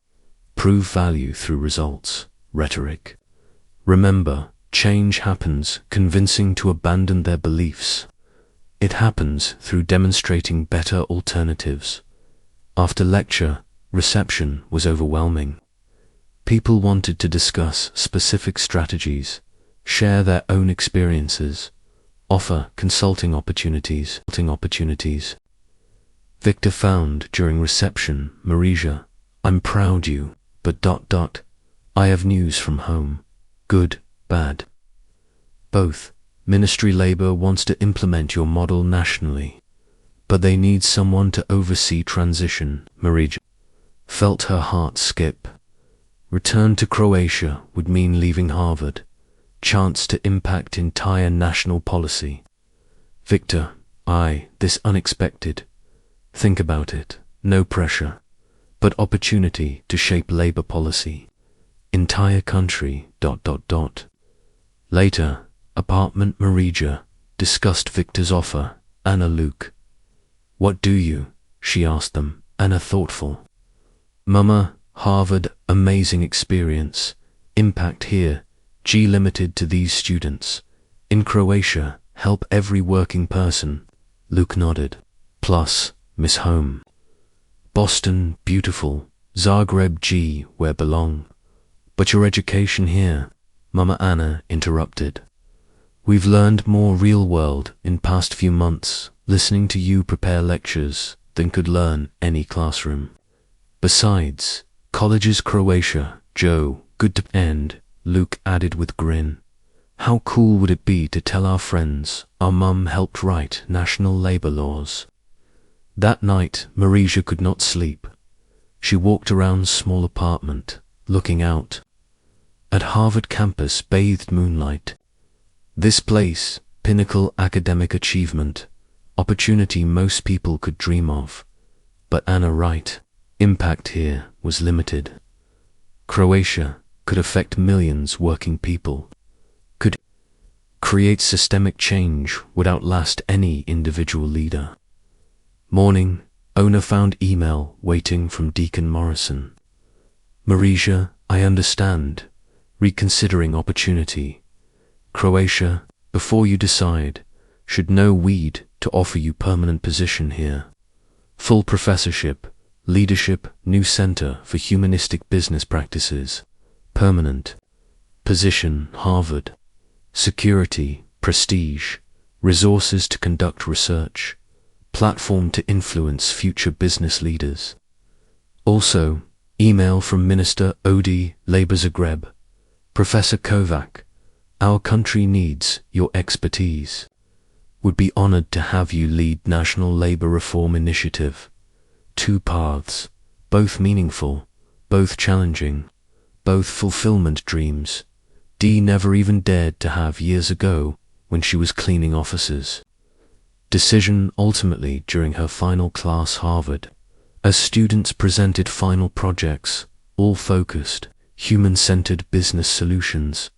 Prove value through results. Rhetoric. Remember, change happens convincing to abandon their beliefs. It happens through demonstrating better alternatives. After lecture, reception was overwhelming. People wanted to discuss specific strategies, share their own experiences, offer consulting opportunities. Victor found during reception, Marija, I'm proud you, but ... I have news from home. Good, bad. Both. Ministry Labor wants to implement your model nationally, but they need someone to oversee transition. Marija felt her heart skip. Return to Croatia would mean leaving Harvard, chance to impact entire national policy. Victor, this unexpected. Think about it, no pressure, but opportunity to shape labor policy. Entire country, ... Later, apartment. Marija discussed Victor's offer. Anna, Luke. What do you? She asked them. Anna thoughtful. Mama, Harvard, amazing experience. Impact here, limited to these students. In Croatia, help every working person. Luke nodded. Plus, Miss Home. Boston, beautiful. Zagreb, where belong. But your education here, Mama. Anna interrupted. We've learned more real world in past few months, listening to you prepare lectures, than could learn any classroom. Besides, colleges Croatia, good to end, Luke added with grin. How cool would it be to tell our friends our mum helped write national labor laws? That night, Marija could not sleep. She walked around small apartment, looking out. At Harvard campus bathed moonlight. This place, pinnacle academic achievement, opportunity most people could dream of. But Anna right, impact here was limited. Croatia could affect millions working people, could create systemic change would outlast any individual leader. Morning, owner found email waiting from Deacon Morrison. Marija, I understand. Reconsidering opportunity. Croatia, before you decide, should know we'd to offer you permanent position here. Full professorship, leadership, new center for humanistic business practices. Permanent Position, Harvard. Security, prestige. Resources to conduct research. Platform to influence future business leaders. Also, email from Minister Odi, Labor Zagreb. Professor Kovac, our country needs your expertise. Would be honored to have you lead National Labor Reform Initiative. 2 paths, both meaningful, both challenging, both fulfillment dreams. D never even dared to have years ago when she was cleaning offices. Decision ultimately during her final class Harvard, as students presented final projects, all focused, human-centered business solutions.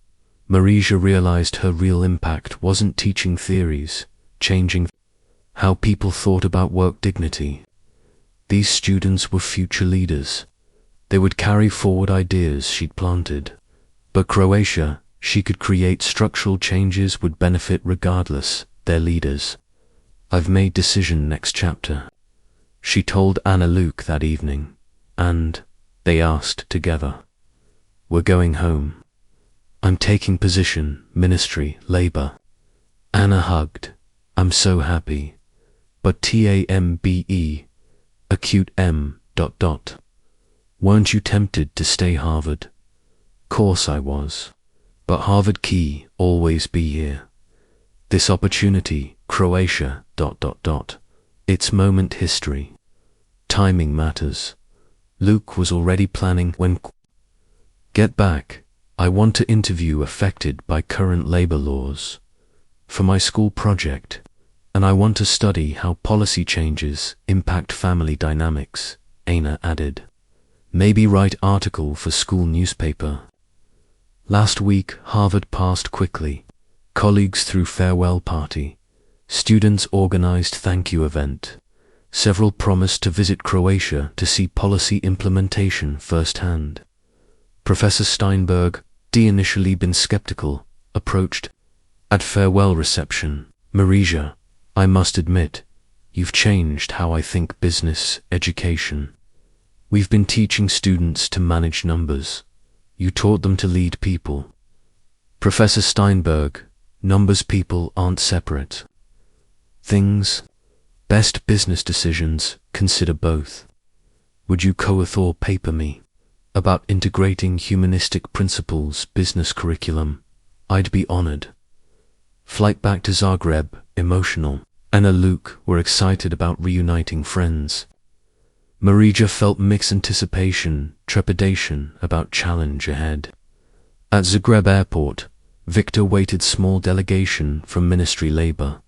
Marija realized her real impact wasn't teaching theories, changing how people thought about work dignity. These students were future leaders. They would carry forward ideas she'd planted. But Croatia, she could create structural changes would benefit regardless, their leaders. I've made decision next chapter, she told Anna Luke that evening, and they asked together. We're going home. I'm taking position, ministry, labor. Anna hugged. I'm so happy. But TAMBE, acute M. Weren't you tempted to stay Harvard? Course I was. But Harvard key always be here. This opportunity, Croatia, its moment history. Timing matters. Luke was already planning when get back, I want to interview affected by current labor laws for my school project, and I want to study how policy changes impact family dynamics, Aina added. Maybe write article for school newspaper. Last week, Harvard passed quickly. Colleagues threw farewell party. Students organized thank you event. Several promised to visit Croatia to see policy implementation firsthand. Professor Steinberg, initially been skeptical, approached. At farewell reception, Marija, I must admit, you've changed how I think business, education. We've been teaching students to manage numbers. You taught them to lead people. Professor Steinberg, numbers people aren't separate. Things, best business decisions, consider both. Would you co-author paper me about integrating humanistic principles business curriculum? I'd be honored. Flight back to Zagreb, emotional. Anna Luke were excited about reuniting friends. Marija felt mixed anticipation, trepidation about challenge ahead. At Zagreb airport, Victor waited small delegation from Ministry Labor.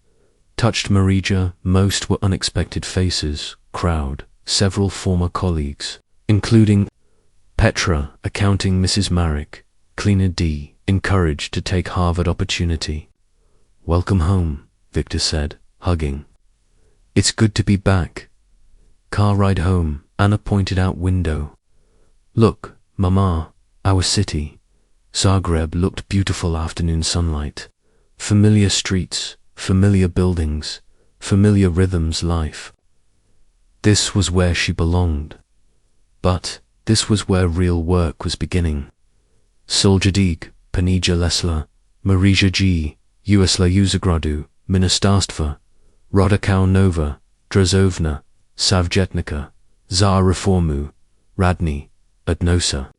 Touched Marija, most were unexpected faces, crowd, several former colleagues, including Petra, accounting Mrs. Marek, cleaner D, encouraged to take Harvard opportunity. Welcome home, Victor said, hugging. It's good to be back. Car ride home, Anna pointed out window. Look, Mama, our city. Zagreb looked beautiful afternoon sunlight. Familiar streets, familiar buildings, familiar rhythms life. This was where she belonged. But this was where real work was beginning. Soljadig, Panija Lesla, Marija G, Usla Uzagradu, Ministarstva, Rodakau Nova, Drazovna, Savjetnika, Za Reformu, Radni, Odnosa.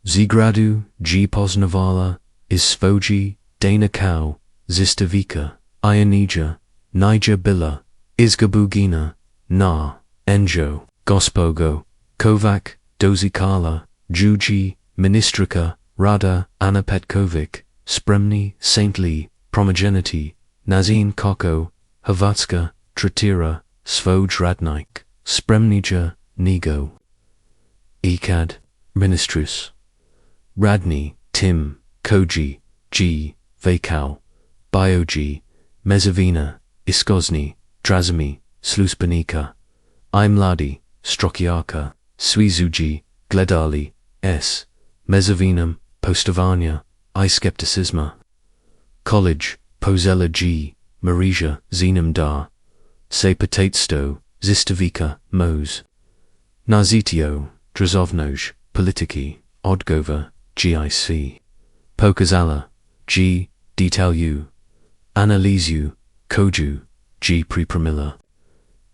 Zigradu, G Poznavala, Isvoji, Dana Kau, Zistavika, Ionija, Niger Bila, Izgabugina, Na, Enjo, Gospogo, Kovac, Dozikala, Juji, Ministrika, Rada, Anna Petkovic, Spremni, St. Lee, Promogenity, Nazin Koko, Havatska, Tratira, Svoj Radnik, Spremnija, Nigo. Ikad, Ministrus. Radni, Tim, Koji, G, Vakau, Biogi, Mezavina, Iskozni, Drazami, Sluspanika, Imladi, Strokiaka, Swizuji, Gledali, S, Mezavinum, Postavania, Iskepticisma. College, Pozela G, Marija, Zenum Da, Se Patatsto, Zistavika, Mose. Nazitio, Drazovnoj, Politiki, Odgova, GIC. Pokazala, G. Detailu, Analizu, Koju, G. Pripromila.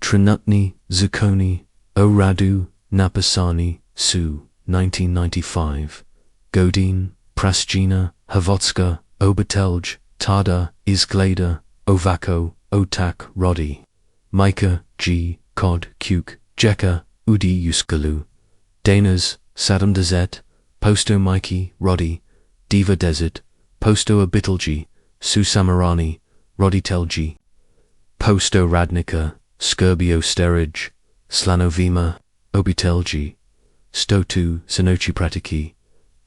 Trenutni, Zakoni, O Radu, Napasani, Su, 1995. Godin, Prasjina, Havotska, Obatelj, Tada, Izgleda, Ovako, Otak, Rodi. Micah, G. Kod, Kuk, Jeka, Udi Yuskalu. Danas, Sadam Dezet, Posto Mikey, Rodi, Diva Desert, Posto Abitelji, Susamarani, Rodi Telji. Posto Radnika, Skurbio Sterij, Slanovima, Obitelji. Stotu, Sanochi Pratiki,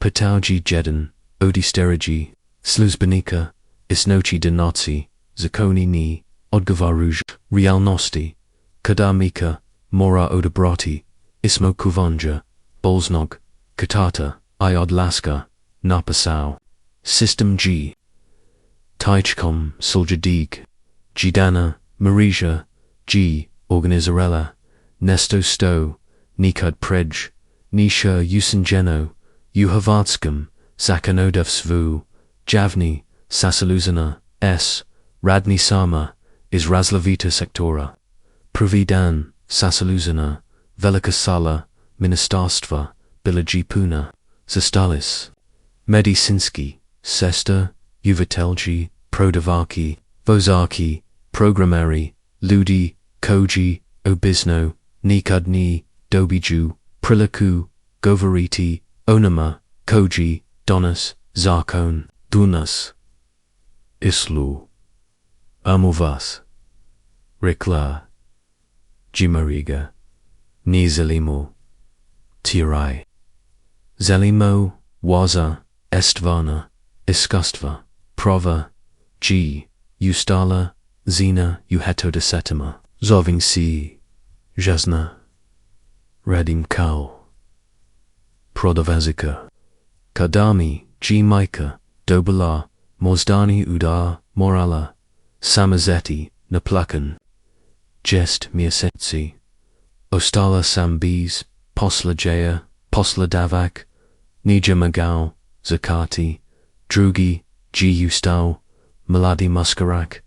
Patauji Jedan, Odi Steriji, Sluzbanika, Isnochi Danazi, Zakoni Ni, Odgavaruj, Realnosti, Kadamika, Mora Odabrati, Ismo Kuvanja, Bolsnog, Katata, Iod Laska, Napasau. System G. Taichkom, Soljadig, Gidana, Marija, G. Organizarella, Nesto Sto, Nikud Prej, Nisha Usingeno, Uhavatskam, Zakonodavstvu, Javni, Sasaluzana, S. Radni Sama, Izrazlavita Sektora. Pravidan, Sasaluzana, Velika Sala, Ministarstva, Bilaji Puna, Zastalis. Medicinski, Sesta, Uvatelji, Prodavaki, Vozaki, Programari, Ludi, Koji, Obisno, Nikudni, Dobiju, Prilaku, Govariti, Onama, Koji, Donas, Zarkon, Dunas. Islu. Amuvas. Rikla. Jimariga. Nizalimo. Tirai. Zelimo, Waza, Estvana, Iskastva, Prova, G. Ustala, Zina, Uhetodasetima, Zovinci, Jasna, Radim Kau, Prodavazika, Kadami, G. Micah, Dobala, Mozdani Udar, Morala, Samazeti, Naplakan, Jest Miasetsi, Ostala Sambis, Posla Jaya, Posla Davak, Nija Magao, Zakati, Drugi, G. Ustau, Maladi Muskarak,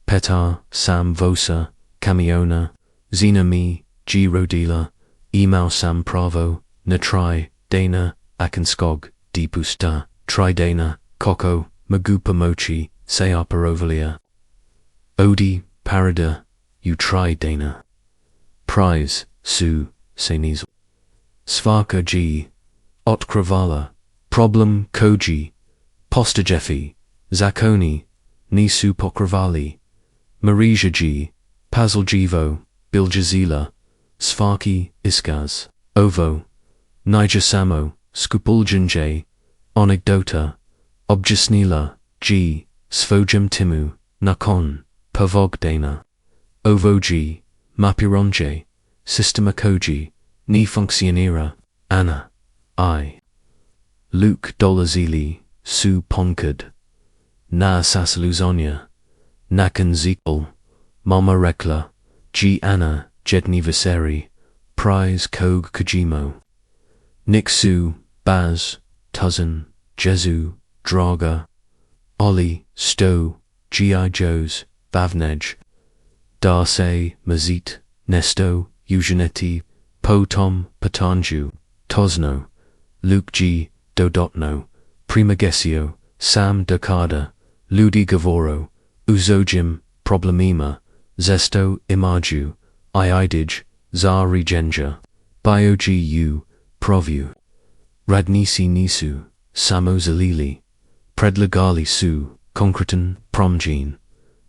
Petar, Sam Vosa, Camiona, Zinami, G. Rodila, Emau Sam Pravo, Natrai, Dana, Akanskog, Deepusta, Tridana, Koko, Magupa Mochi, Seaparovalia. Odi, Parada, Utridana. Prize, Su, Seniz. Svaka G. Otkravala, Problem Koji, Postajefi, Zakoni, Nisu Pokravali, Marija G. Pazaljivo, Biljazila, Svaki, Iskaz, Ovo, Nijasamo, Skupuljanj, Onigdota, Objasnila, G. Svojam Timu, Nakon, Pavogdana, Ovo G. Mapironje, Sistema Koji, Ni Funccionira, Anna, I. Luke Dolazili, Su Ponkad, Na Sasaluzonia, Nakan Zikal, Mama Rekla, G. Anna, Jedni Viseri, Prize Kog Kojimo, Niksu, Baz, Tuzan, Jezu, Draga, Oli, Sto, G.I. Joes, Vavnej, Darse, Mazit, Nesto, Eugeneti, Potom, Patanju, Tosno, Luke G. Dodotno, Primagesio, Sam Dakada, Ludi Gavoro, Uzojim, Problemima, Zesto Imaju, Iidij, Zari Genja, Biogu, Provu, Radnisi Nisu, Samo Zalili, Predlagali Su, Konkretan, Promjin,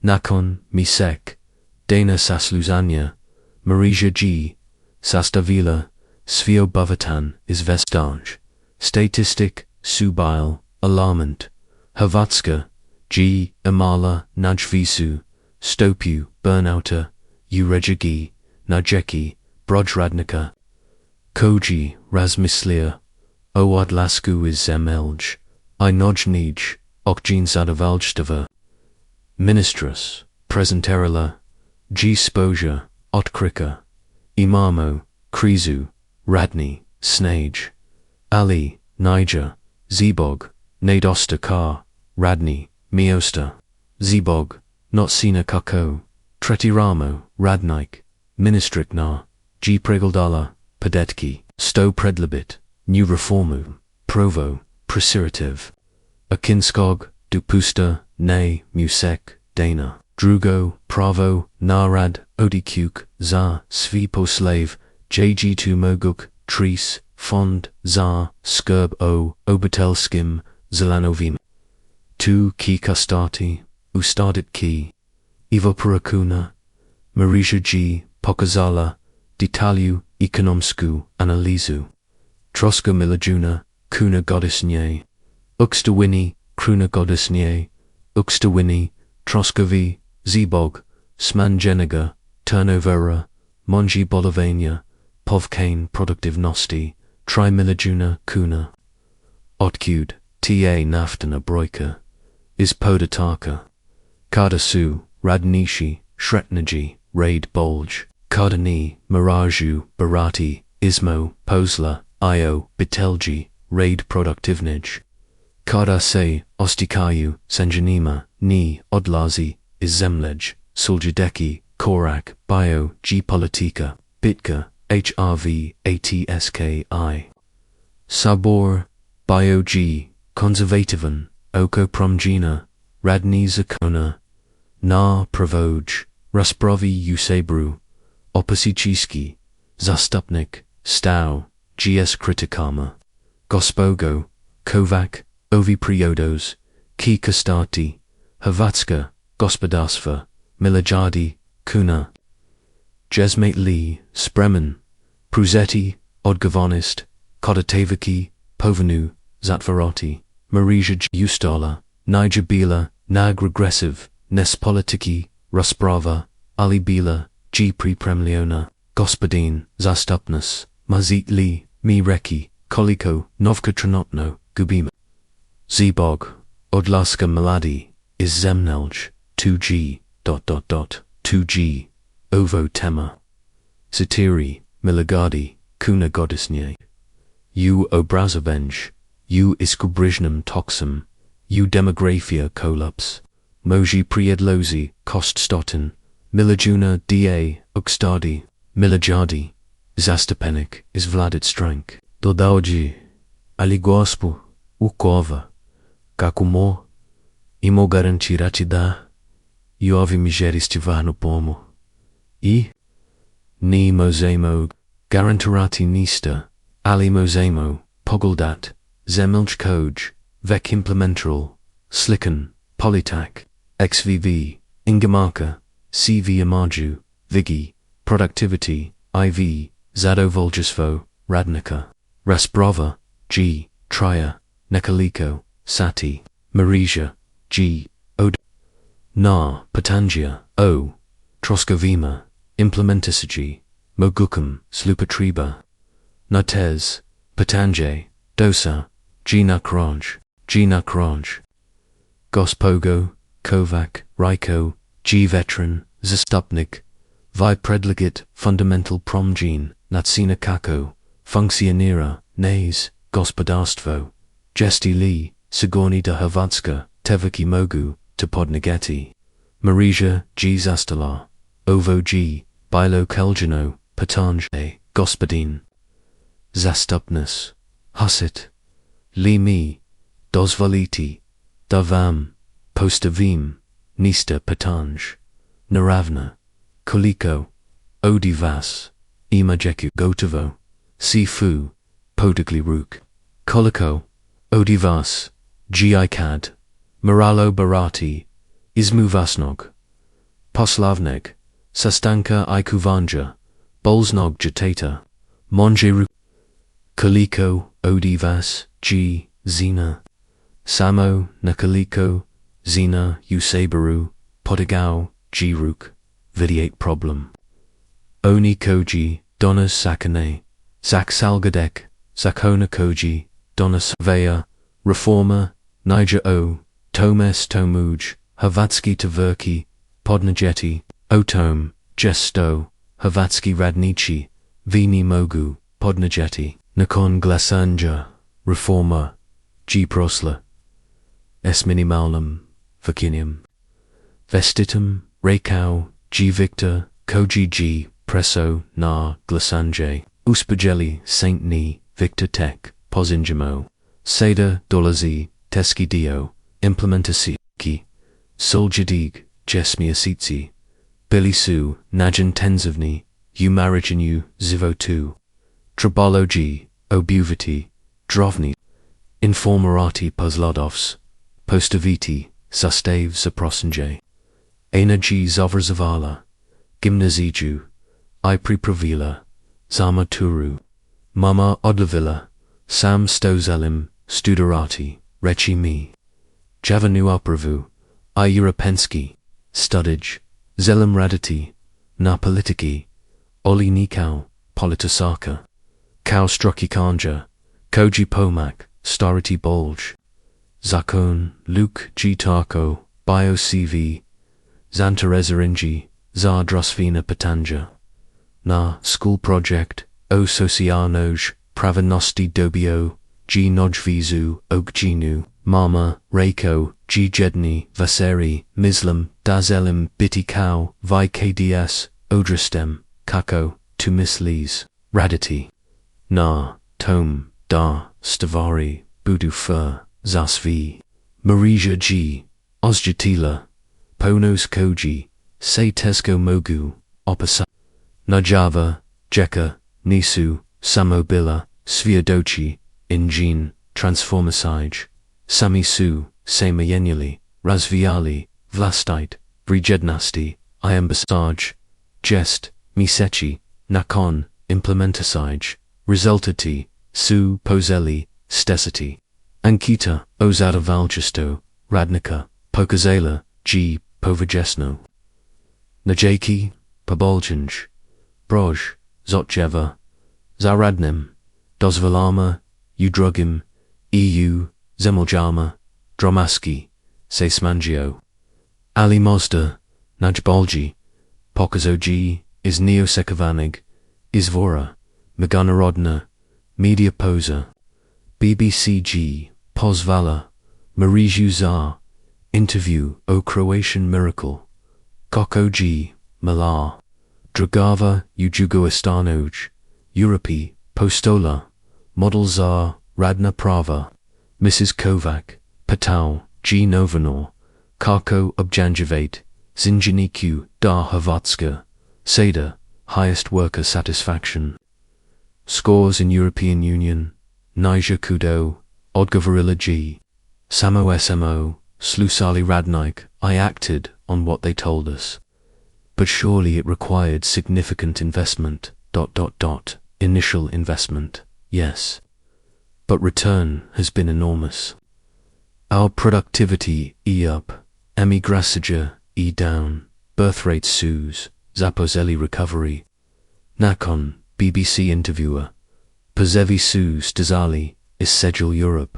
Nakon, Misek, Dana Sasluzania, Marija G. Sastavila, Svio Bavatan, Izvestaj, Statistic, Subile, Alarmant, Havatska, G. Amala, Najvisu, Stopu, Burnouter, Urejagi, Najeki, Brojradnika, Koji, Razmislia, Oadlasku is Zemelj, Inojnij, Okjin Zadavalstava, Ministress, Presenterila, G. Spoja, Otkrika, Imamo, Krizu, Radni, Snage, Ali, Niger, Zebog, Nadosta kar, radni, miosta, zibog, notsina kako, tretiramo, radnik, ministrik na, G pregaldala, padetki, sto predlibit, new reformu, provo, presirative, akinskog, dupusta, ne, musek, dana, drugo, pravo, narad, odikuk, za, svi poslave, jg2 moguk, tris, fond, za, skurb o, obetel skim, zelanovim. Tu ki kastati, ustadit ki, evoparakuna, Marija G, pokazala, detalju, ekonomsku, analizu. Troska milajuna, kuna godisnie, ukstawini, kruna godisnie, ukstawini, troskovi, zibog, smanjeniga, turnovera, monji bolovania, povkane produktivnosti, trimilajuna kuna. Otkud, ta naftana brojka, is podataka. Kardasu, radnishi, shretnaji, raid bulge, kardani, miraju, barati, ismo, posla, io, bitelji, raid produktivnij. Kardase, ostikayu, sanjanima, ni, odlazi, izemlej, suljadeki, korak, bio, g politika, bitka, hrv, atski. Sabor, bio g, konservativen, oko promjina, radni zakona, na pravoj, rasprovi usebru, opasichiski, zastupnik, stau, gs kritikama, gospogo, kovak, ovi priodos, ki kastati, Hrvatska, gospodarstva, milajadi, kuna. Jesmate li, spremen, pruzeti, odgovornost, kodatavaki, povenu, zatvaroti, Marija Ustala, Nijabila, nag regressive, nespolitiki, rasprava, alibila, g pripremliona, gospodin, zastupnas, mazit li, mi reki, koliko, novka trenutno, gubima. Zibog, odlaska maladi, is zemnelj, 2g, 2g, ovo tema. Satiri, milagadi, kuna godisnie. U obrazovenj, u iskubrizhnum toxum, u demografia kolaps. Moji priedlozi, koststotin, milajuna da, ukstadi, milajadi, zastupenik, is vladit strank. Dodauji, ali gospu, ukova, kakumo, imo garantirati da, i ovi mižeristi vahnu pomu. I? Ni mozemo, garantirati nista, ali mozemo, poguldat, zemilj koj, vek implemental, slicken, politak, xvv, ingamarka, cv imaju, vigi, productivity, iv, zadovoljstvo, radnika, rasprava, g, trija, nekoliko, sati, Marija, g, od, na, patangia, o, troskovima, implementisigi, mogukum, slupatriba, natez, patanje, dosa, g nakraj, gospogo, kovak, riko, g veteran, zastupnik, vi predligit, fundamental promgene, natsina kako, funkcionira, nes, gospodarstvo, gesti li, sigorni da Hrvatska, tevaki mogu, to podnegeti, Marija g zastala, ovo g, bilo keljano, patanj, gospodin, zastupnas, husit, li mi, dozvoliti, da vam, postavim, nista patanj, naravna, koliko, odi vas, imajeku gotovo, si fu, podagli ruk, koliko, odi vas, gi kad, moralo barati, izmu vasnog, poslavneg, sastanka I kuvanja, bolznog jatata, monjeru, koliko, odi vas, g, zina, samo, na koliko, zina, useberu, podagao, g ruk, vidiate problem. Oni koji, donas sakane, zak salgadek, zakona koji, donas veja, reforma, Niger o, tomes tomuj, Hrvatski tvrki, podnajeti, otom, gesto, Hrvatski radnici, vini mogu, podnajeti, nakon glasanja, reforma, g prosla, es minimalum, vicinium. Vestitum, recau, g victor, koji g, presso, na, glisanje, uspageli, saint ni, victor tech, posingimo, seda, dolazi, teski dio, implementasi, soljadig, jesmiasici, bilisu, najan tenzivni, umariginu, zivotu, trabologi, obuviti, drovni, informerati pozlodovs, postaviti, sustav zaprosanje, energy zovrazavala, gimnaziju, I pripravila, zamaturu, mama odlavila, sam stozelim, studerati, rechi mi, javanu opravu, I europenski, studij, zelim raditi, na politiki, oli nikau, politasaka, kau struki kanja, koji pomak, stariti bolj, zakon, luke g tarko, bio cv, zanterezeringi, za drosvina patanja, na school project, o socianoj, pravenosti dobio, g nojvizu, ogjinu, mama, reiko, g jedni, vaseri, mislam, dazelim, biti kau, vi kds, odristem, kako, tu mislis, raditi, na, tom, da, stavari, budu fur, zasvi, marija g, ozjatila, ponos koji, se tesko mogu, opasa, najava, jeka, nisu, samobila, sviadochi, injin, transformasij, samisu, semayenuli, razviali, vlastite, vrijednosti, iambasaj, jest, misechi, nakon, implementasij, resultati, su pozeli, stesati, ankita, ozada valjisto, radnika, pokazala, g, povajesno, najaki, poboljanj, broj, zotjeva, zaradnim, dozvolama, udrugim, eu, zemoljama, dromaski, se smangio, ali mozda, najbolji, pokazoji, is neosekavanig, izvora, meganarodna, media posa, bbcg, pozvala, mariju za, interview o Croatian miracle, Koko G, Malar, Dragava u Jugoistanoj, Europi, Postola, Model za, Radna Prava, Mrs. Kovac, Patau, G. Novanor, Kako Objanjivate, Zinjaniku da Hrvatska, Seda, highest worker satisfaction. Scores in European Union, Niger Kudo, Odgovorila G, Samo Smo, Slusali Radnik. I acted on what they told us. But surely it required significant investment, ... Initial investment, yes. But return has been enormous. Our productivity up, emigracija down, birth rate sues, Zapozeli recovery, Nakon, BBC interviewer, Pozevi sues Dazali, is Sejul Europe,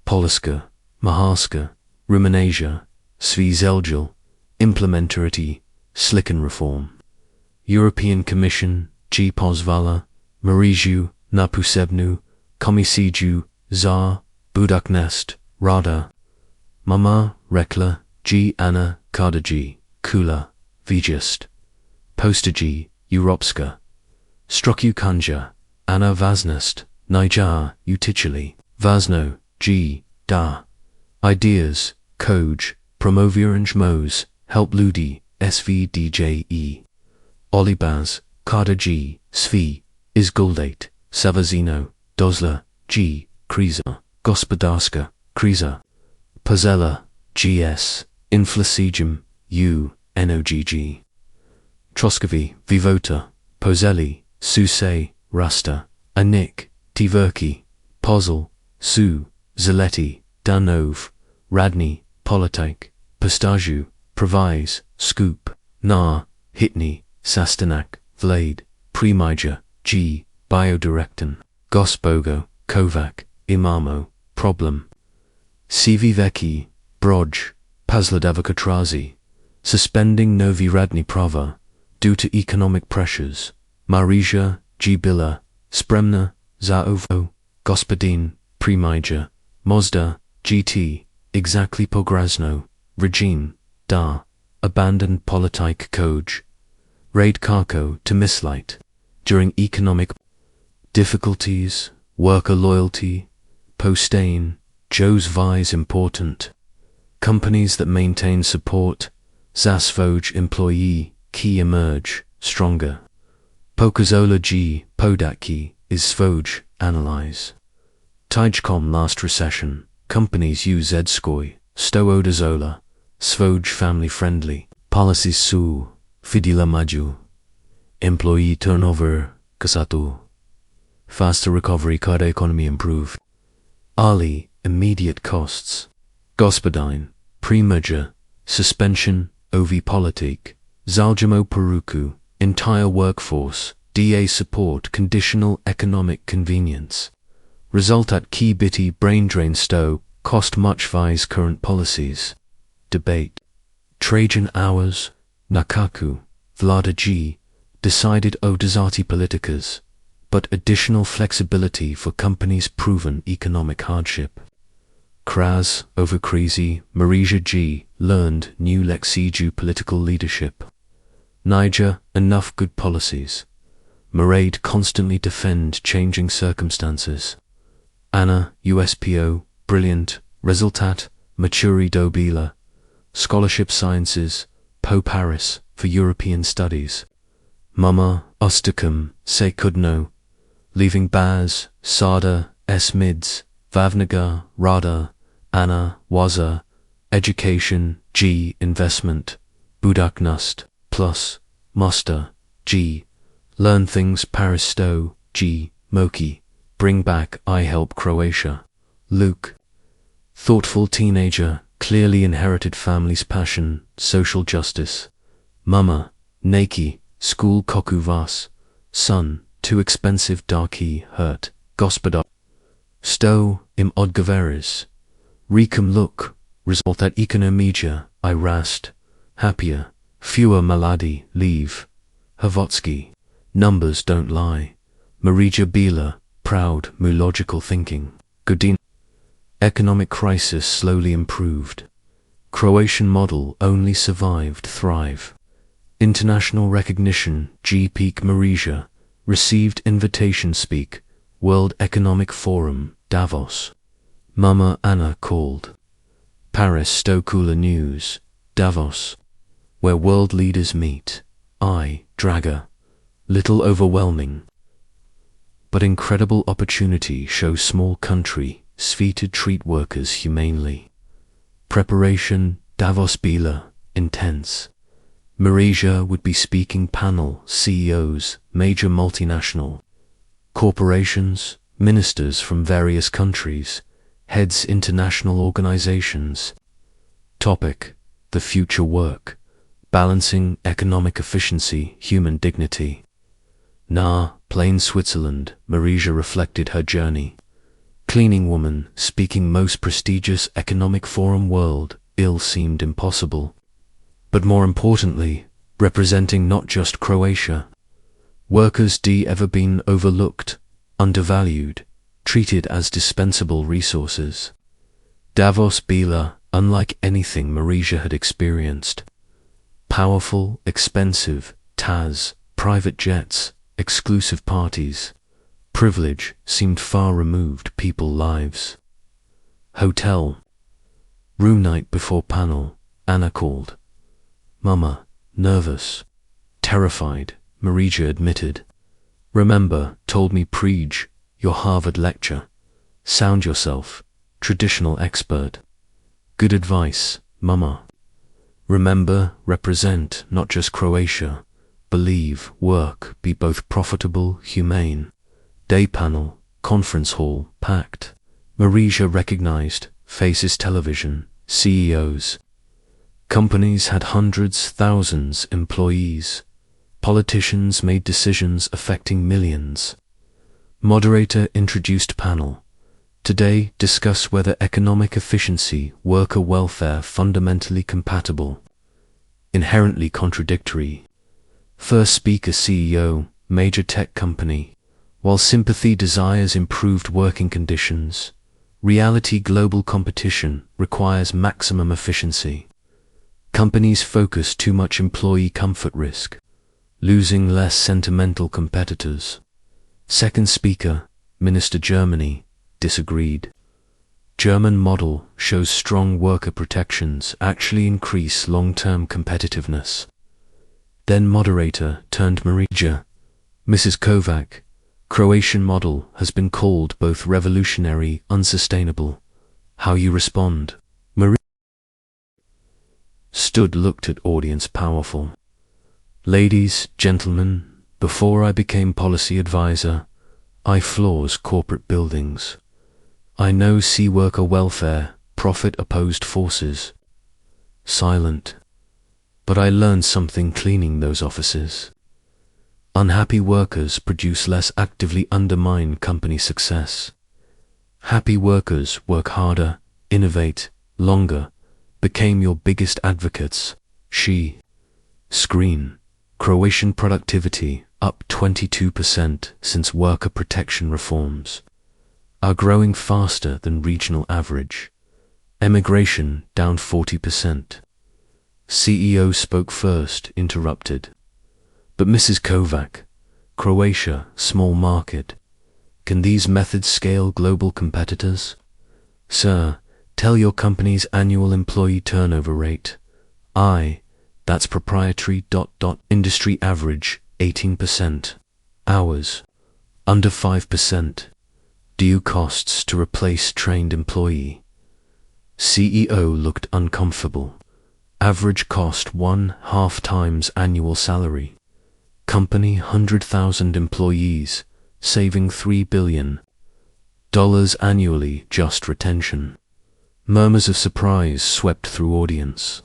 Polska, Maharska, Rumenasia, Svizeljul, implementarity, Slicken reform. European Commission, G. Pozvala, Mariju, Napusebnu, Komisiju, Za, Budaknest, Rada, Mama, Rekla, G. Anna, Kardaji, Kula, Vijast, Postaji, Europska, Struku Kanja, Anna Vaznest, Nijar, Utichili, Vazno, G. Da. Ideas, Koj, Promoviranj Mos, Help Ludi, SVDJE. Olibaz, Kardaji, Svi, Izguldate, Savazino, Dozla, G. Kriza, Gospodarska, Kriza, Pazella, GS, Inflacijum, U, NOGG. Troskovi, Vivota, Pozeli, Suse, Rasta, Anik, Tverki, Pozl, Su, Zaleti, Danov, Radni, Politik, Postaju, Provise, Scoop, Na, Hitni, Sastanak, Vlade, Premija, G, Biodirectan, Gospogo, Kovac, Imamo, Problem. CV Veki, Broj, Pazladavakatrazi, suspending Novi Radni Prava, due to economic pressures, Marija, G. Bila, Spremna, Zaovo, Gospodin, Premija, Mozda, GT, exactly pograsno, regime, da, abandoned politik koj, raid kako to mislight, during economic difficulties, worker loyalty, postain, Joe's Vi's important, companies that maintain support, zasvoj employee, key emerge, stronger, pokazola g, podaki, is svoj, analyze. Tijcom last recession, companies use zskoj, stoodazola, svoj family friendly, policies su, fidila maju, employee turnover, kasatu, faster recovery kada economy improved. Ali, immediate costs, gospodine, pre-merger, suspension, OV politik, zaljamo peruku, entire workforce, DA support, conditional economic convenience. Result at key bitty brain drain stow, cost much vise current policies. Debate. Trajan hours, nakaku, vlada g, decided o desati politicas, but additional flexibility for companies proven economic hardship. Kras, over Krizi, Marija g, learned new lexiju political leadership. Niger, enough good policies. Maraid constantly defend changing circumstances. Anna, USPO, brilliant, resultat, maturi dobila, scholarship sciences, Po Paris, for European studies. Mama, Ostakum, se kudno, leaving Baz, Sada, S mids, Vavnagar, Rada, Anna, Waza, education, G, investment, Budaknust, plus, Muster, G, learn things Paris Stow, G, Moki, bring back I help Croatia. Luke, thoughtful teenager, clearly inherited family's passion, social justice. Mama, Naki, school koku vas, son, too expensive darky, hurt, gospodar. Stow, im odgoveris. Recum look, result at economija, I rast, happier, fewer maladi, leave. Havotsky, numbers don't lie. Marija Bila, proud, mu logical thinking. Godin, economic crisis slowly improved. Croatian model only survived thrive. International recognition, G. Peak Marija, received invitation speak, World Economic Forum, Davos. Mama Anna called. Paris Stokula News, Davos, where world leaders meet. I, Draga, little overwhelming, but incredible opportunity shows small country, Svi to treat workers humanely. Preparation, Davos Bila, intense. Marija would be speaking panel, CEOs, major multinational corporations, ministers from various countries, heads international organizations. Topic, the future work, balancing economic efficiency, human dignity. Plain Switzerland, Marija reflected her journey. Cleaning woman, speaking most prestigious economic forum world, ill seemed impossible. But more importantly, representing not just Croatia. Workers ever been overlooked, undervalued, treated as dispensable resources. Davos Bila, unlike anything Marija had experienced. Powerful, expensive, Taz, private jets, exclusive parties. Privilege seemed far removed people lives. Hotel. Room night before panel, Anna called. Mama, nervous, terrified, Marija admitted. Remember, told me Priče, your Harvard lecture. Sound yourself, traditional expert. Good advice, Mama. Remember, represent not just Croatia. Believe, work, be both profitable, humane. Day panel, conference hall, packed. Marija recognized, faces television, CEOs. Companies had hundreds, thousands, employees. Politicians made decisions affecting millions. Moderator introduced panel. Today, discuss whether economic efficiency, worker welfare fundamentally compatible. Inherently contradictory. First speaker CEO, major tech company. While sympathy desires improved working conditions, Reality global competition requires maximum efficiency. Companies focus too much employee comfort risk, losing less sentimental competitors. Second speaker, Minister Germany, disagreed. German model shows strong worker protections actually increase long-term competitiveness. Then moderator turned Marija, Mrs. Kovac, Croatian model has been called both revolutionary, unsustainable. How you respond? Marija stood, looked at audience powerful. Ladies, gentlemen, before I became policy advisor, I floors corporate buildings. I know see worker welfare, profit opposed forces. Silent. But I learned something cleaning those offices. Unhappy workers produce less, actively undermine company success. Happy workers work harder, innovate, longer, became your biggest advocates. She. Screen. Croatian productivity up 22% since worker protection reforms. Are growing faster than regional average. Emigration down 40%. CEO spoke first, interrupted. But Mrs. Kovac, Croatia, small market. Can these methods scale global competitors? Sir, tell your company's annual employee turnover rate. That's proprietary. Industry average, 18%. Hours, under 5%. Due costs to replace trained employee. CEO looked uncomfortable. Average cost 1/2 times annual salary. Company 100,000 employees, saving $3 billion annually just retention. Murmurs of surprise swept through audience.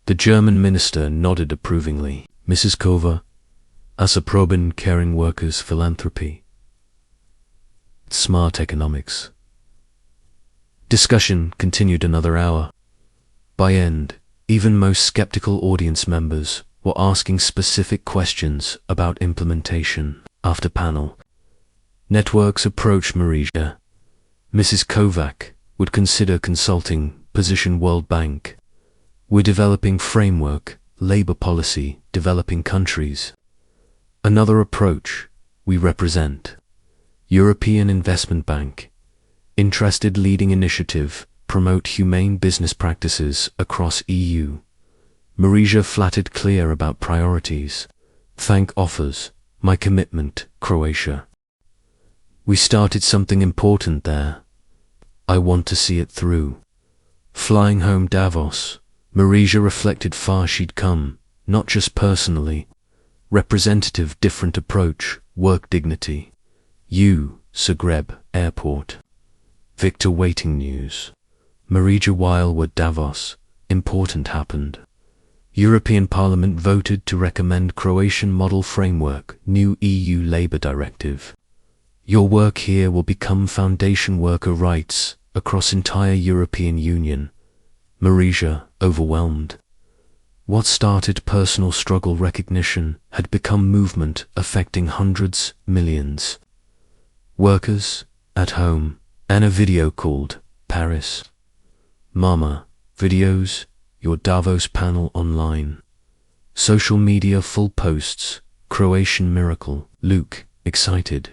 The German minister nodded approvingly. Mrs. Kova, Asaproben caring workers philanthropy. Smart economics. Discussion continued another hour. By end, even most skeptical audience members were asking specific questions about implementation. After panel, networks approached Marija. Mrs. Kovac would consider consulting, position World Bank. We're developing framework, labor policy, developing countries. Another approach, we represent. European Investment Bank. Interested leading initiative, promote humane business practices across EU. Marija flattered clear about priorities. Thank offers, my commitment, Croatia. We started something important there. I want to see it through. Flying home Davos, Marija reflected far she'd come, not just personally. Representative different approach, work dignity. Zagreb, airport. Victor waiting news. Marija while were Davos, important happened. European Parliament voted to recommend Croatian model framework, new EU labour directive. Your work here will become foundation worker rights across entire European Union. Marija, overwhelmed. What started personal struggle recognition had become movement affecting hundreds, millions. Workers, at home, and a video called, Paris. Mama, videos, your Davos panel online. Social media full posts, Croatian miracle, Luke, excited.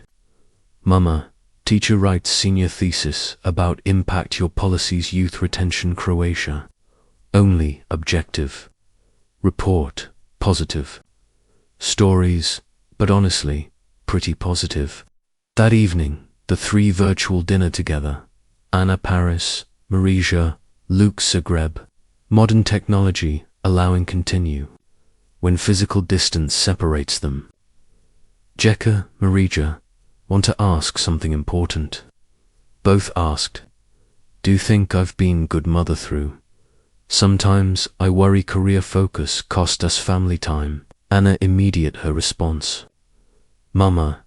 Mama, teacher writes senior thesis about impact your policies youth retention Croatia. Only objective. Report, positive. Stories, but honestly, pretty positive. That evening, the three virtual dinner together. Anna Paris, Marija, Luke Zagreb. Modern technology allowing continue. When physical distance separates them. Jeka, Marija, want to ask something important. Both asked, do you think I've been good mother through? Sometimes I worry career focus cost us family time. Anna immediate her response. Mama,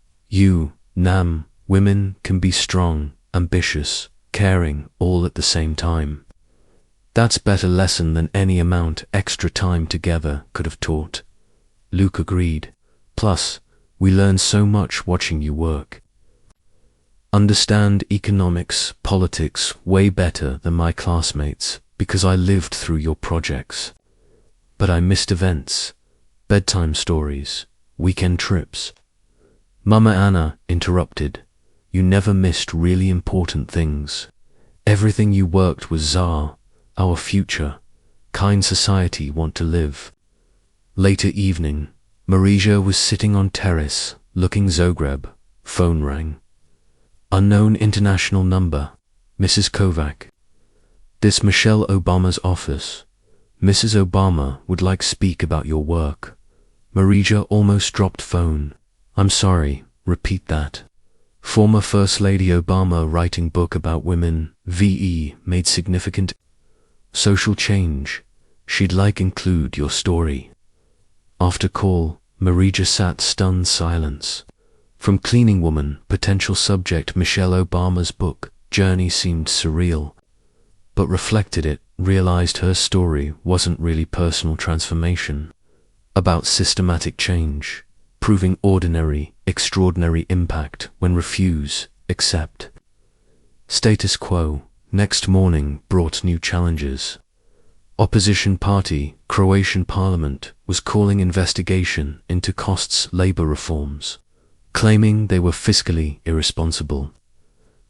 women can be strong, ambitious, caring, all at the same time. That's better lesson than any amount extra time together could have taught. Luke agreed. Plus, we learn so much watching you work. understand economics, politics way better than my classmates because I lived through your projects. But I missed events, bedtime stories, weekend trips. Mama Anna interrupted. You never missed really important things. Everything you worked was Tsar, our future, kind society want to live. Later evening, Marija was sitting on terrace, looking Zagreb. Phone rang. Unknown international number. Mrs. Kovac. This Michelle Obama's office. Mrs. Obama would like speak about your work. Marija almost dropped phone. I'm sorry, repeat that. Former First Lady Obama writing book about women, VE made significant social change. She'd like include your story. After call, Marija sat stunned silence. From cleaning woman, potential subject Michelle Obama's book, journey seemed surreal. But reflected it, realized her story wasn't really personal transformation. About systematic change, proving ordinary, extraordinary impact when refuse, accept. Status quo, next morning brought new challenges. Opposition party, Croatian parliament, was calling investigation into costs labor reforms, claiming they were fiscally irresponsible.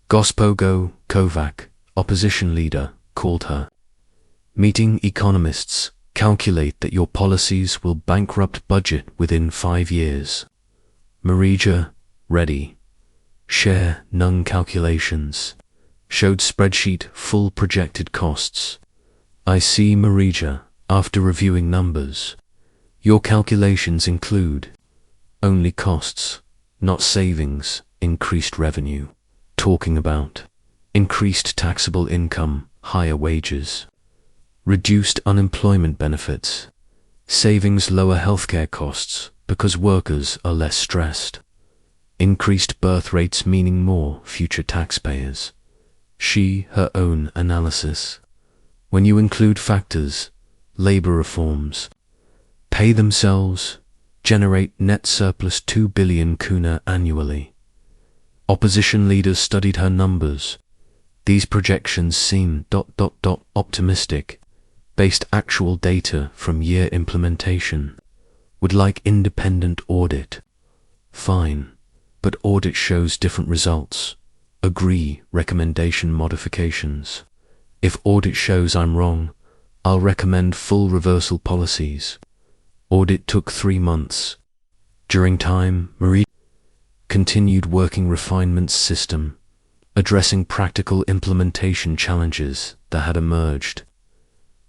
Gospogo Kovac, opposition leader, called her. Meeting economists, calculate that your policies will bankrupt budget within 5 years. Marija, ready. Share none calculations. Showed spreadsheet full projected costs. I see Marija, after reviewing numbers. Your calculations include only costs, not savings, increased revenue. Talking about increased taxable income, higher wages, reduced unemployment benefits, savings, lower healthcare costs because workers are less stressed, increased birth rates meaning more future taxpayers. She, her own analysis. When you include factors, labor reforms, pay themselves, generate net surplus 2 billion kuna annually. Opposition leaders studied her numbers. These projections seem optimistic, based actual data from year implementation. Would like independent audit. Fine, but audit shows different results. Agree recommendation modifications. If audit shows I'm wrong, I'll recommend full reversal policies. Audit took 3 months. During time, Marie continued working refinements system, addressing practical implementation challenges that had emerged.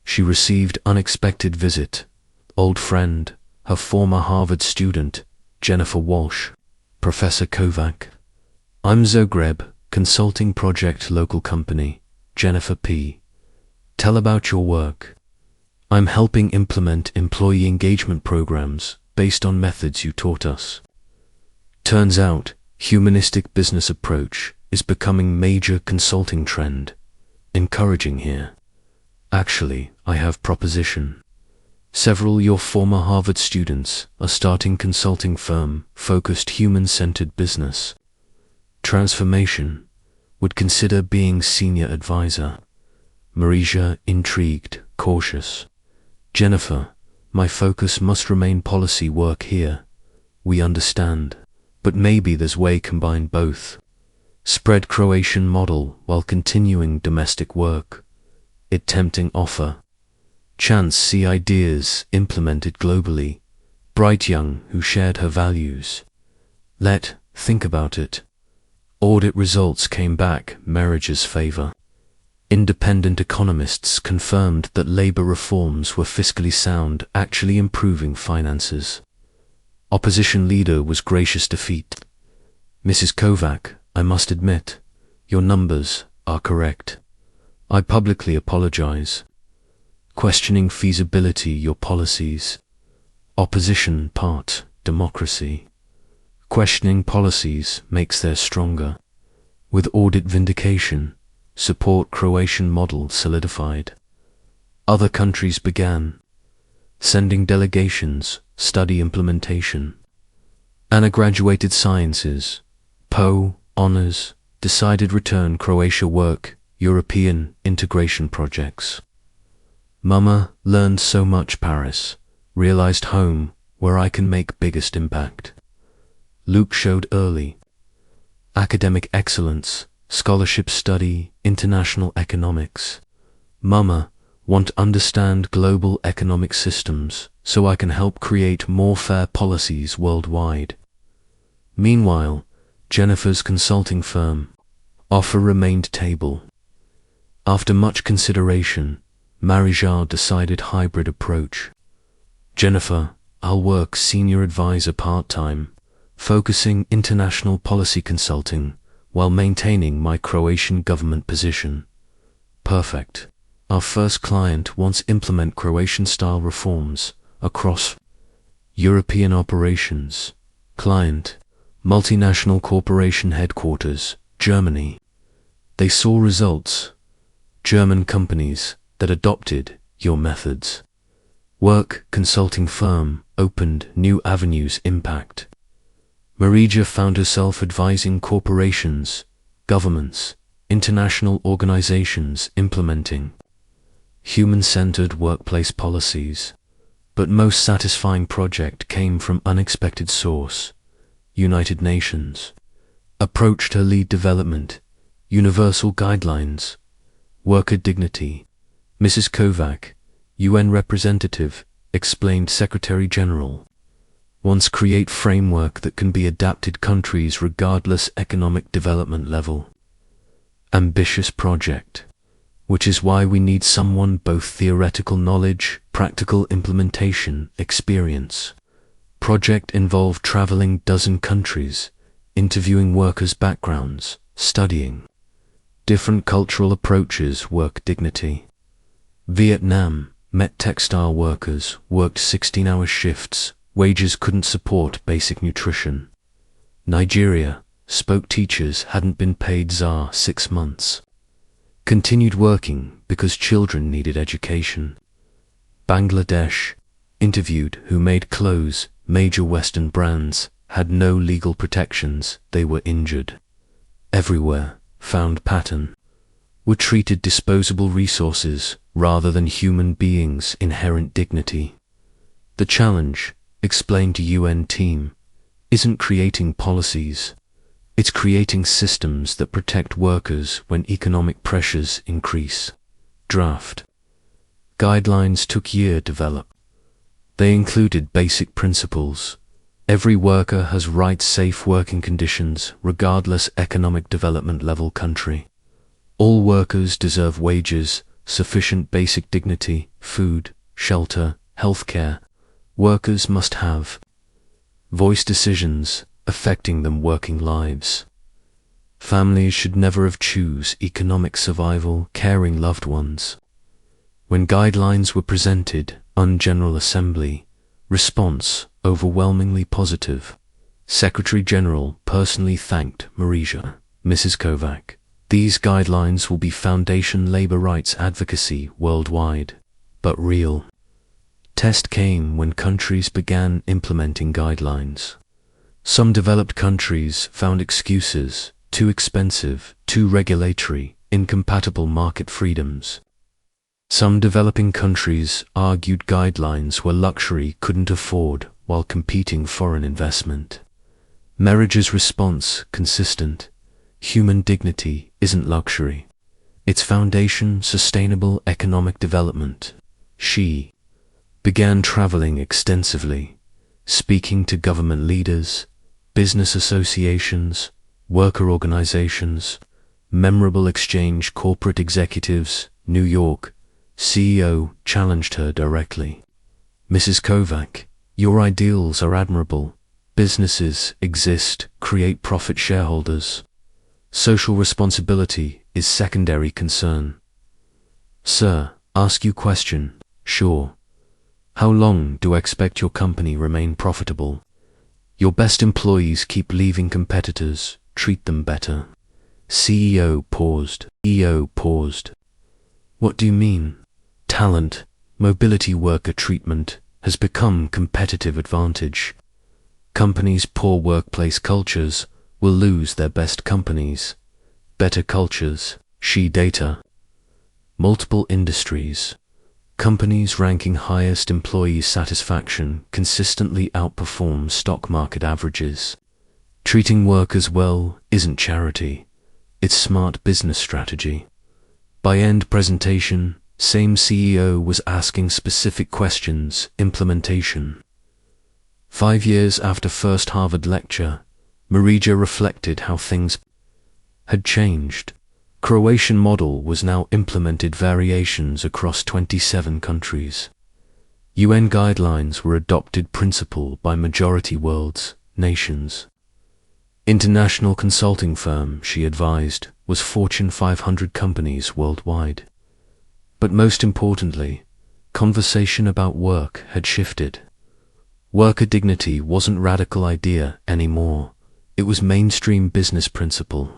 She received unexpected visit. Old friend, her former Harvard student, Jennifer Walsh. Professor Kovac. I'm Zagreb, consulting project local company. Jennifer P. Tell about your work. I'm helping implement employee engagement programs based on methods you taught us. Turns out, humanistic business approach is becoming major consulting trend. Encouraging here. Actually, I have proposition. Several your former Harvard students are starting consulting firm focused human-centered business. Transformation. Would consider being senior advisor. Marija intrigued, cautious. Jennifer, my focus must remain policy work here. We understand, but maybe there's way combine both. Spread Croatian model while continuing domestic work. It tempting offer. Chance see ideas implemented globally. Bright young who shared her values. Think about it. Audit results came back Marriage's favor. Independent economists confirmed that labor reforms were fiscally sound, actually improving finances. Opposition leader was gracious defeat. Mrs. Kovac, I must admit, your numbers are correct. I publicly apologize. Questioning feasibility your policies. Opposition part, democracy. Questioning policies makes their stronger. With audit vindication, support Croatian model solidified. Other countries began sending delegations, study implementation. Anna graduated sciences, Po, honors, decided return Croatia work, European integration projects. Mama learned so much Paris, realized home where I can make biggest impact. Luke showed early academic excellence, scholarship study, international economics. Mama want understand global economic systems so I can help create more fair policies worldwide. Meanwhile, Jennifer's consulting firm offer remained table. After much consideration, Marija decided hybrid approach. Jennifer, I'll work senior advisor part-time, focusing international policy consulting while maintaining my Croatian government position. Perfect. Our first client wants implement Croatian-style reforms across European operations. Client, multinational corporation headquarters, Germany. They saw results. German companies that adopted your methods. Work consulting firm opened new avenues impact. Marija found herself advising corporations, governments, international organizations implementing human-centered workplace policies. But most satisfying project came from unexpected source. United Nations approached her lead development, universal guidelines, worker dignity. Mrs. Kovac, UN representative, explained Secretary General, wants create framework that can be adapted countries regardless economic development level. Ambitious project, which is why we need someone both theoretical knowledge, practical implementation, experience. Project involved traveling dozen countries, interviewing workers' backgrounds, studying different cultural approaches, work dignity. Vietnam met textile workers, worked 16-hour shifts, wages couldn't support basic nutrition. Nigeria spoke teachers hadn't been paid ZAR 6 months. Continued working because children needed education. Bangladesh interviewed who made clothes, major Western brands, had no legal protections, they were injured. Everywhere, found pattern, were treated disposable resources rather than human beings' inherent dignity. The challenge, explained to UN team, isn't creating policies. It's creating systems that protect workers when economic pressures increase. Draft guidelines took year to develop. They included basic principles. Every worker has rights, safe working conditions, regardless economic development level country. All workers deserve wages, sufficient basic dignity, food, shelter, healthcare. Workers must have voice decisions affecting them working lives. Families should never have choose economic survival, caring loved ones. When guidelines were presented on General Assembly, response overwhelmingly positive. Secretary General personally thanked Marija, Mrs. Kovac. These guidelines will be foundation labor rights advocacy worldwide, but real test came when countries began implementing guidelines. Some developed countries found excuses, too expensive, too regulatory, incompatible market freedoms. Some developing countries argued guidelines were luxury couldn't afford while competing foreign investment. Marija's response consistent. Human dignity isn't luxury. Its foundation, sustainable economic development. She began traveling extensively, speaking to government leaders, business associations, worker organizations, memorable exchange corporate executives, New York. CEO challenged her directly. Mrs. Kovac, your ideals are admirable. Businesses exist, create profit shareholders. Social responsibility is secondary concern. Sir, ask you question. Sure. How long do I expect your company remain profitable? Your best employees keep leaving competitors, treat them better. CEO paused. What do you mean? Talent, mobility worker treatment has become competitive advantage. Companies' poor workplace cultures will lose their best companies. better cultures, data. Multiple industries. Companies ranking highest employee satisfaction consistently outperform stock market averages. Treating workers well isn't charity, it's smart business strategy. By end presentation, same CEO was asking specific questions, implementation. 5 years after first Harvard lecture, Majčina reflected how things had changed. Croatian model was now implemented variations across 27 countries. UN guidelines were adopted principle by majority world's nations. International consulting firm, she advised, was Fortune 500 companies worldwide. But most importantly, conversation about work had shifted. Worker dignity wasn't radical idea anymore, it was mainstream business principle.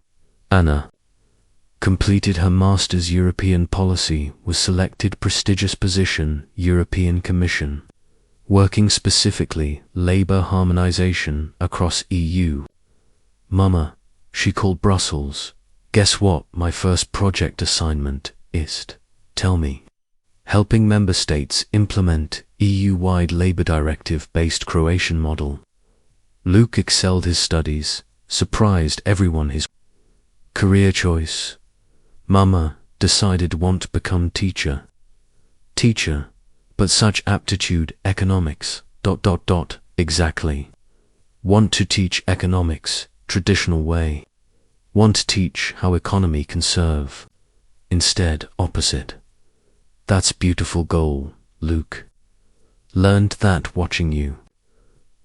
Anna completed her master's European policy, was selected prestigious position, European Commission, working specifically labor harmonization across EU. Mama, she called Brussels. Guess what my first project assignment is? Tell me. Helping member states implement EU-wide labor directive-based Croatian model. Luke excelled his studies, surprised everyone his career choice. Mama decided want to become teacher. Teacher, but such aptitude economics, exactly. Want to teach economics, traditional way. Want to teach how economy can serve. Instead, opposite. That's beautiful goal, Luke. Learned that watching you.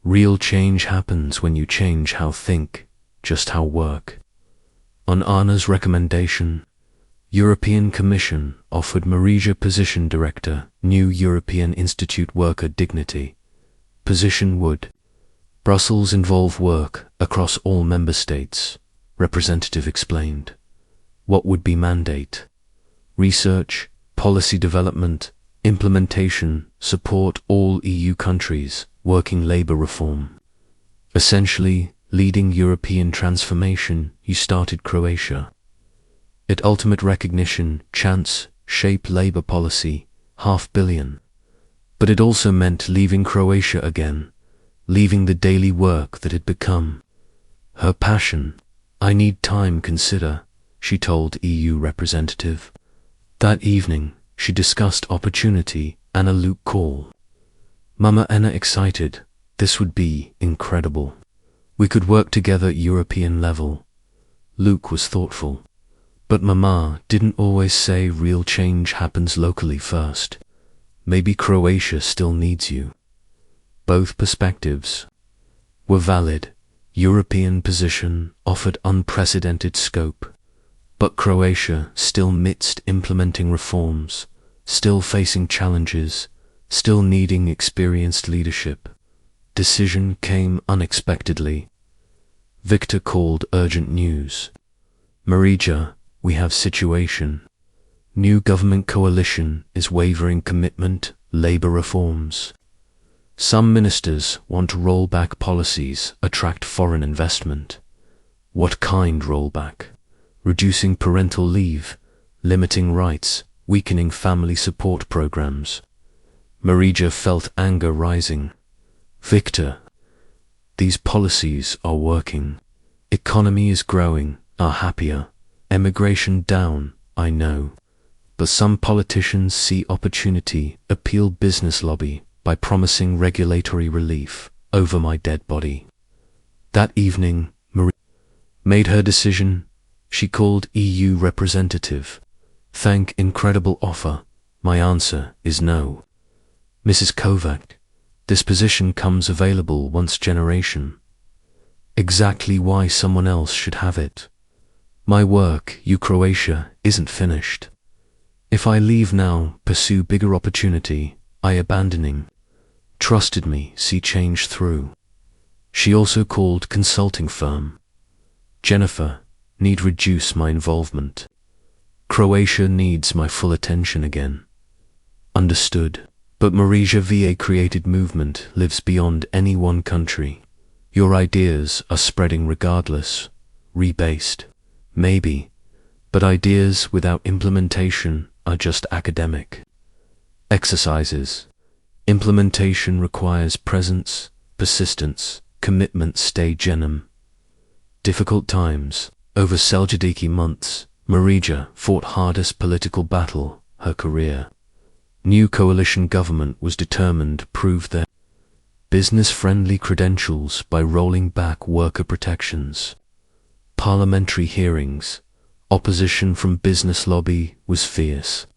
Real change happens when you change how think, just how work. On Anna's recommendation, European Commission offered Majčina position director, new European Institute worker dignity. Position would Brussels involve work across all member states, representative explained. What would be mandate? Research, policy development, implementation, support all EU countries, working labor reform. Essentially, leading European transformation, you started Croatia. It ultimate recognition, chance, shape labor policy, $500 million. But it also meant leaving Croatia again, leaving the daily work that had become her passion. I need time consider, she told EU representative. That evening, she discussed opportunity and a Luke call. Mama Anna excited, this would be incredible. We could work together at European level. Luke was thoughtful. But Mama didn't always say real change happens locally first. Maybe Croatia still needs you. Both perspectives were valid. European position offered unprecedented scope. But Croatia still midst implementing reforms, still facing challenges, still needing experienced leadership. Decision came unexpectedly. Victor called urgent news. Majčina, we have situation. New government coalition is wavering commitment, labor reforms. Some ministers want to roll back policies, attract foreign investment. What kind rollback? Reducing parental leave, limiting rights, weakening family support programs. Majčina felt anger rising. Victor, these policies are working. Economy is growing, are happier. Emigration down, I know. But some politicians see opportunity, appeal business lobby by promising regulatory relief over my dead body. That evening, Majčina made her decision. She called EU representative. Thank incredible offer. My answer is no. Mrs. Kovac, this position comes available once generation. Exactly why someone else should have it. My work, Croatia, isn't finished. If I leave now, pursue bigger opportunity, I abandoning. Trusted me, see change through. She also called consulting firm. Jennifer, need reduce my involvement. Croatia needs my full attention again. Understood. But Majčina VA created movement lives beyond any one country. Your ideas are spreading regardless. Rebased. Maybe, But ideas without implementation are just academic exercises. Implementation requires presence, persistence, commitment. Stay njezinim. Difficult times. Over Seljadiki months, Majčina fought hardest political battle her career. New coalition government was determined to prove their business-friendly credentials by rolling back worker protections. Parliamentary hearings. Opposition from business lobby was fierce.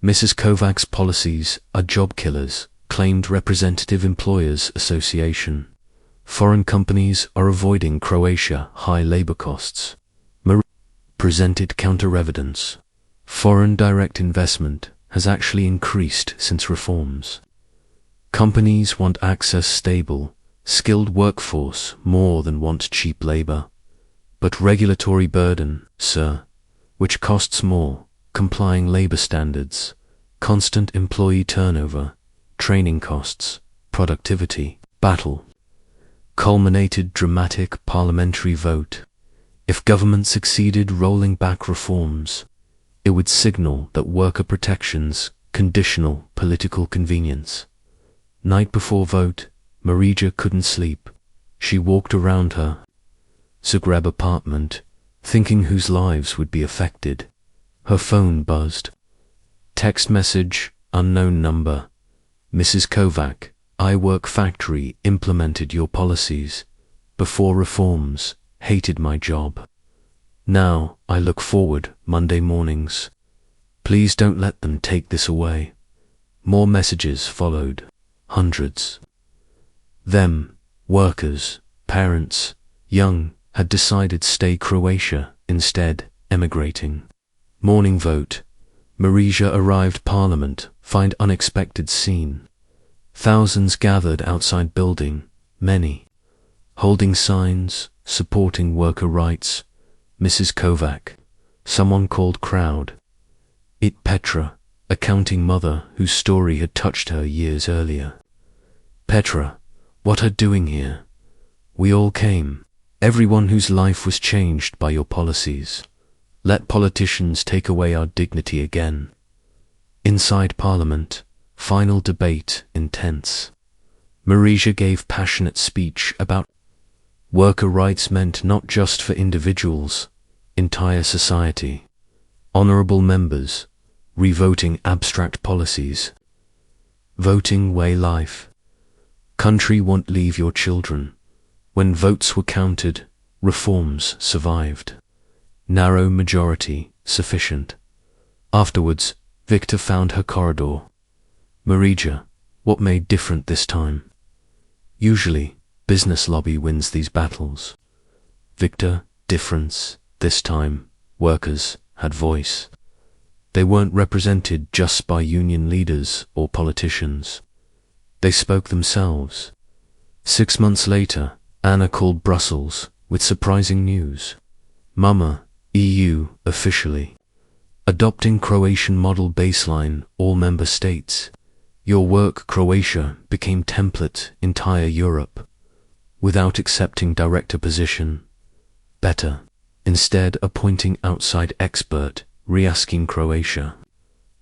Mrs. Kovac's policies are job killers, claimed Representative Employers Association. Foreign companies are avoiding Croatia high labor costs. Presented counter-evidence. Foreign direct investment has actually increased since reforms. Companies want access stable, skilled workforce more than want cheap labor. But regulatory burden, sir, which costs more, complying labor standards, constant employee turnover, training costs, productivity, battle. Culminated dramatic parliamentary vote. If government succeeded rolling back reforms, it would signal that worker protections, conditional political convenience. Night before vote, Majčina couldn't sleep. She walked around her Zagreb apartment, thinking whose lives would be affected. Her phone buzzed. Text message, unknown number. Mrs. Kovac, I work factory, implemented your policies. Before reforms, hated my job. Now, I look forward, Monday mornings. Please don't let them take this away. More messages followed. Hundreds. Them, workers, parents, young, had decided stay Croatia, instead, emigrating. Morning vote. Majčina arrived Parliament, find unexpected scene. Thousands gathered outside building, many holding signs, supporting worker rights. Mrs. Kovac. Someone called crowd. It Petra, accounting mother whose story had touched her years earlier. Petra, what are doing here? We all came. Everyone whose life was changed by your policies. Let politicians take away our dignity again. Inside Parliament, final debate intense. Majčina gave passionate speech about worker rights meant not just for individuals, entire society. Honourable members, revoting abstract policies. Voting way life. Country won't leave your children. When votes were counted, reforms survived. Narrow majority, sufficient. Afterwards, Victor found her corridor. Majčina, what made different this time? Usually, business lobby wins these battles. Victor, difference, this time, workers had voice. They weren't represented just by union leaders or politicians. They spoke themselves. 6 months later, Anna called Brussels with surprising news. Mama, EU, officially. Adopting Croatian model baseline, all member states. Your work, Croatia, became template, entire Europe. Without accepting director position. Better. Instead appointing outside expert, re-asking Croatia.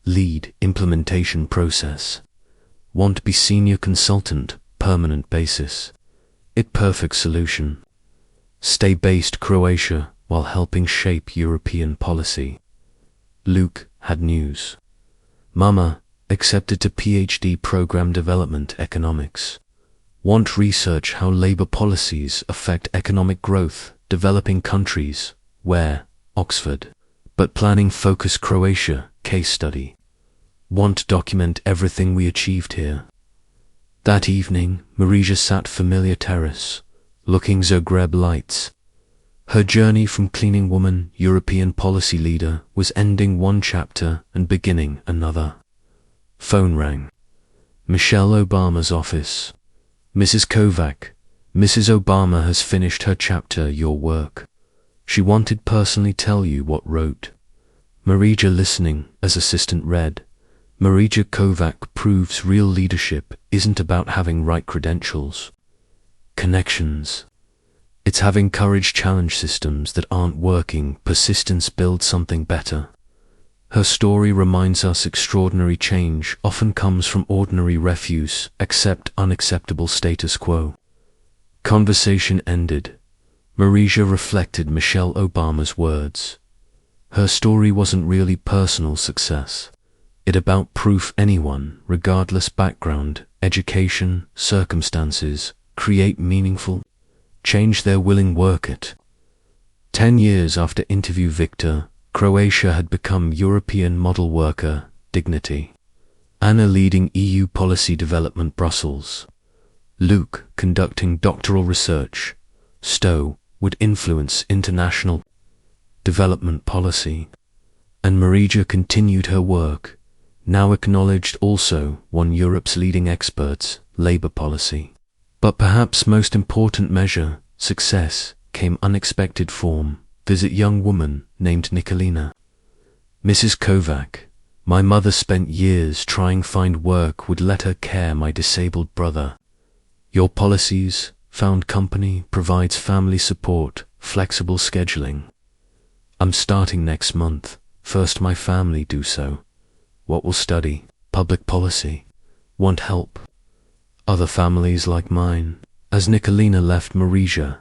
Lead implementation process. Want be senior consultant, permanent basis. It perfect solution. Stay based Croatia while helping shape European policy. Luke had news. Mama accepted to PhD program development economics. Want research how labor policies affect economic growth, developing countries, where, Oxford. But planning focus Croatia, case study. Want document everything we achieved here. That evening, Majčina sat familiar terrace, looking Zagreb lights. Her journey from cleaning woman, European policy leader, was ending one chapter and beginning another. Phone rang. Michelle Obama's office. Mrs. Kovac, Mrs. Obama has finished her chapter, your work. She wanted personally tell you what wrote. Majčina listening as assistant read. Majčina Kovac proves real leadership isn't about having right credentials. Connections. It's having courage challenge systems that aren't working. Persistence builds something better. Her story reminds us extraordinary change often comes from ordinary refuse. Accept unacceptable status quo. Conversation ended. Majčina reflected Michelle Obama's words. Her story wasn't really personal success. It about proof anyone, regardless background, education, circumstances, create meaningful change they're willing work it. 10 years after interview Victor, Croatia had become European model worker, dignity. Anna leading EU policy development Brussels. Luke conducting doctoral research. Stowe would influence international development policy. And Majčina continued her work, now acknowledged also one Europe's leading experts, labor policy. But perhaps most important measure, success, came unexpected form. Visit young woman named Nikolina. Mrs. Kovac, my mother spent years trying find work would let her care my disabled brother. Your policies, found company, provides family support, flexible scheduling. I'm starting next month, first my family do so. What will study? Public policy. Want help? Other families like mine. As Nikolina left Majčina,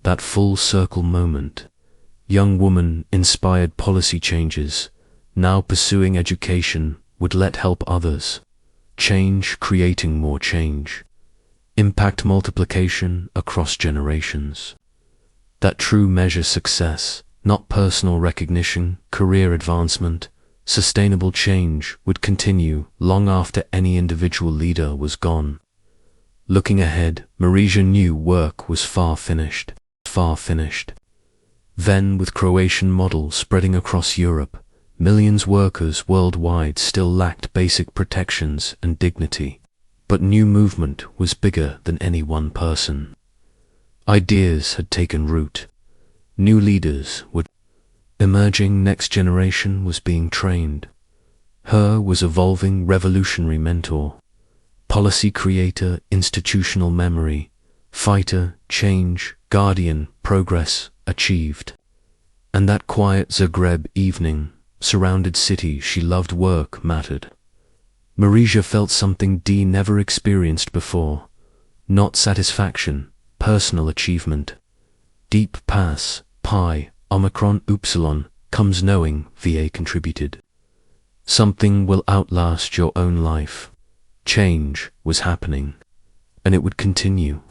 that full circle moment. Young woman inspired policy changes, now pursuing education, would let help others. Change creating more change. Impact multiplication across generations. That true measure success, not personal recognition, career advancement, sustainable change would continue long after any individual leader was gone. Looking ahead, Majčina knew work was far finished. Then, with Croatian model spreading across Europe, millions workers worldwide still lacked basic protections and dignity. But new movement was bigger than any one person. Ideas had taken root. New leaders were emerging, next generation was being trained. Her was evolving revolutionary mentor, policy creator, institutional memory, fighter, change, guardian, progress achieved. And that quiet Zagreb evening, surrounded city she loved work mattered. Majčina felt something Dee never experienced before. Not satisfaction, personal achievement. Deep pass, pi, omicron, upsilon, comes knowing VA contributed. Something will outlast your own life. Change was happening, and it would continue.